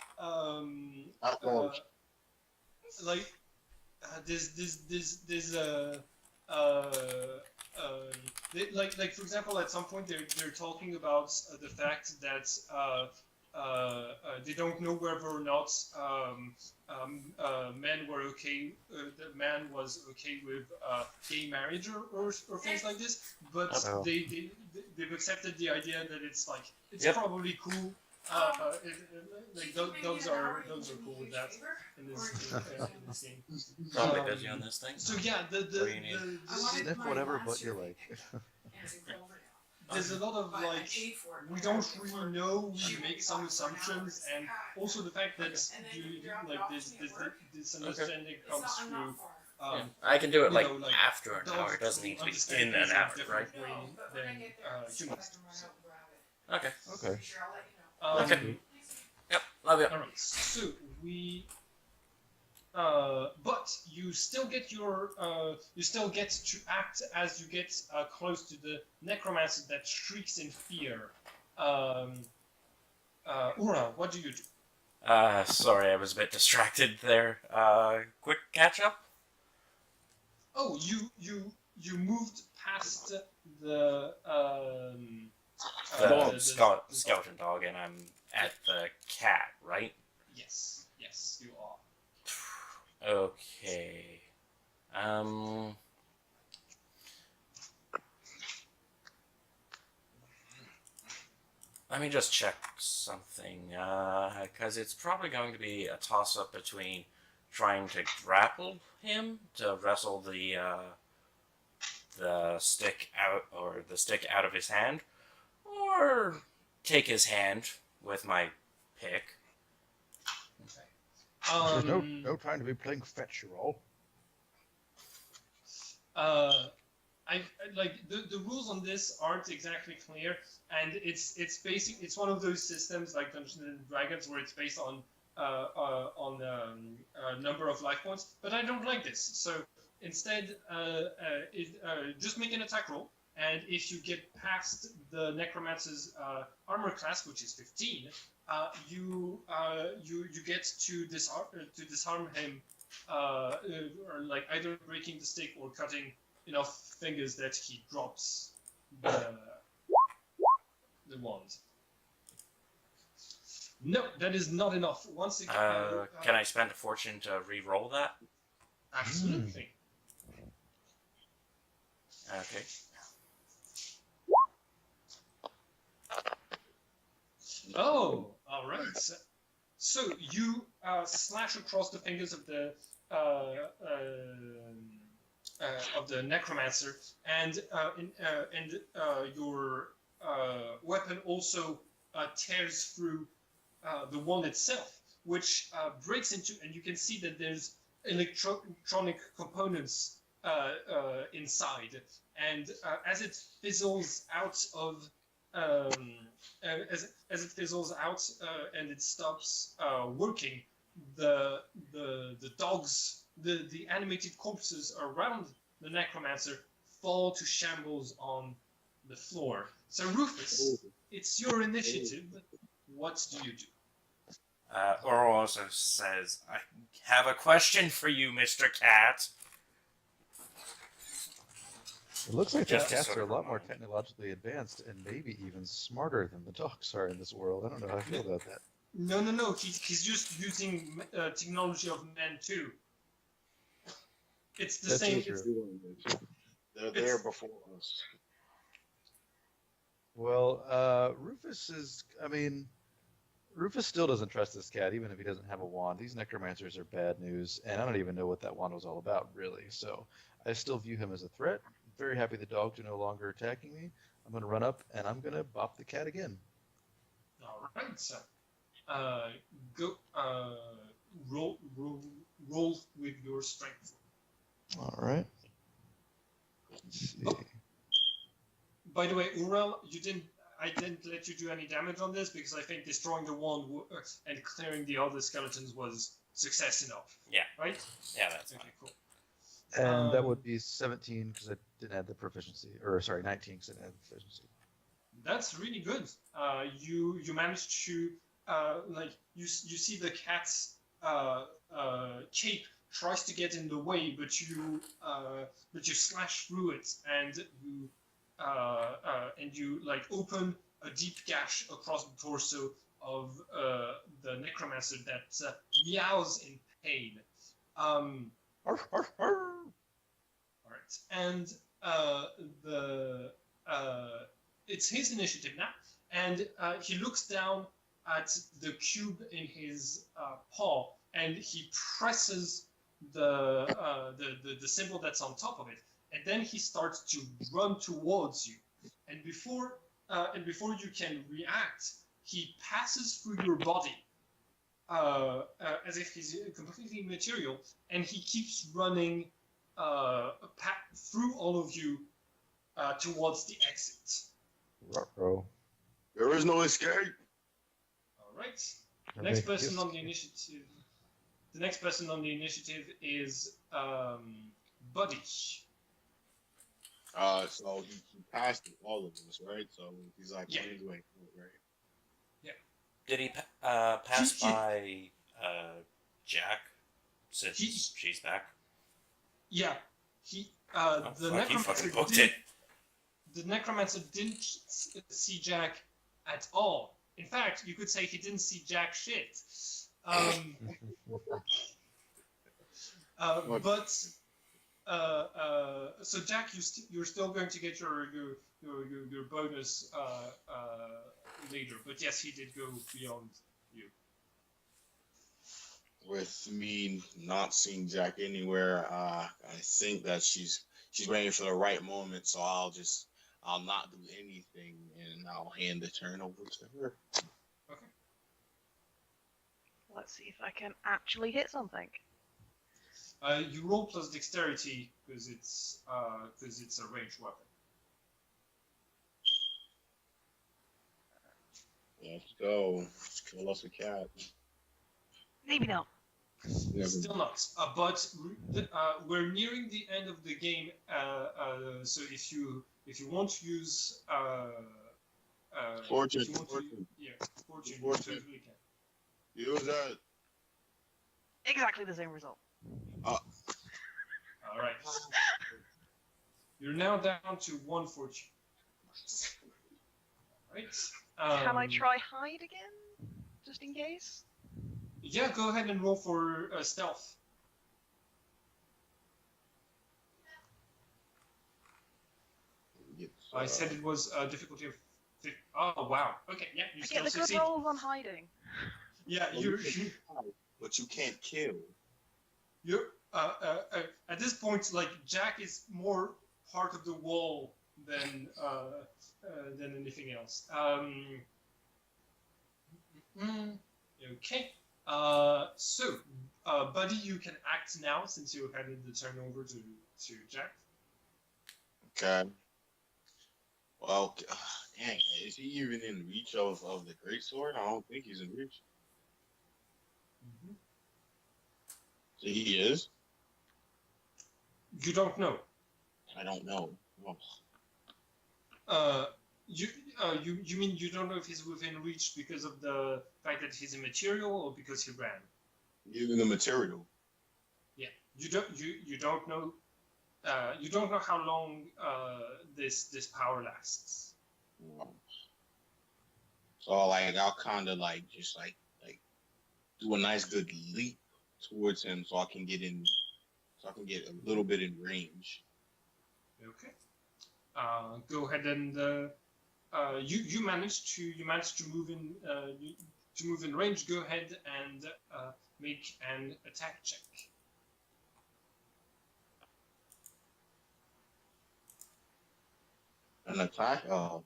[SPEAKER 1] for example, at some point they're talking about the fact that they don't know whether or not men were okay. The man was okay with gay marriage or things like this, but they've accepted the idea that it's probably cool. Dogs are cool with that in this game.
[SPEAKER 2] Probably busy on this thing.
[SPEAKER 1] So yeah,
[SPEAKER 3] Sniff whatever butt you like.
[SPEAKER 1] There's a lot of we don't really know. We make some assumptions, and also the fact that this understanding comes through.
[SPEAKER 2] I can do it after an hour. It doesn't need to be in an hour, right?
[SPEAKER 1] Than humans.
[SPEAKER 2] Okay.
[SPEAKER 3] Okay.
[SPEAKER 2] Okay. Yep. Love you.
[SPEAKER 1] All right. So we. But you still get to act as you get close to the necromancer that shrieks in fear. Ura, what do you do?
[SPEAKER 2] Sorry, I was a bit distracted there. Quick catch up?
[SPEAKER 1] Oh, you moved past the
[SPEAKER 2] skeleton dog, and I'm at the cat, right?
[SPEAKER 1] Yes, you are.
[SPEAKER 2] Okay. Let me just check something, because it's probably going to be a toss-up between trying to grapple him to wrestle the stick out, or the stick out of his hand, or take his hand with my pick.
[SPEAKER 1] Okay.
[SPEAKER 3] There's no time to be playing fetch, you all.
[SPEAKER 1] The rules on this aren't exactly clear, and it's one of those systems like Dungeons and Dragons where it's based on number of life points. But I don't like this, so instead, just make an attack roll, and if you get past the necromancer's armor class, which is 15. You get to disarm him, or either breaking the stick or cutting enough fingers that he drops the wand. No, that is not enough. Once again,
[SPEAKER 2] can I spend a fortune to re-roll that?
[SPEAKER 1] Absolutely.
[SPEAKER 2] Okay.
[SPEAKER 1] Oh, all right. So you slash across the fingers of the of the necromancer, and your weapon also tears through the wand itself, which breaks into, and you can see that there's electronic components inside, and as it fizzles out of as it fizzles out and it stops working, the dogs, the animated corpses around the necromancer fall to shambles on the floor. So Rufus, it's your initiative. What do you do?
[SPEAKER 2] Oro also says, I have a question for you, Mr. Cat.
[SPEAKER 3] It looks like the
[SPEAKER 2] Just
[SPEAKER 3] cats
[SPEAKER 2] sort
[SPEAKER 3] are a
[SPEAKER 2] of
[SPEAKER 3] lot more
[SPEAKER 2] remind.
[SPEAKER 3] technologically advanced and maybe even smarter than the dogs are in this world. I don't know how I feel about that.
[SPEAKER 1] No. He's just using technology of men too. It's the
[SPEAKER 3] That's
[SPEAKER 1] same.
[SPEAKER 3] true.
[SPEAKER 5] They're there before us.
[SPEAKER 3] Well, Rufus is, I mean, Rufus still doesn't trust this cat, even if he doesn't have a wand. These necromancers are bad news, and I don't even know what that wand was all about, really. So I still view him as a threat. I'm very happy the dogs are no longer attacking me. I'm going to run up, and I'm going to bop the cat again.
[SPEAKER 1] All right, so go roll with your strength.
[SPEAKER 3] All right. Let's see.
[SPEAKER 1] Oh. By the way, Urel, I didn't let you do any damage on this because I think destroying the wand and clearing the other skeletons was success enough.
[SPEAKER 2] Yeah.
[SPEAKER 1] Right?
[SPEAKER 2] Yeah, that's
[SPEAKER 1] Okay,
[SPEAKER 2] fine.
[SPEAKER 1] cool.
[SPEAKER 3] And that would be 17 because I didn't add the proficiency. Or, sorry, 19 because I didn't add the proficiency.
[SPEAKER 1] That's really good. You managed to you see the cat's cape tries to get in the way, but you slash through it and you like open a deep gash across the torso of the necromancer that meows in pain.
[SPEAKER 3] Arf, arf, arf.
[SPEAKER 1] All right, and it's his initiative now, and he looks down at the cube in his paw, and he presses the symbol that's on top of it, and then he starts to run towards you, and before you can react, he passes through your body. As if he's completely immaterial, and he keeps running through all of you towards the exit.
[SPEAKER 3] Ruh-roh.
[SPEAKER 5] There is no escape.
[SPEAKER 1] All right. The
[SPEAKER 3] Okay,
[SPEAKER 1] next person
[SPEAKER 3] yes.
[SPEAKER 1] on the initiative. The next person on the initiative is Buddy.
[SPEAKER 5] So he passed all of us, right? So he's like,
[SPEAKER 1] Yeah.
[SPEAKER 5] anyway, right?
[SPEAKER 2] Did he pass
[SPEAKER 1] He-
[SPEAKER 2] by Jack since
[SPEAKER 1] He-
[SPEAKER 2] she's back?
[SPEAKER 1] Yeah. He
[SPEAKER 2] Oh,
[SPEAKER 1] the
[SPEAKER 2] fuck, he
[SPEAKER 1] necromancer
[SPEAKER 2] fucking booked
[SPEAKER 1] didn't-
[SPEAKER 2] it.
[SPEAKER 1] The necromancer didn't see Jack at all. In fact, you could say he didn't see Jack shit. But so Jack, you're still going to get your bonus later. But yes, he did go beyond you.
[SPEAKER 5] With me not seeing Jack anywhere, I think that she's waiting for the right moment. So I'll not do anything, and I'll hand the turn over to her.
[SPEAKER 1] Okay.
[SPEAKER 4] Let's see if I can actually hit something.
[SPEAKER 1] You roll plus dexterity because it's a ranged weapon.
[SPEAKER 5] Let's go. Let's kill us a cat.
[SPEAKER 4] Maybe not.
[SPEAKER 5] Never.
[SPEAKER 1] Still not. But we're nearing the end of the game. So if you want to use
[SPEAKER 5] Fortune,
[SPEAKER 1] if you want
[SPEAKER 5] fortune.
[SPEAKER 1] fortune, you
[SPEAKER 5] Fortune.
[SPEAKER 1] totally can.
[SPEAKER 5] Use that.
[SPEAKER 4] Exactly the same result.
[SPEAKER 1] All right. You're now down to 1 fortune. All right.
[SPEAKER 4] Can I try hide again? Just in case?
[SPEAKER 1] Yeah, go ahead and roll for stealth. I said it was a difficulty of 50. Oh wow. Okay, yeah, you
[SPEAKER 4] I
[SPEAKER 1] still
[SPEAKER 4] get the good
[SPEAKER 1] succeed.
[SPEAKER 4] rolls on hiding.
[SPEAKER 1] Yeah,
[SPEAKER 5] Well,
[SPEAKER 1] you're
[SPEAKER 5] but you can't kill.
[SPEAKER 1] At this point, like Jack is more part of the wall than anything else. Okay. So, Buddy, you can act now since you handed the turn over to Jack.
[SPEAKER 5] Okay. Well, dang, is he even in reach of the greatsword? I don't think he's in reach.
[SPEAKER 1] Mm-hmm.
[SPEAKER 5] So he is?
[SPEAKER 1] You don't know.
[SPEAKER 5] I don't know. Oh.
[SPEAKER 1] You mean you don't know if he's within reach because of the fact that he's immaterial or because he ran?
[SPEAKER 5] Even the material.
[SPEAKER 1] Yeah. You don't know. You don't know how long this power lasts.
[SPEAKER 5] So like I'll kind of like just like do a nice good leap towards him so I can get a little bit in range.
[SPEAKER 1] Okay. Go ahead and you managed to move in to move in range. Go ahead and make an attack check.
[SPEAKER 5] An attack? Oh.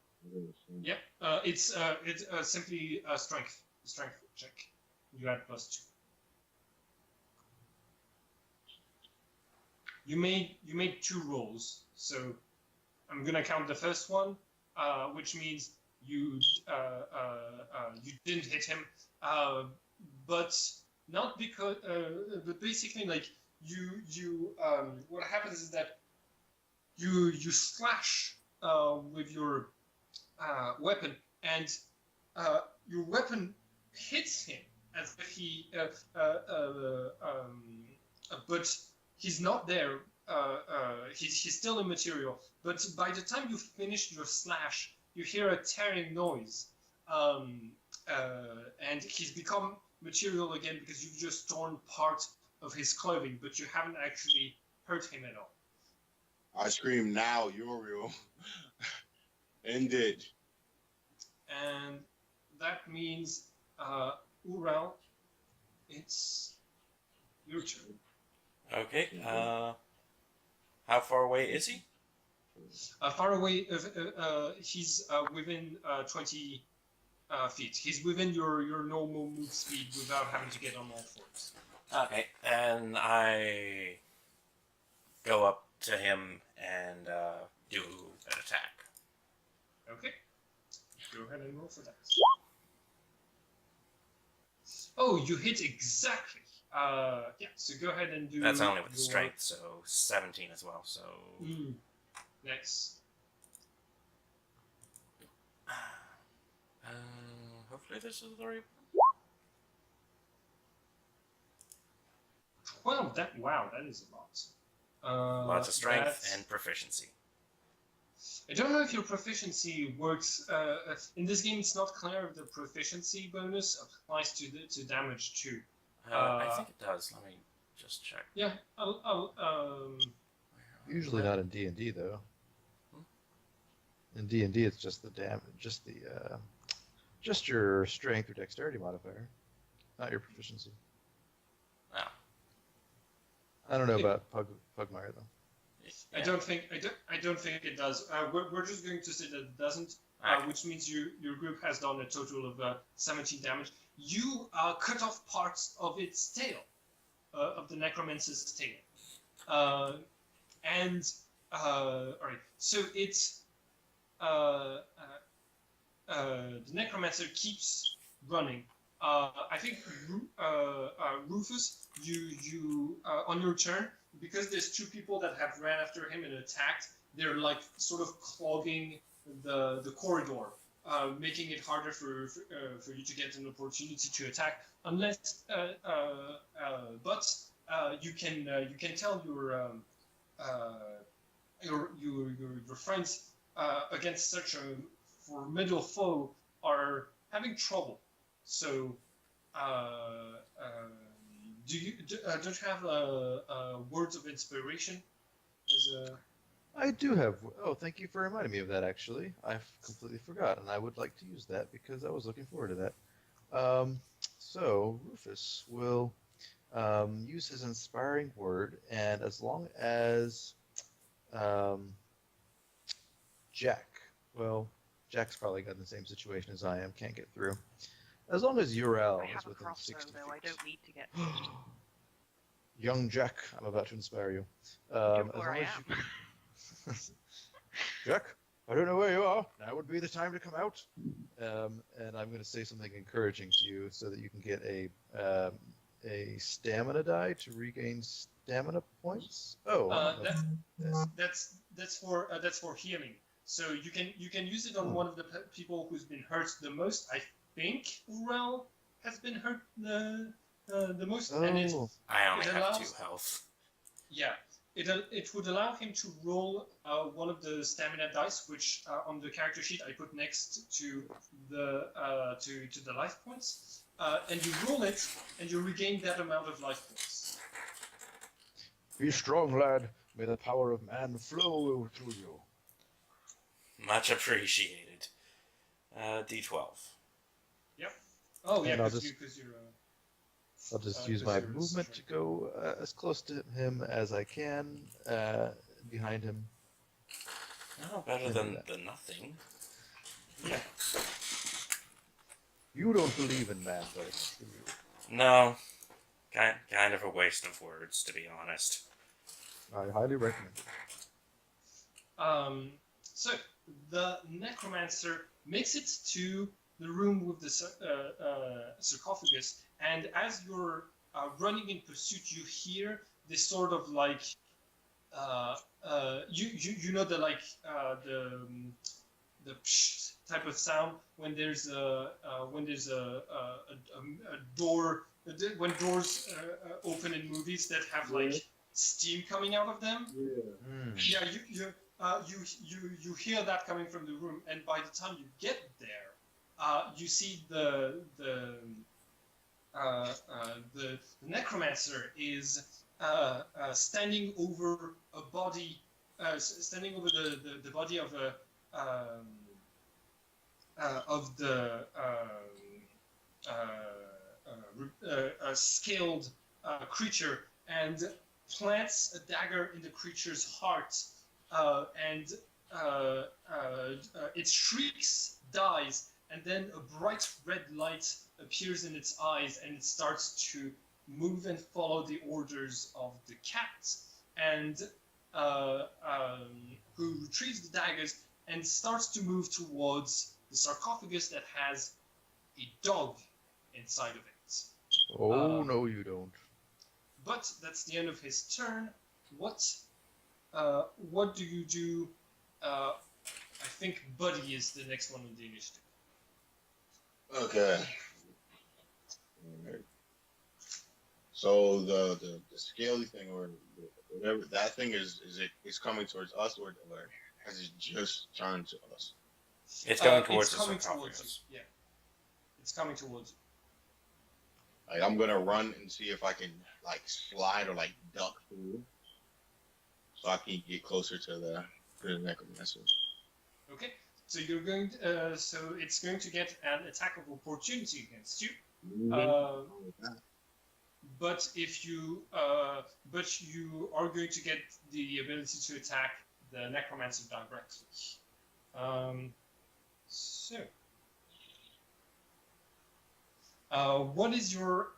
[SPEAKER 1] Yep. It's simply a strength check. You add +2. You made 2 rolls, so I'm gonna count the first one, which means you didn't hit him, but not because but basically like you what happens is that you slash with your weapon, and your weapon hits him as if he but he's not there. He's still immaterial. But by the time you finish your slash, you hear a tearing noise, and he's become material again because you've just torn part of his clothing, but you haven't actually hurt him at all.
[SPEAKER 5] I scream, now you're real. End it.
[SPEAKER 1] And that means, Ural, it's your turn.
[SPEAKER 2] Okay. How far away is he?
[SPEAKER 1] Far away, he's within 20 feet. He's within your normal move speed without having to get on all fours.
[SPEAKER 2] Okay, and I go up to him and do an attack.
[SPEAKER 1] Okay. Go ahead and roll for that. Oh, you hit exactly. Yeah, so go ahead and do...
[SPEAKER 2] That's only with the strength, so 17 as well, so...
[SPEAKER 1] Nice.
[SPEAKER 2] Hopefully this is the right...
[SPEAKER 1] 12, wow, that is a lot.
[SPEAKER 2] Lots of strength and proficiency.
[SPEAKER 1] I don't know if your proficiency works. In this game, it's not clear if the proficiency bonus applies to damage too.
[SPEAKER 2] I think it does. Let me just check.
[SPEAKER 1] Yeah, I'll
[SPEAKER 3] Usually not in D&D though. In D&D, it's just the damage, just your strength or dexterity modifier, not your proficiency.
[SPEAKER 2] Oh.
[SPEAKER 3] I don't know about Pugmire though.
[SPEAKER 1] Yeah. I don't think it does. We're just going to say that it doesn't, which means your group has done a total of 17 damage. You cut off parts of its tail, of the necromancer's tail, and all right. So it's the necromancer keeps running. I think Rufus, you on your turn, because there's 2 people that have ran after him and attacked. They're like sort of clogging the corridor, making it harder for you to get an opportunity to attack. Unless, but you can tell your friends against such a formidable foe are having trouble. So, don't you have words of inspiration?
[SPEAKER 3] I do have. Oh, thank you for reminding me of that. Actually, I've completely forgotten. I would like to use that because I was looking forward to that. So Rufus will use his inspiring word, and as long as Jack's probably got in the same situation as I am, can't get through. As long as
[SPEAKER 4] I
[SPEAKER 3] Urel
[SPEAKER 4] have
[SPEAKER 3] is
[SPEAKER 4] a
[SPEAKER 3] within
[SPEAKER 4] crossbow,
[SPEAKER 3] 60
[SPEAKER 4] though. I
[SPEAKER 3] feet.
[SPEAKER 4] don't need to get.
[SPEAKER 3] Young Jack, I'm about to inspire you.
[SPEAKER 4] Joke
[SPEAKER 3] As
[SPEAKER 4] where
[SPEAKER 3] long
[SPEAKER 4] I
[SPEAKER 3] as
[SPEAKER 4] am.
[SPEAKER 3] you... Jack, I don't know where you are. Now would be the time to come out. And I'm going to say something encouraging to you so that you can get a stamina die to regain stamina points. Oh,
[SPEAKER 1] That's for healing. So you can use it on one of the people who's been hurt the most. I think Urel has been hurt the most, and
[SPEAKER 2] I only
[SPEAKER 1] it
[SPEAKER 2] have
[SPEAKER 1] allows
[SPEAKER 2] 2 health.
[SPEAKER 1] yeah. It would allow him to roll one of the stamina dice, which on the character sheet I put next to the to the life points, and you roll it, and you regain that amount of life points.
[SPEAKER 3] Be strong, lad. May the power of man flow through you.
[SPEAKER 2] Much appreciated. D12.
[SPEAKER 1] Yep. Oh yeah,
[SPEAKER 3] And I'll
[SPEAKER 1] because you're.
[SPEAKER 3] I'll just use my movement to go as close to him as I can, behind him.
[SPEAKER 2] Oh, better than nothing.
[SPEAKER 1] Yeah.
[SPEAKER 3] You don't believe in man, though, do you?
[SPEAKER 2] No. Kind of a waste of words, to be honest.
[SPEAKER 3] I highly recommend it.
[SPEAKER 1] So the necromancer makes it to the room with the sarcophagus, and as you're running in pursuit, you hear this sort of like you know the the psh type of sound when there's a door, when doors open in movies that have like steam coming out of them. Yeah, you hear that coming from the room, and by the time you get there, you see the necromancer is standing over a body, standing over the body of a scaled creature, and plants a dagger in the creature's heart, and it shrieks, dies, and then a bright red light appears in its eyes, and it starts to move and follow the orders of the cat, and who retrieves the daggers and starts to move towards the sarcophagus that has a dog inside of it.
[SPEAKER 3] Oh, no, you don't.
[SPEAKER 1] But that's the end of his turn. What do you do? I think Buddy is the next one on the initiative.
[SPEAKER 5] Okay. So the scaly thing or whatever that thing is coming towards us or has it just turned to us?
[SPEAKER 2] It's going towards
[SPEAKER 1] it's
[SPEAKER 2] the
[SPEAKER 1] coming
[SPEAKER 2] sarcophagus.
[SPEAKER 1] towards you. Yeah, it's coming towards you.
[SPEAKER 5] Like I'm gonna run and see if I can like slide or like duck through, so I can get closer to the necromancer.
[SPEAKER 1] Okay, so you're going. So it's going to get an attack of opportunity against you. But if you, but you are going to get the ability to attack the necromancer directly. What is your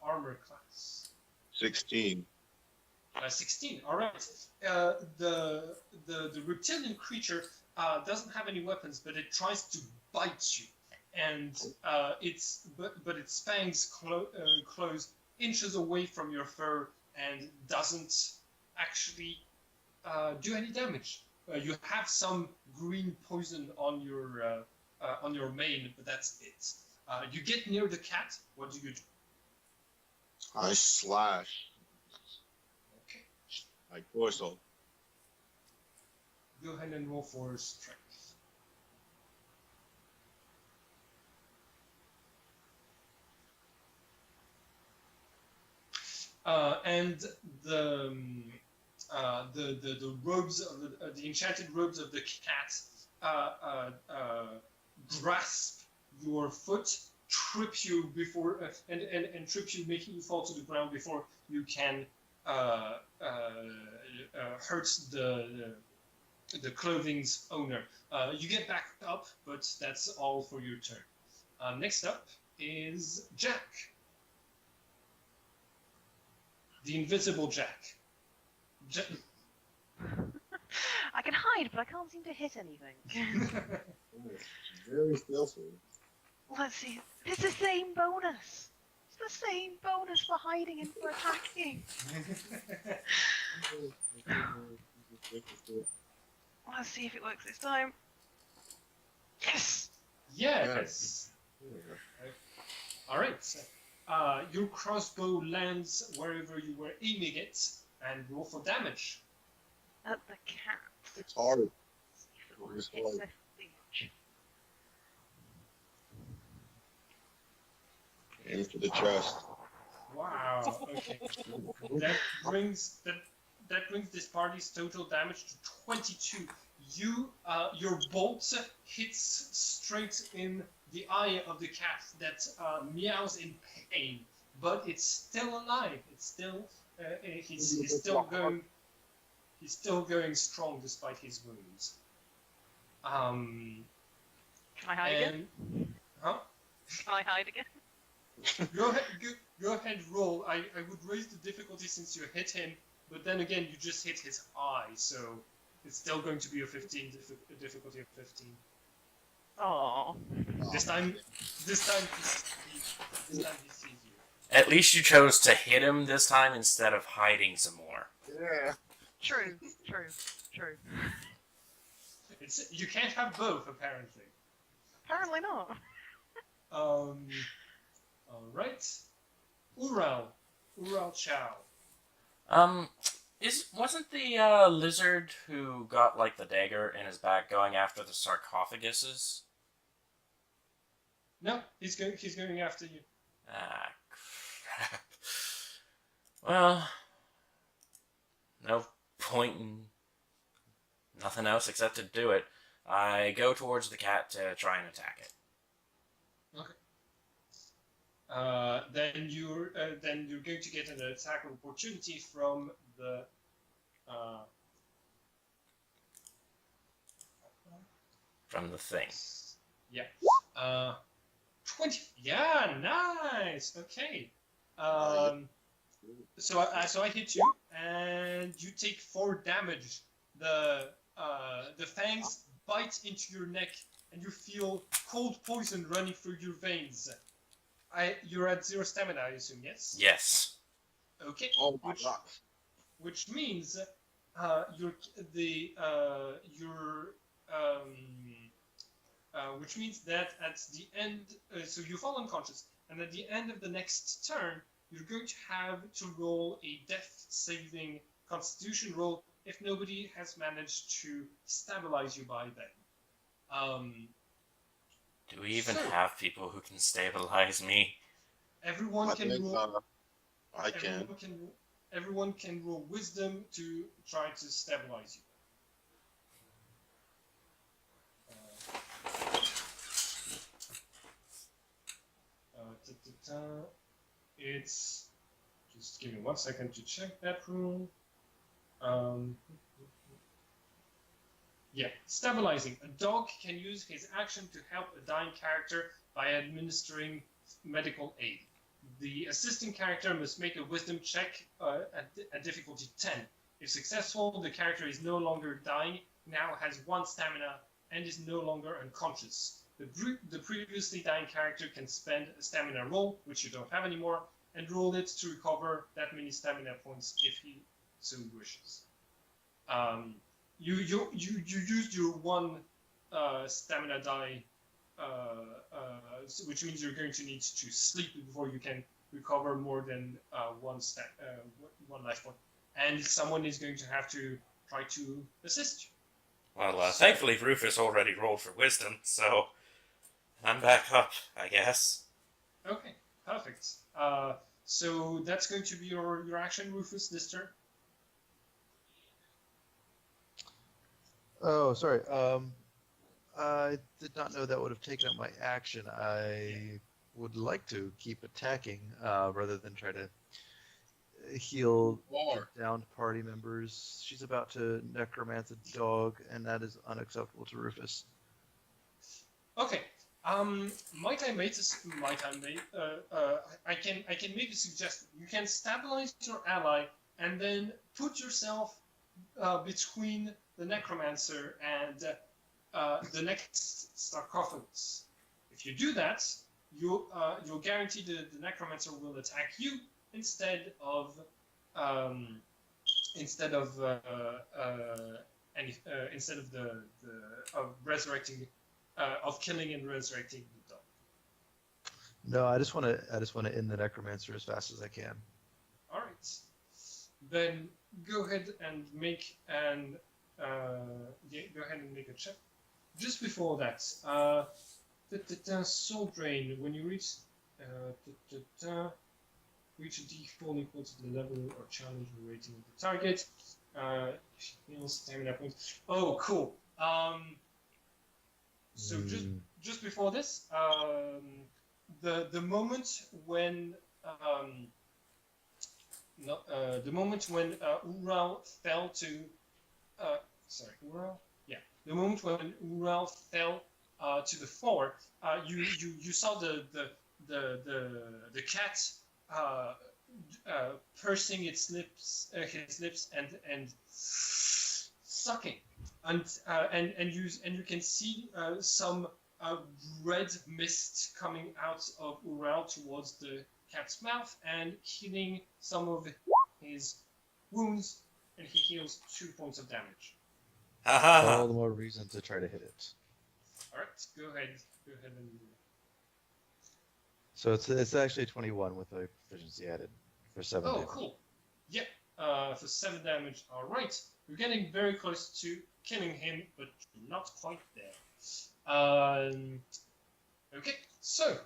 [SPEAKER 1] armor class?
[SPEAKER 5] 16.
[SPEAKER 1] 16. All right. The reptilian creature doesn't have any weapons, but it tries to bite you, and but its fangs close inches away from your fur and doesn't actually do any damage. You have some green poison on your mane, but that's it. You get near the cat. What do you do?
[SPEAKER 5] I slash.
[SPEAKER 1] Okay.
[SPEAKER 5] Like torso.
[SPEAKER 1] Go ahead and roll for strength. And the robes of the enchanted robes of the cat grasp your foot trip you before and trip you, making you fall to the ground before you can hurt the clothing's owner. You get back up, but that's all for your turn. Next up is Jack, the invisible Jack.
[SPEAKER 4] I can hide, but I can't seem to hit anything.
[SPEAKER 5] Very skillful.
[SPEAKER 4] Let's see. It's the same bonus. It's the same bonus for hiding and for attacking. Let's see if it works this time. Yes!
[SPEAKER 1] Yes. All right. Your crossbow lands wherever you were aiming it, and roll for damage.
[SPEAKER 4] At the cat.
[SPEAKER 5] It's hard.
[SPEAKER 4] See if it will hit the flinch.
[SPEAKER 5] Aim for the chest.
[SPEAKER 1] Wow. Okay. That brings this party's total damage to 22. Your bolt hits straight in the eye of the cat that meows in pain, but it's still alive. It's still he's still going. He's still going strong despite his wounds.
[SPEAKER 4] Can I hide again?
[SPEAKER 1] Huh?
[SPEAKER 4] Can I hide again?
[SPEAKER 1] Go ahead, roll. I would raise the difficulty since you hit him, but then again, you just hit his eye, so it's still going to be a 15 difficulty of 15.
[SPEAKER 4] Oh.
[SPEAKER 1] This time he sees you.
[SPEAKER 2] At least you chose to hit him this time instead of hiding some more.
[SPEAKER 5] Yeah.
[SPEAKER 4] True.
[SPEAKER 1] You can't have both, apparently.
[SPEAKER 4] Apparently not.
[SPEAKER 1] All right. Ural Chow.
[SPEAKER 2] Wasn't the lizard who got like the dagger in his back going after the sarcophaguses?
[SPEAKER 1] No, he's going after you.
[SPEAKER 2] Ah, crap. Well, no point in nothing else except to do it. I go towards the cat to try and attack it.
[SPEAKER 1] Okay. Then you're going to get an attack of opportunity from the
[SPEAKER 2] From the thing.
[SPEAKER 1] Yeah. 20. Yeah, nice. Okay. So I hit you, and you take 4 damage. The fangs bite into your neck, and you feel cold poison running through your veins. You're at 0 stamina, I assume. Yes.
[SPEAKER 2] Yes.
[SPEAKER 1] Okay.
[SPEAKER 5] Oh my god.
[SPEAKER 1] Which means which means that at the end, so you fall unconscious, and at the end of the next turn, you're going to have to roll a death saving Constitution roll if nobody has managed to stabilize you by then.
[SPEAKER 2] Do we even have people who can stabilize me?
[SPEAKER 1] Everyone can
[SPEAKER 5] think,
[SPEAKER 1] roll.
[SPEAKER 5] I can.
[SPEAKER 1] Everyone can roll wisdom to try to stabilize you. It's just give me 1 second to check that rule. Yeah, stabilizing. A dog can use his action to help a dying character by administering medical aid. The assisting character must make a wisdom check at difficulty 10. If successful, the character is no longer dying, now has 1 stamina, and is no longer unconscious. The previously dying character can spend a stamina roll, which you don't have anymore, and roll it to recover that many stamina points if he so wishes. You used your 1 stamina die, which means you're going to need to sleep before you can recover more than 1 life point, and someone is going to have to try to assist you.
[SPEAKER 2] Well, thankfully Rufus already rolled for wisdom, so I'm back up, I guess.
[SPEAKER 1] Okay, perfect. So that's going to be your action, Rufus, this turn.
[SPEAKER 3] Oh, sorry. I did not know that would have taken up my action. I would like to keep attacking rather than try to heal
[SPEAKER 5] Or
[SPEAKER 3] downed party members. She's about to necromance a dog, and that is unacceptable to Rufus.
[SPEAKER 1] Okay. Might I make this? Might I make? I can make a suggestion. You can stabilize your ally and then put yourself between the necromancer and the next sarcophagus. If you do that, you'll guarantee the necromancer will attack you instead of instead of resurrecting of killing and resurrecting the dog.
[SPEAKER 3] No, I just want to end the necromancer as fast as I can.
[SPEAKER 1] All right. Then go ahead and make go ahead and make a check. Just before that, soul drain. When you reach reach a D4 equal to the level or challenge or rating of the target. Heals stamina points. Oh, cool. So just before this, the moment when Ural fell to Ural? Yeah. The moment when Ural fell to the floor, you saw the cat pursing its lips, his lips, and sucking, and you can see some red mist coming out of Ural towards the cat's mouth and healing some of his wounds, and he heals 2 points of damage.
[SPEAKER 3] All the more reason to try to hit it.
[SPEAKER 1] All right, go ahead and.
[SPEAKER 3] So it's actually 21 with the proficiency added for 7 damage.
[SPEAKER 1] Cool. Yep. For 7 damage. All right. You're getting very close to killing him, but you're not quite there. Okay. So.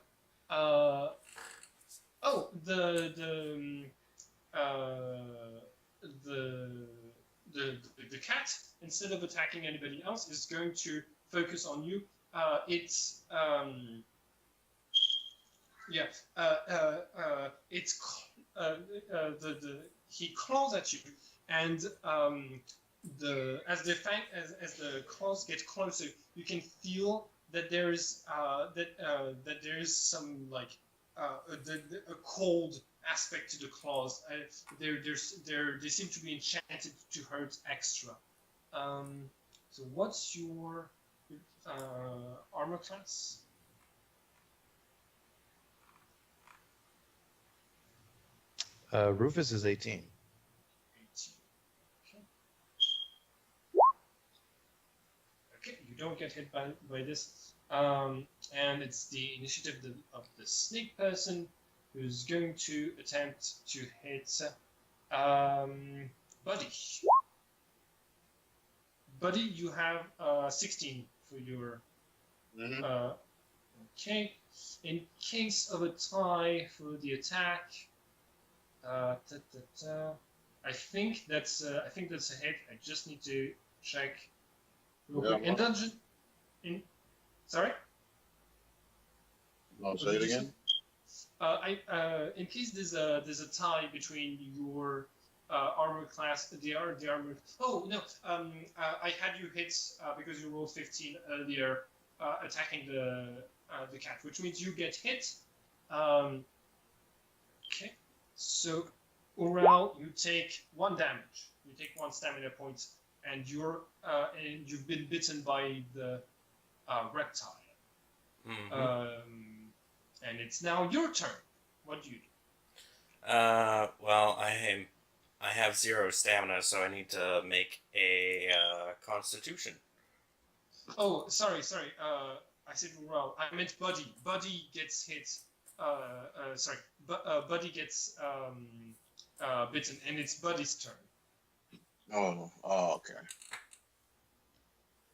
[SPEAKER 1] The cat, instead of attacking anybody else, is going to focus on you. He claws at you, and as the claws get closer, you can feel that there is some like a cold aspect to the claws. They seem to be enchanted to hurt extra. So what's your armor class?
[SPEAKER 3] Rufus is 18.
[SPEAKER 1] 18. Okay, you don't get hit by this. And it's the initiative of the snake person who's going to attempt to hit Buddy. Buddy, you have 16 for your... okay. In case of a tie for the attack... I think that's a hit. I just need to check. In dungeon, sorry.
[SPEAKER 5] No, say it again.
[SPEAKER 1] In case there's a tie between your armor class, the armor. Oh no. I had you hit because you rolled 15 earlier, attacking the cat, which means you get hit. Okay. So, Ural, you take 1 damage. You take 1 stamina point, and you've been bitten by the reptile.
[SPEAKER 2] Mm-hmm.
[SPEAKER 1] And it's now your turn. What do you do?
[SPEAKER 2] Well, I have 0 stamina, so I need to make a Constitution.
[SPEAKER 1] Oh, sorry. I said Ural. I meant Buddy. Buddy gets hit. Buddy gets bitten, and it's Buddy's turn.
[SPEAKER 5] Oh, okay.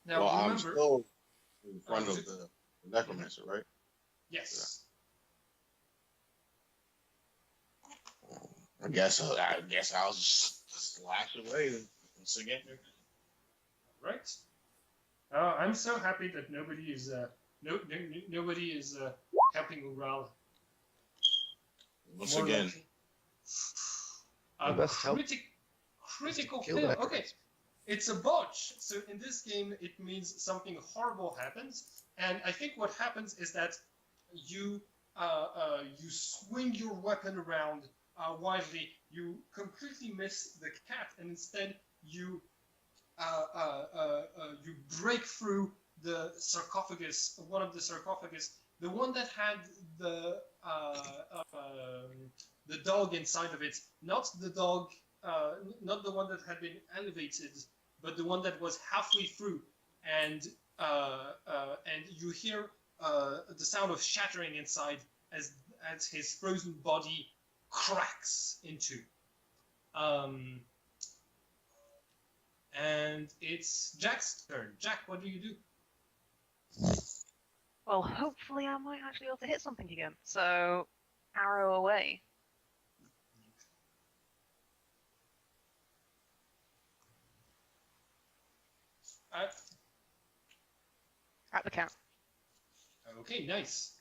[SPEAKER 1] Now
[SPEAKER 5] well,
[SPEAKER 1] remember,
[SPEAKER 5] I'm still in front of the necromancer, right?
[SPEAKER 1] Yes.
[SPEAKER 5] I guess I'll just slash away once again.
[SPEAKER 1] Right. I'm so happy that nobody is helping Ural
[SPEAKER 5] Once
[SPEAKER 1] More
[SPEAKER 5] again,
[SPEAKER 1] likely.
[SPEAKER 3] The
[SPEAKER 1] A
[SPEAKER 3] best help
[SPEAKER 1] critical
[SPEAKER 3] kill
[SPEAKER 1] fail.
[SPEAKER 3] that
[SPEAKER 1] Okay,
[SPEAKER 3] guy.
[SPEAKER 1] it's a botch. So in this game, it means something horrible happens, and I think what happens is that you you swing your weapon around wildly. You completely miss the cat, and instead you you break through the sarcophagus, one of the sarcophagus, the one that had the dog inside of it, not the dog, not the one that had been elevated, but the one that was halfway through, and you hear the sound of shattering inside as his frozen body cracks into. Um, and it's Jack's turn. Jack, what do you do?
[SPEAKER 4] Well, hopefully I might actually be able to hit something again. So, arrow away.
[SPEAKER 1] Uh,
[SPEAKER 4] At the cat.
[SPEAKER 1] okay, nice.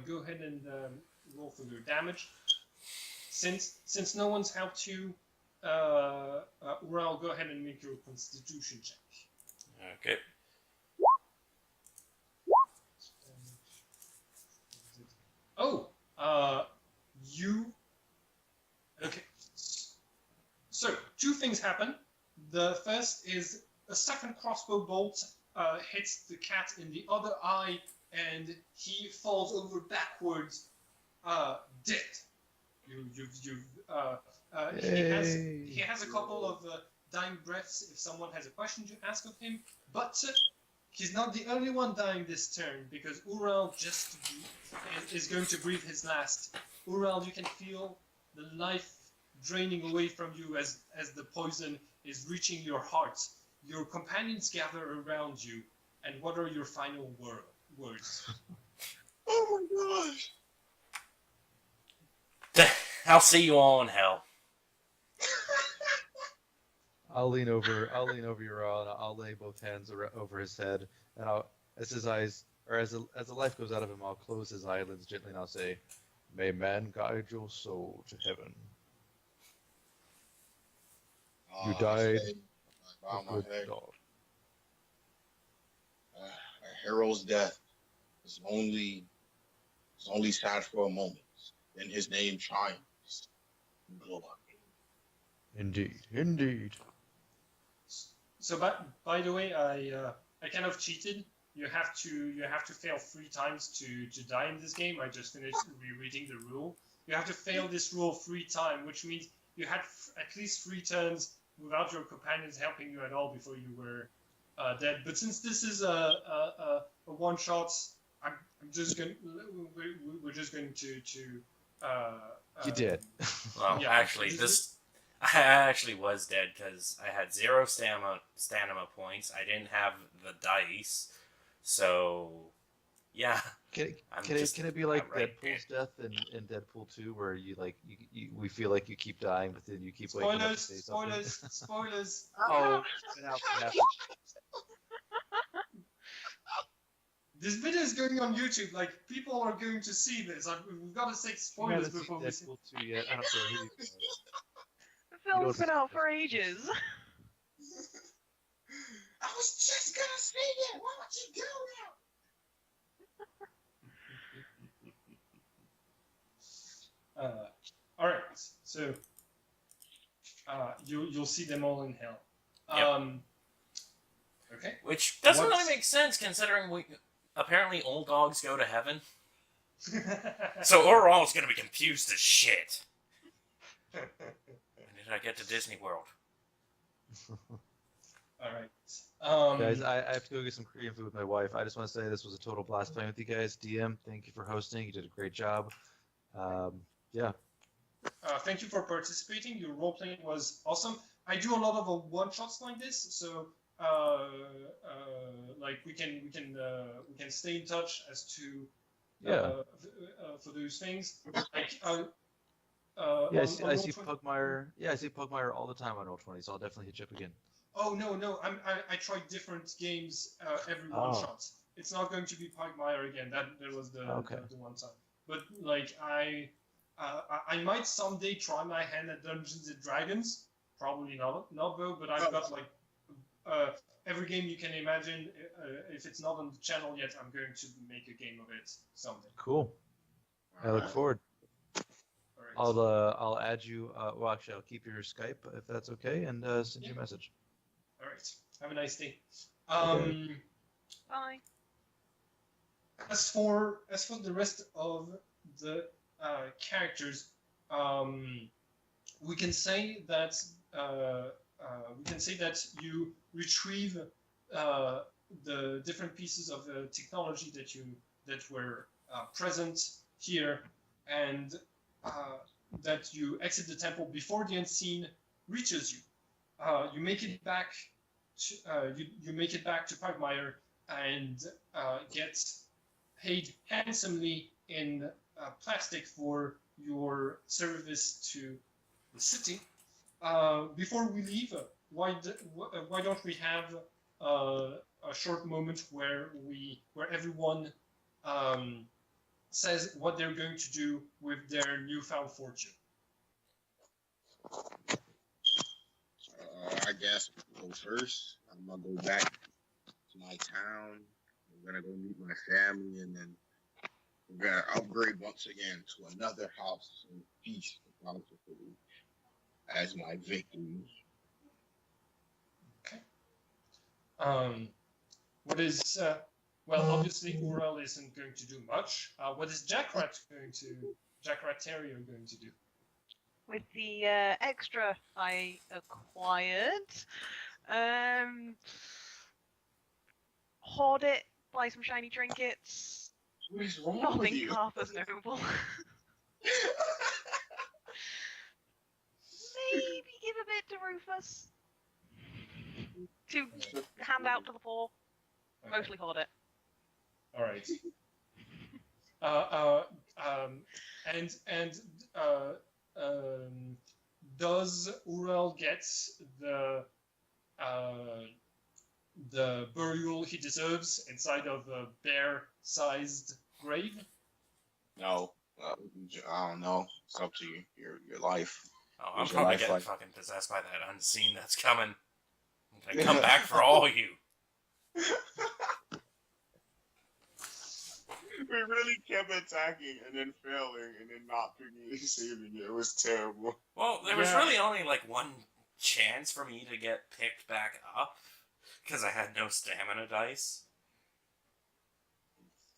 [SPEAKER 1] Go ahead and roll for your damage. Since no one's helped you, Ural, go ahead and make your Constitution check.
[SPEAKER 2] Okay.
[SPEAKER 1] Oh, you. Okay. So, two things happen. The first is a second crossbow bolt hits the cat in the other eye, and he falls over backwards, dead. He has a couple of dying breaths if someone has a question to ask of him, but he's not the only one dying this turn, because Ural just is going to breathe his last. Ural, you can feel the life draining away from you as the poison is reaching your heart. Your companions gather around you, and what are your final words?
[SPEAKER 5] oh my gosh!
[SPEAKER 2] I'll see you all in hell.
[SPEAKER 3] I'll lean over Ural, and I'll lay both hands over his head, and as the life goes out of him, I'll close his eyelids gently, and I'll say, "May man guide your soul to heaven. You died a good dog."
[SPEAKER 5] A hero's death is only sad for a moment. Then his name triumphs in global.
[SPEAKER 3] Indeed.
[SPEAKER 1] So, by the way, I kind of cheated. You have to fail 3 times to die in this game. I just finished rereading the rule. You have to fail this rule 3 times, which means you had at least 3 turns without your companions helping you at all before you were dead. But since this is a one shot, we're just going to.
[SPEAKER 3] You did.
[SPEAKER 2] Well,
[SPEAKER 1] yeah,
[SPEAKER 2] actually, I actually was dead because I had 0 stamina points. I didn't have the dice, so yeah.
[SPEAKER 3] Can it be like Deadpool's death in Deadpool 2, where we feel like you keep dying, but then you keep waking up to say something?
[SPEAKER 1] Spoilers.
[SPEAKER 3] Oh,
[SPEAKER 1] This video is going on YouTube. Like, people are going to see this. We've got to say spoilers before we see.
[SPEAKER 3] Deadpool 2 yet? I don't care who you
[SPEAKER 4] The film's been out for ages.
[SPEAKER 5] I was just gonna say it. Why would you go now?
[SPEAKER 1] All right. So you'll see them all in hell.
[SPEAKER 2] Yep.
[SPEAKER 1] Okay.
[SPEAKER 2] Which doesn't really make sense considering apparently old dogs go to heaven. So Oral's gonna be confused as shit. When did I get to Disney World?
[SPEAKER 1] All right.
[SPEAKER 3] Guys, I have to go get some Korean food with my wife. I just want to say this was a total blast playing with you guys. DM, thank you for hosting. You did a great job. Yeah.
[SPEAKER 1] Thank you for participating. Your role playing was awesome. I do a lot of one shots like this, so like we can stay in touch as to for those things. Like
[SPEAKER 3] I see Pugmire. Yeah, I see Pugmire all the time on Roll20, so I'll definitely hit you up again.
[SPEAKER 1] Oh no! I tried different games every one shot. It's not going to be Pugmire again. That was the one time. But like I might someday try my hand at Dungeons and Dragons. Probably not though, but I've got like every game you can imagine. If it's not on the channel yet, I'm going to make a game of it someday.
[SPEAKER 3] Cool. I look forward.
[SPEAKER 1] All right.
[SPEAKER 3] I'll add you. Well, actually, I'll keep your Skype if that's okay, and send you a message.
[SPEAKER 1] All right. Have a nice day.
[SPEAKER 3] Okay.
[SPEAKER 4] Bye.
[SPEAKER 1] As for the rest of the characters, we can say that you retrieve the different pieces of technology that were present here, and that you exit the temple before the unseen reaches you. You make it back. You make it back to Pugmire and get paid handsomely in plastic for your service to the city. Before we leave, why don't we have a short moment where everyone says what they're going to do with their newfound fortune?
[SPEAKER 5] I guess I'll go first. I'm gonna go back to my town. I'm gonna go meet my family, and then we're gonna upgrade once again to another house in peace as my victim.
[SPEAKER 1] Okay. What is well? Obviously, Urel isn't going to do much. What is Jackrat Terrier going to do?
[SPEAKER 4] With the extra I acquired, hoard it, buy some shiny trinkets.
[SPEAKER 5] What is wrong with
[SPEAKER 4] Nothing
[SPEAKER 5] you?
[SPEAKER 4] half as noble. Maybe give a bit to Rufus. To hand out to the poor.
[SPEAKER 1] Okay.
[SPEAKER 4] Mostly hoard it.
[SPEAKER 1] All right. Does Urel get the burial he deserves inside of a bear-sized grave?
[SPEAKER 5] No, I don't know. It's up to you. Your life.
[SPEAKER 2] Oh, I'm
[SPEAKER 5] What's your
[SPEAKER 2] probably
[SPEAKER 5] life
[SPEAKER 2] getting
[SPEAKER 5] like?
[SPEAKER 2] fucking possessed by that unseen that's coming. I'm gonna come back for all you.
[SPEAKER 5] We really kept attacking and then failing and then not picking and saving it. It was terrible.
[SPEAKER 2] Well, there was
[SPEAKER 1] Yeah.
[SPEAKER 2] really only like one chance for me to get picked back up because I had no stamina dice.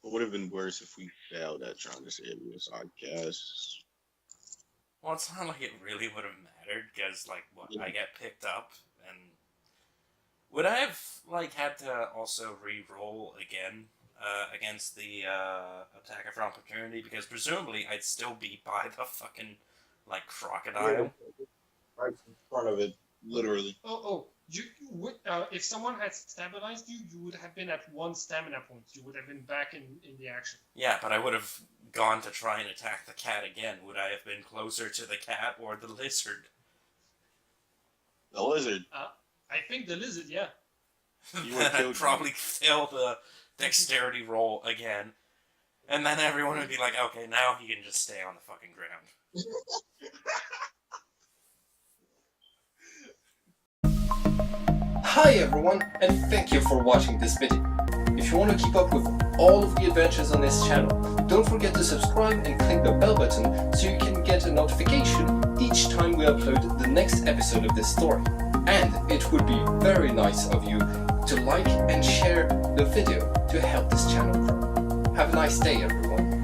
[SPEAKER 5] It would have been worse if we failed at trying to save us, I guess.
[SPEAKER 2] Well, it's not like it really would have mattered because, like, what, I get picked up and would I have like had to also re-roll again against the attack of opportunity because presumably I'd still be by the fucking like crocodile.
[SPEAKER 5] Right in front of it, literally.
[SPEAKER 1] You would, if someone had stabilized you, you would have been at 1 stamina point. You would have been back in the action.
[SPEAKER 2] Yeah, but I would have gone to try and attack the cat again. Would I have been closer to the cat or the lizard?
[SPEAKER 5] The lizard.
[SPEAKER 1] I think the lizard, yeah.
[SPEAKER 5] You
[SPEAKER 2] Then
[SPEAKER 5] would kill
[SPEAKER 2] I'd probably fail the dexterity roll again. And then everyone would be like, okay, now he can just stay on the fucking ground.
[SPEAKER 1] Hi everyone, and thank you for watching this video. If you want to keep up with all of the adventures on this channel, don't forget to subscribe and click the bell button so you can get a notification each time we upload the next episode of this story. And it would be very nice of you to like and share the video to help this channel grow. Have a nice day everyone.